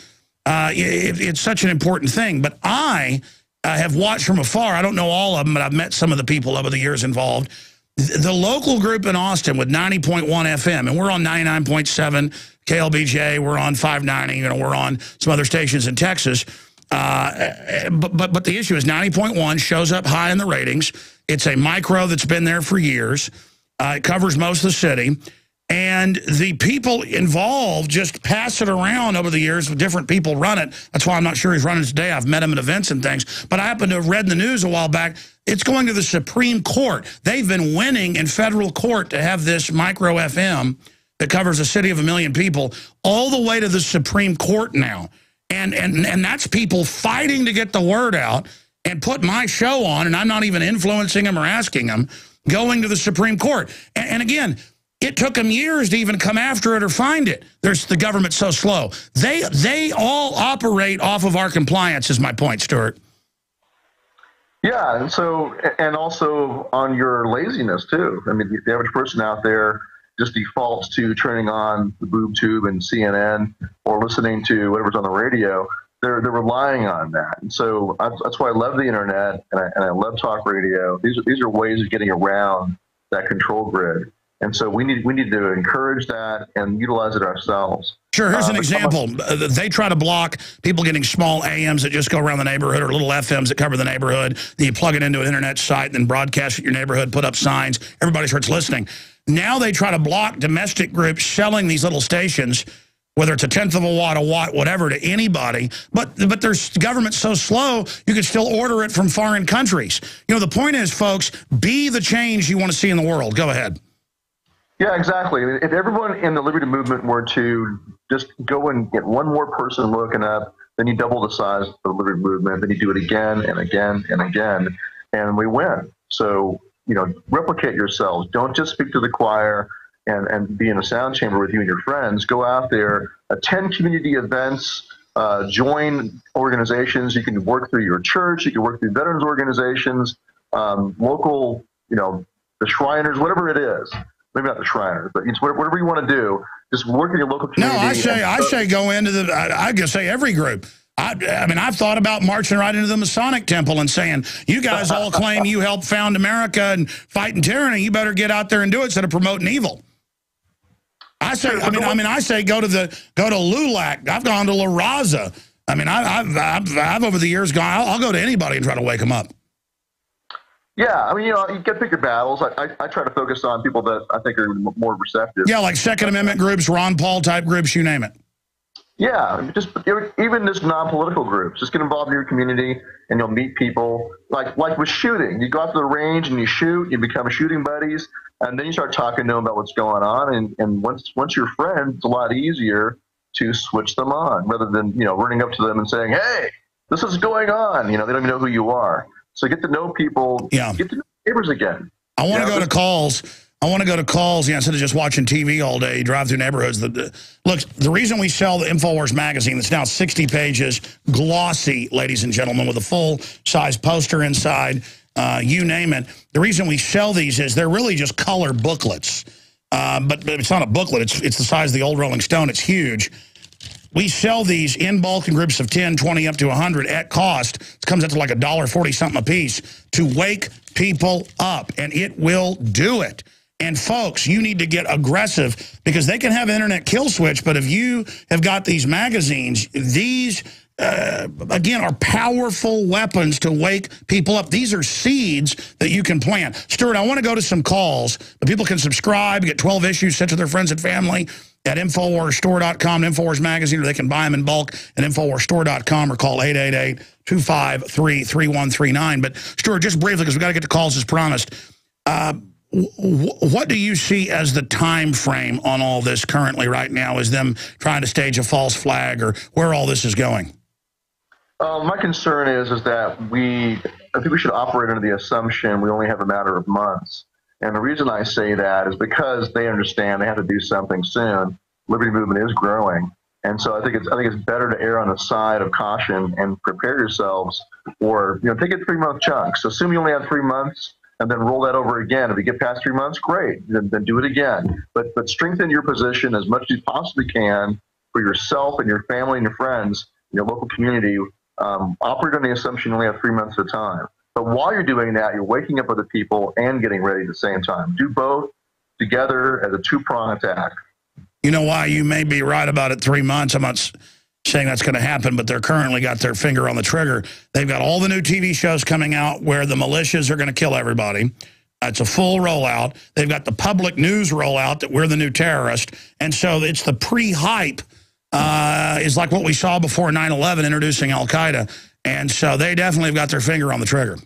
it's such an important thing. But I have watched from afar. I don't know all of them, but I've met some of the people over the years involved. The local group in Austin with 90.1 FM, and we're on 99.7 KLBJ, we're on 590, we're on some other stations in Texas. But the issue is 90.1 shows up high in the ratings. It's a micro that's been there for years. It covers most of the city. And the people involved just pass it around over the years with different people run it. That's why I'm not sure he's running today. I've met him at events and things. But I happen to have read in the news a while back, it's going to the Supreme Court. They've been winning in federal court to have this micro FM that covers a city of 1 million people all the way to the Supreme Court now. And that's people fighting to get the word out and put my show on, and I'm not even influencing them or asking them, going to the Supreme Court. And again, it took them years to even come after it or find it. The government's so slow. They all operate off of our compliance, is my point, Stewart. Yeah, and also on your laziness, too. I mean, the average person out there just defaults to turning on the boob tube and CNN or listening to whatever's on the radio. They're relying on that. And so that's why I love the internet and I love talk radio. These are ways of getting around that control grid. And so we need to encourage that and utilize it ourselves. Sure, here's an example. They try to block people getting small AMs that just go around the neighborhood or little FMs that cover the neighborhood. Then you plug it into an internet site and then broadcast at your neighborhood, put up signs. Everybody starts listening. Now they try to block domestic groups selling these little stations, whether it's a tenth of a watt, whatever, to anybody. But their government's so slow, you can still order it from foreign countries. The point is, folks, be the change you want to see in the world. Go ahead. Yeah, exactly. If everyone in the liberty movement were to just go and get one more person looking up, then you double the size of the liberty movement. Then you do it again and again and again, and we win. So, replicate yourselves. Don't just speak to the choir and be in a sound chamber with you and your friends. Go out there, attend community events, join organizations. You can work through your church. You can work through veterans organizations, local, the Shriners, whatever it is. Maybe not the Shriners, but it's whatever you want to do. Just work in your local community. No, I say go into I guess say every group. I mean, I've thought about marching right into the Masonic temple and saying, you guys all claim you helped found America and fighting tyranny. You better get out there and do it instead of promoting evil. I say, I say go to LULAC. I've gone to La Raza. I mean, I've over the years gone, I'll go to anybody and try to wake them up. Yeah, I mean, you got to pick your battles. I try to focus on people that I think are more receptive. Yeah, like Second Amendment groups, Ron Paul type groups, you name it. Yeah, just even just non-political groups. Just get involved in your community, and you'll meet people. Like with shooting, you go out to the range and you shoot. You become shooting buddies, and then you start talking to them about what's going on. And once you're friends, it's a lot easier to switch them on rather than running up to them and saying, "Hey, this is going on." They don't even know who you are. So get to know people. Yeah. Get to know neighbors again. I want to go to calls. Instead of just watching TV all day, drive through neighborhoods. Look, the reason we sell the InfoWars magazine that's now 60 pages, glossy, ladies and gentlemen, with a full-size poster inside, you name it. The reason we sell these is they're really just color booklets. But it's not a booklet. It's the size of the old Rolling Stone. It's huge. We sell these in bulk in groups of 10, 20, up to 100 at cost. It comes out to like $1.40-something a piece to wake people up, and it will do it. And folks, you need to get aggressive because they can have an internet kill switch, but if you have got these magazines, these, again, are powerful weapons to wake people up. These are seeds that you can plant. Stewart, I want to go to some calls, but people can subscribe, get 12 issues sent to their friends and family at InfoWarsStore.com, InfoWars Magazine, or they can buy them in bulk at InfoWarsStore.com or call 888-253-3139. But Stewart, just briefly, because we've got to get to calls as promised, what do you see as the time frame on all this currently right now? Is them trying to stage a false flag, or where all this is going? My concern is that I think we should operate under the assumption we only have a matter of months. And the reason I say that is because they understand they have to do something soon. Liberty movement is growing. And so I think it's better to err on the side of caution and prepare yourselves for, take it 3-month chunks. Assume you only have 3 months, and then roll that over again. If you get past 3 months, great. Then do it again. But strengthen your position as much as you possibly can for yourself and your family and your friends, your local community. Operate on the assumption you only have 3 months at a time. But while you're doing that, you're waking up other people and getting ready at the same time. Do both together as a two-prong attack. You know why? You may be right about it, 3 months. I'm not saying that's going to happen, but they're currently got their finger on the trigger. They've got all the new TV shows coming out where the militias are going to kill everybody. It's a full rollout. They've got the public news rollout that we're the new terrorist. And so it's the pre-hype is like what we saw before 9/11 introducing al-Qaeda. And so they definitely have got their finger on the trigger.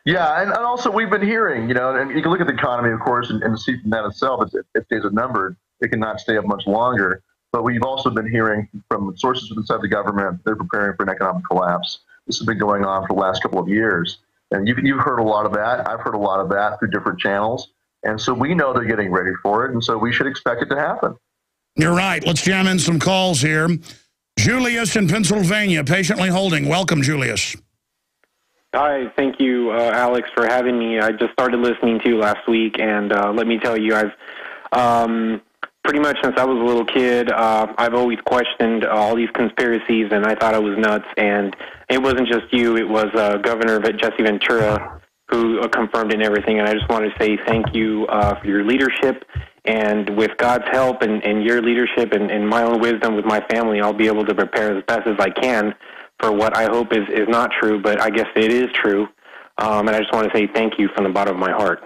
Yeah, and also we've been hearing, and you can look at the economy, of course, and see from that itself, if days are numbered, it cannot stay up much longer. But we've also been hearing from sources inside the government they're preparing for an economic collapse. This has been going on for the last couple of years. And you've heard a lot of that. I've heard a lot of that through different channels. And so we know they're getting ready for it, and so we should expect it to happen. You're right. Let's jam in some calls here. Julius in Pennsylvania, patiently holding. Welcome, Julius. Hi, thank you, Alex, for having me. I just started listening to you last week, and let me tell you, I've pretty much since I was a little kid, I've always questioned all these conspiracies, and I thought I was nuts. And it wasn't just you; it was Governor Jesse Ventura who confirmed it and everything. And I just wanted to say thank you for your leadership. And with God's help and your leadership and my own wisdom with my family, I'll be able to prepare as best as I can for what I hope is not true, but I guess it is true. And I just want to say thank you from the bottom of my heart.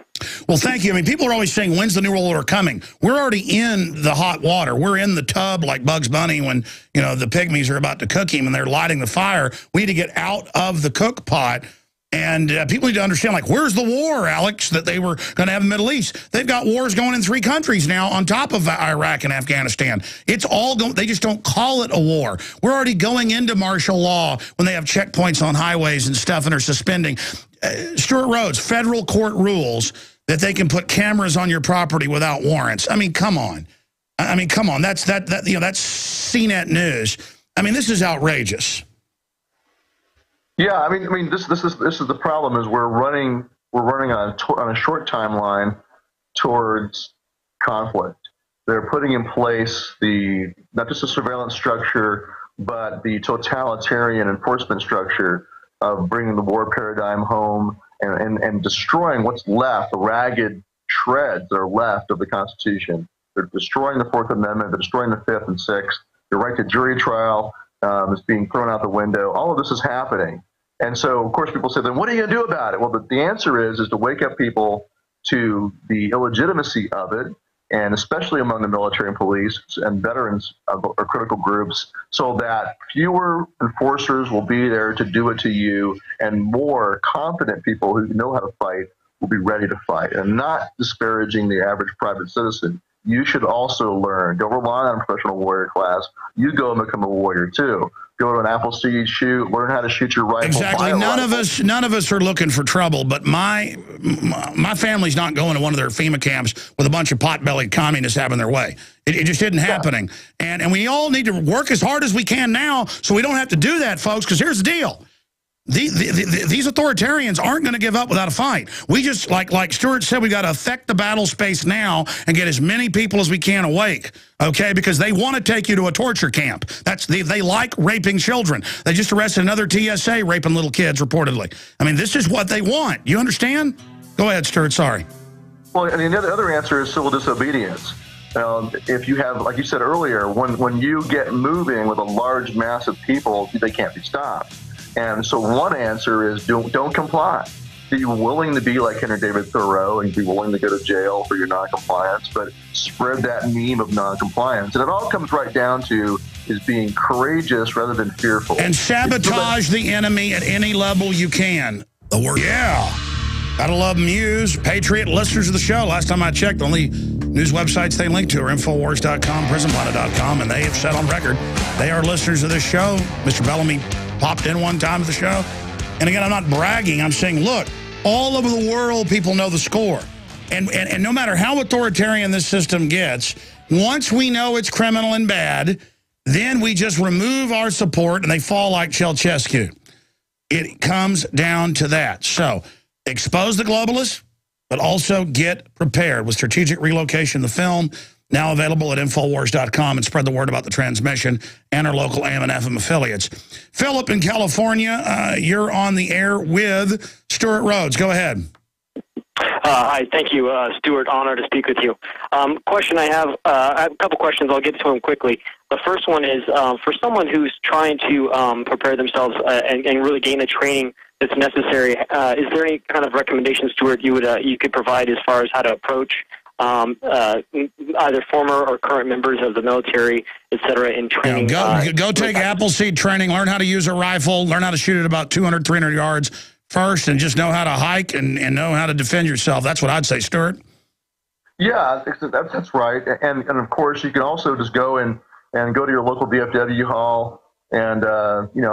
Well, thank you. I mean, people are always saying, when's the New World Order coming? We're already in the hot water. We're in the tub like Bugs Bunny when, the pygmies are about to cook him and they're lighting the fire. We need to get out of the cook pot. And people need to understand, where's the war, Alex, that they were going to have in the Middle East? They've got wars going in 3 countries now on top of Iraq and Afghanistan. It's all going. They just don't call it a war. We're already going into martial law when they have checkpoints on highways and stuff and are suspending. Stewart Rhodes, federal court rules that they can put cameras on your property without warrants. I mean, come on. Come on. That's CNET News. I mean, this is outrageous. Yeah, I mean, this is the problem is we're running on a short timeline towards conflict. They're putting in place not just the surveillance structure, but the totalitarian enforcement structure of bringing the war paradigm home and destroying what's left, the ragged shreds that are left of the Constitution. They're destroying the 4th Amendment. They're destroying the 5th and 6th. Your right to jury trial is being thrown out the window. All of this is happening. And so, of course, people say, then what are you going to do about it? Well, the answer is to wake up people to the illegitimacy of it and especially among the military and police and veterans or critical groups, so that fewer enforcers will be there to do it to you, and more confident people who know how to fight will be ready to fight. And not disparaging the average private citizen. You should also learn. Don't rely on a professional warrior class. You go and become a warrior too. Go to an Appleseed shoot, learn how to shoot your rifle. Exactly. None of us are looking for trouble, but my family's not going to one of their FEMA camps with a bunch of pot-bellied communists having their way. It just isn't happening. And we all need to work as hard as we can now so we don't have to do that, folks, because here's the deal. These authoritarians aren't going to give up without a fight. We just, like Stewart said, we got to affect the battle space now and get as many people as we can awake, okay? Because they want to take you to a torture camp. They like raping children. They just arrested another TSA raping little kids, reportedly. I mean, this is what they want. You understand? Go ahead, Stewart. Sorry. Well, I mean, the other answer is civil disobedience. If you have, like you said earlier, when you get moving with a large mass of people, they can't be stopped. And so one answer is don't comply. Be willing to be like Henry David Thoreau and be willing to go to jail for your noncompliance, but spread that meme of noncompliance. And it all comes right down to is being courageous rather than fearful. And sabotage the enemy at any level you can. The word. Yeah. Gotta love Muse, Patriot, listeners of the show. Last time I checked, the only news websites they link to are Infowars.com, PrisonPlanet.com, and they have said on record they are listeners of this show. Mr. Bellamy popped in one time at the show. And again, I'm not bragging. I'm saying, look, all over the world, people know the score. And no matter how authoritarian this system gets, once we know it's criminal and bad, then we just remove our support and they fall like Ceausescu. It comes down to that. So expose the globalists, but also get prepared with Strategic Relocation, the film, now available at Infowars.com, and spread the word about the transmission and our local AM and FM affiliates. Philip in California, you're on the air with Stewart Rhodes. Go ahead. Hi, thank you, Stewart. Honor to speak with you. Question I have a couple questions. I'll get to them quickly. The first one is for someone who's trying to prepare themselves and really gain the training that's necessary. Is there any kind of recommendations, Stewart, you could provide as far as how to approach either former or current members of the military, et cetera, in training? Go take Appleseed training, learn how to use a rifle, learn how to shoot at about 200, 300 yards first, and just know how to hike and know how to defend yourself. That's what I'd say, Stewart. Yeah, that's right. And of course, you can also just go and go to your local VFW hall and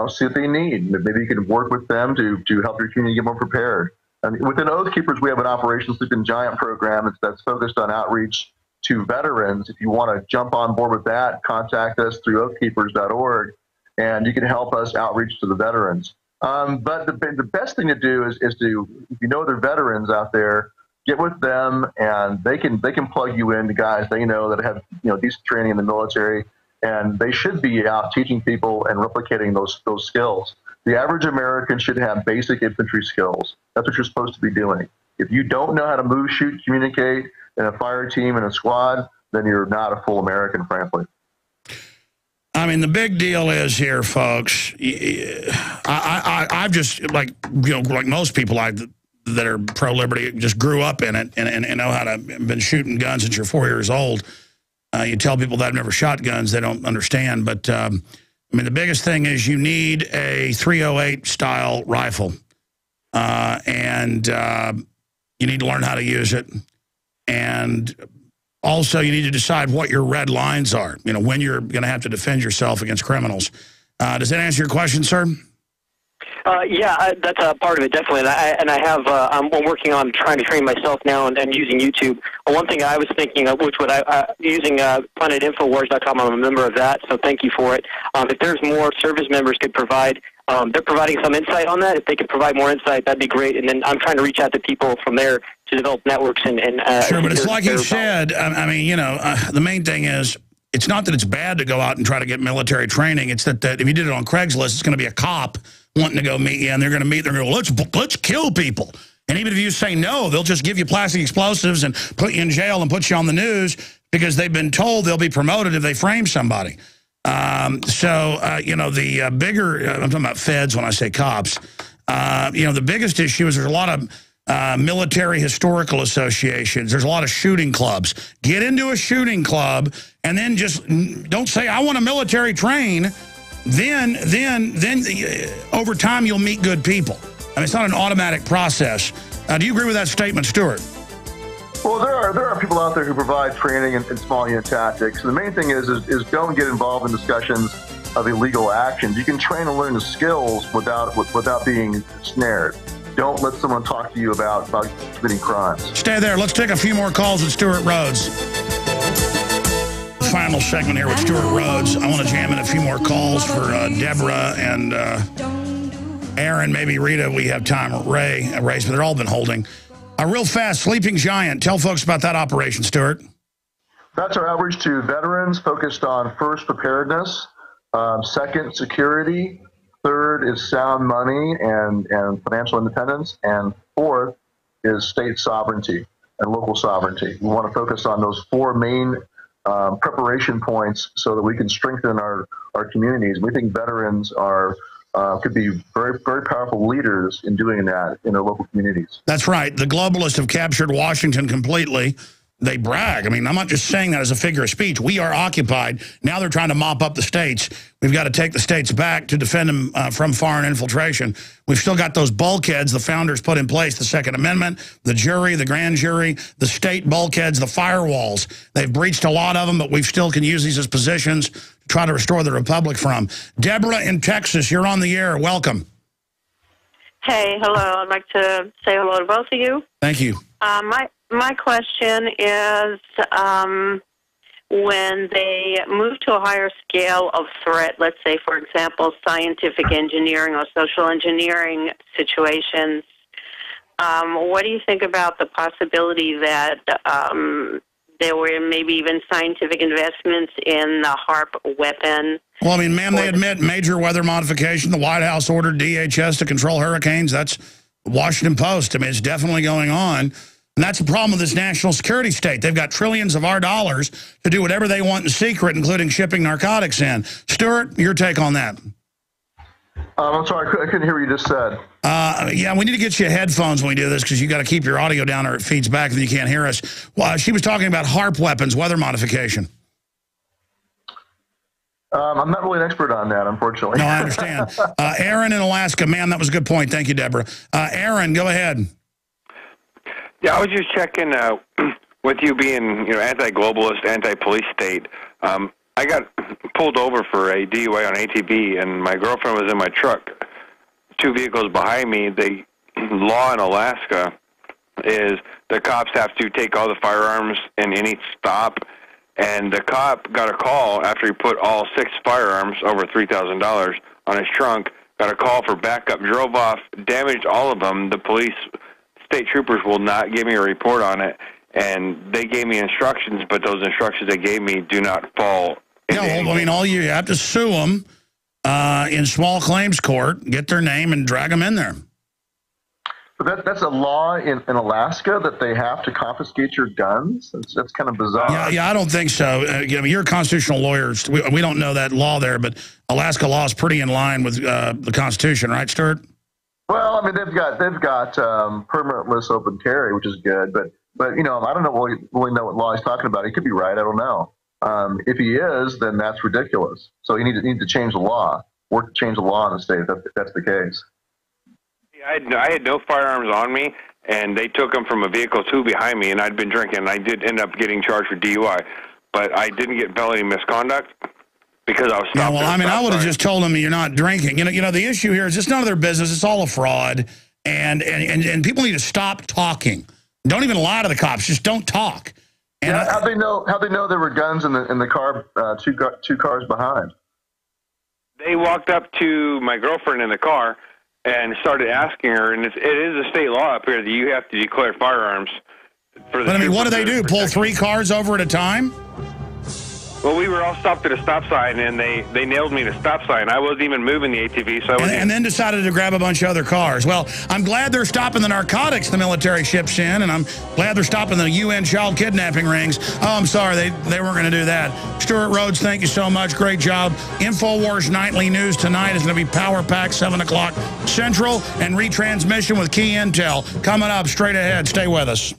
see what they need. Maybe you can work with them to help your community get more prepared. And within Oath Keepers, we have an Operation Sleeping Giant program that's focused on outreach to veterans. If you want to jump on board with that, contact us through oathkeepers.org, and you can help us outreach to the veterans. But the best thing to do is to, if you know they're veterans out there, get with them, and they can plug you into guys they know that have decent training in the military, and they should be out teaching people and replicating those skills. The average American should have basic infantry skills. That's what you're supposed to be doing. If you don't know how to move, shoot, communicate in a fire team and a squad, then you're not a full American, frankly. I mean, the big deal is here, folks. I've just, like most people that are pro-liberty, just grew up in it and know how to, been shooting guns since you're 4 years old. You tell people that I've never shot guns, they don't understand. But, I mean, the biggest thing is you need a 308 style rifle. And you need to learn how to use it. And also you need to decide what your red lines are, when you're going to have to defend yourself against criminals. Does that answer your question, sir? Yeah, that's a part of it, definitely. I'm working on trying to train myself now and using YouTube. One thing I was thinking of, using planetinfowars.com, I'm a member of that, so thank you for it. If there's more service members could provide, they're providing some insight on that. If they could provide more insight, that'd be great. And then I'm trying to reach out to people from there to develop networks and sure, but it's like you said. I mean, the main thing is, it's not that it's bad to go out and try to get military training. It's that if you did it on Craigslist, it's going to be a cop wanting to go meet you, and they're going to meet. They're going to go, let's kill people. And even if you say no, they'll just give you plastic explosives and put you in jail and put you on the news because they've been told they'll be promoted if they frame somebody. The bigger, I'm talking about feds when I say cops, the biggest issue is there's a lot of military historical associations. There's a lot of shooting clubs. Get into a shooting club and then just don't say, I want to military train. Then over time, you'll meet good people. I mean, it's not an automatic process. Do you agree with that statement, Stewart? Well, there are people out there who provide training in small unit tactics. The main thing is don't get involved in discussions of illegal actions. You can train and learn the skills without being snared. Don't let someone talk to you about committing crimes. Stay there. Let's take a few more calls with Stewart Rhodes. Final segment here with Stewart Rhodes. I want to jam in a few more calls for Deborah and Aaron, maybe Rita. We have time. Ray, but they're all been holding. Real fast, Sleeping Giant. Tell folks about that operation, Stewart. That's our outreach to veterans, focused on first, preparedness, second, security, third is sound money and financial independence, and fourth is state sovereignty and local sovereignty. We want to focus on those four main preparation points so that we can strengthen our communities. We think veterans could be very, very powerful leaders in doing that in their local communities. That's right. The globalists have captured Washington completely. They brag. I mean, I'm not just saying that as a figure of speech. We are occupied. Now they're trying to mop up the states. We've got to take the states back to defend them from foreign infiltration. We've still got those bulkheads the founders put in place, the Second Amendment, the jury, the grand jury, the state bulkheads, the firewalls. They've breached a lot of them, but we still can use these as positions to try to restore the republic from. Deborah in Texas, you're on the air. Welcome. Hey, hello. I'd like to say hello to both of you. Thank you. My question is, when they move to a higher scale of threat, let's say, for example, scientific engineering or social engineering situations, what do you think about the possibility that there were maybe even scientific investments in the HARP weapon? Well, I mean, ma'am, they admit major weather modification. The White House ordered DHS to control hurricanes. That's Washington Post. I mean, it's definitely going on. And that's the problem with this national security state. They've got trillions of our dollars to do whatever they want in secret, including shipping narcotics in. Stewart, your take on that? I'm sorry, I couldn't hear what you just said. Yeah, we need to get you headphones when we do this because you got to keep your audio down or it feeds back and you can't hear us. Well, she was talking about HARP weapons, weather modification. I'm not really an expert on that, unfortunately. No, I understand. Aaron in Alaska. Man, that was a good point. Thank you, Deborah. Aaron, go ahead. Yeah, I was just checking with you being, anti-globalist, anti-police state. I got pulled over for a DUI on ATV, and my girlfriend was in my truck. 2 vehicles behind me. The law in Alaska is the cops have to take all the firearms in any stop, and the cop got a call after he put all 6 firearms, over $3,000, on his trunk, got a call for backup, drove off, damaged all of them. The police, state troopers will not give me a report on it, and they gave me instructions, but those instructions they gave me do not fall. Yeah, well, I mean, all you have to sue them in small claims court, get their name, and drag them in there. But that's a law in Alaska that they have to confiscate your guns? That's kind of bizarre. Yeah, I don't think so. You're a constitutional lawyer. We don't know that law there, but Alaska law is pretty in line with the Constitution, right, Stewart? Well, I mean, they've got permitless open carry, which is good, but I don't really know what law he's talking about. He could be right. I don't know. If he is, then that's ridiculous. So you need to change the law, work to change the law in the state if that's the case. I had no firearms on me, and they took them from a vehicle 2 behind me, and I'd been drinking, and I did end up getting charged for DUI, but I didn't get felony misconduct because I was stopped. Yeah, well, I mean, I would have just told them you're not drinking. You know, the issue here is it's none of their business. It's all a fraud, and people need to stop talking. Don't even lie to the cops. Just don't talk. And yeah, how'd they know there were guns in the car, two cars behind? They walked up to my girlfriend in the car and started asking her, and it is a state law up here that you have to declare firearms. But I mean, what do they do? Pull 3 cars over at a time? Well, we were all stopped at a stop sign, and they nailed me to a stop sign. I wasn't even moving the ATV, so I wasn't and then decided to grab a bunch of other cars. Well, I'm glad they're stopping the narcotics the military ships in, and I'm glad they're stopping the UN child kidnapping rings. Oh, I'm sorry, they weren't going to do that. Stewart Rhodes, thank you so much. Great job. InfoWars Nightly News tonight is going to be Power Pack, 7 o'clock Central, and retransmission with key intel coming up straight ahead. Stay with us.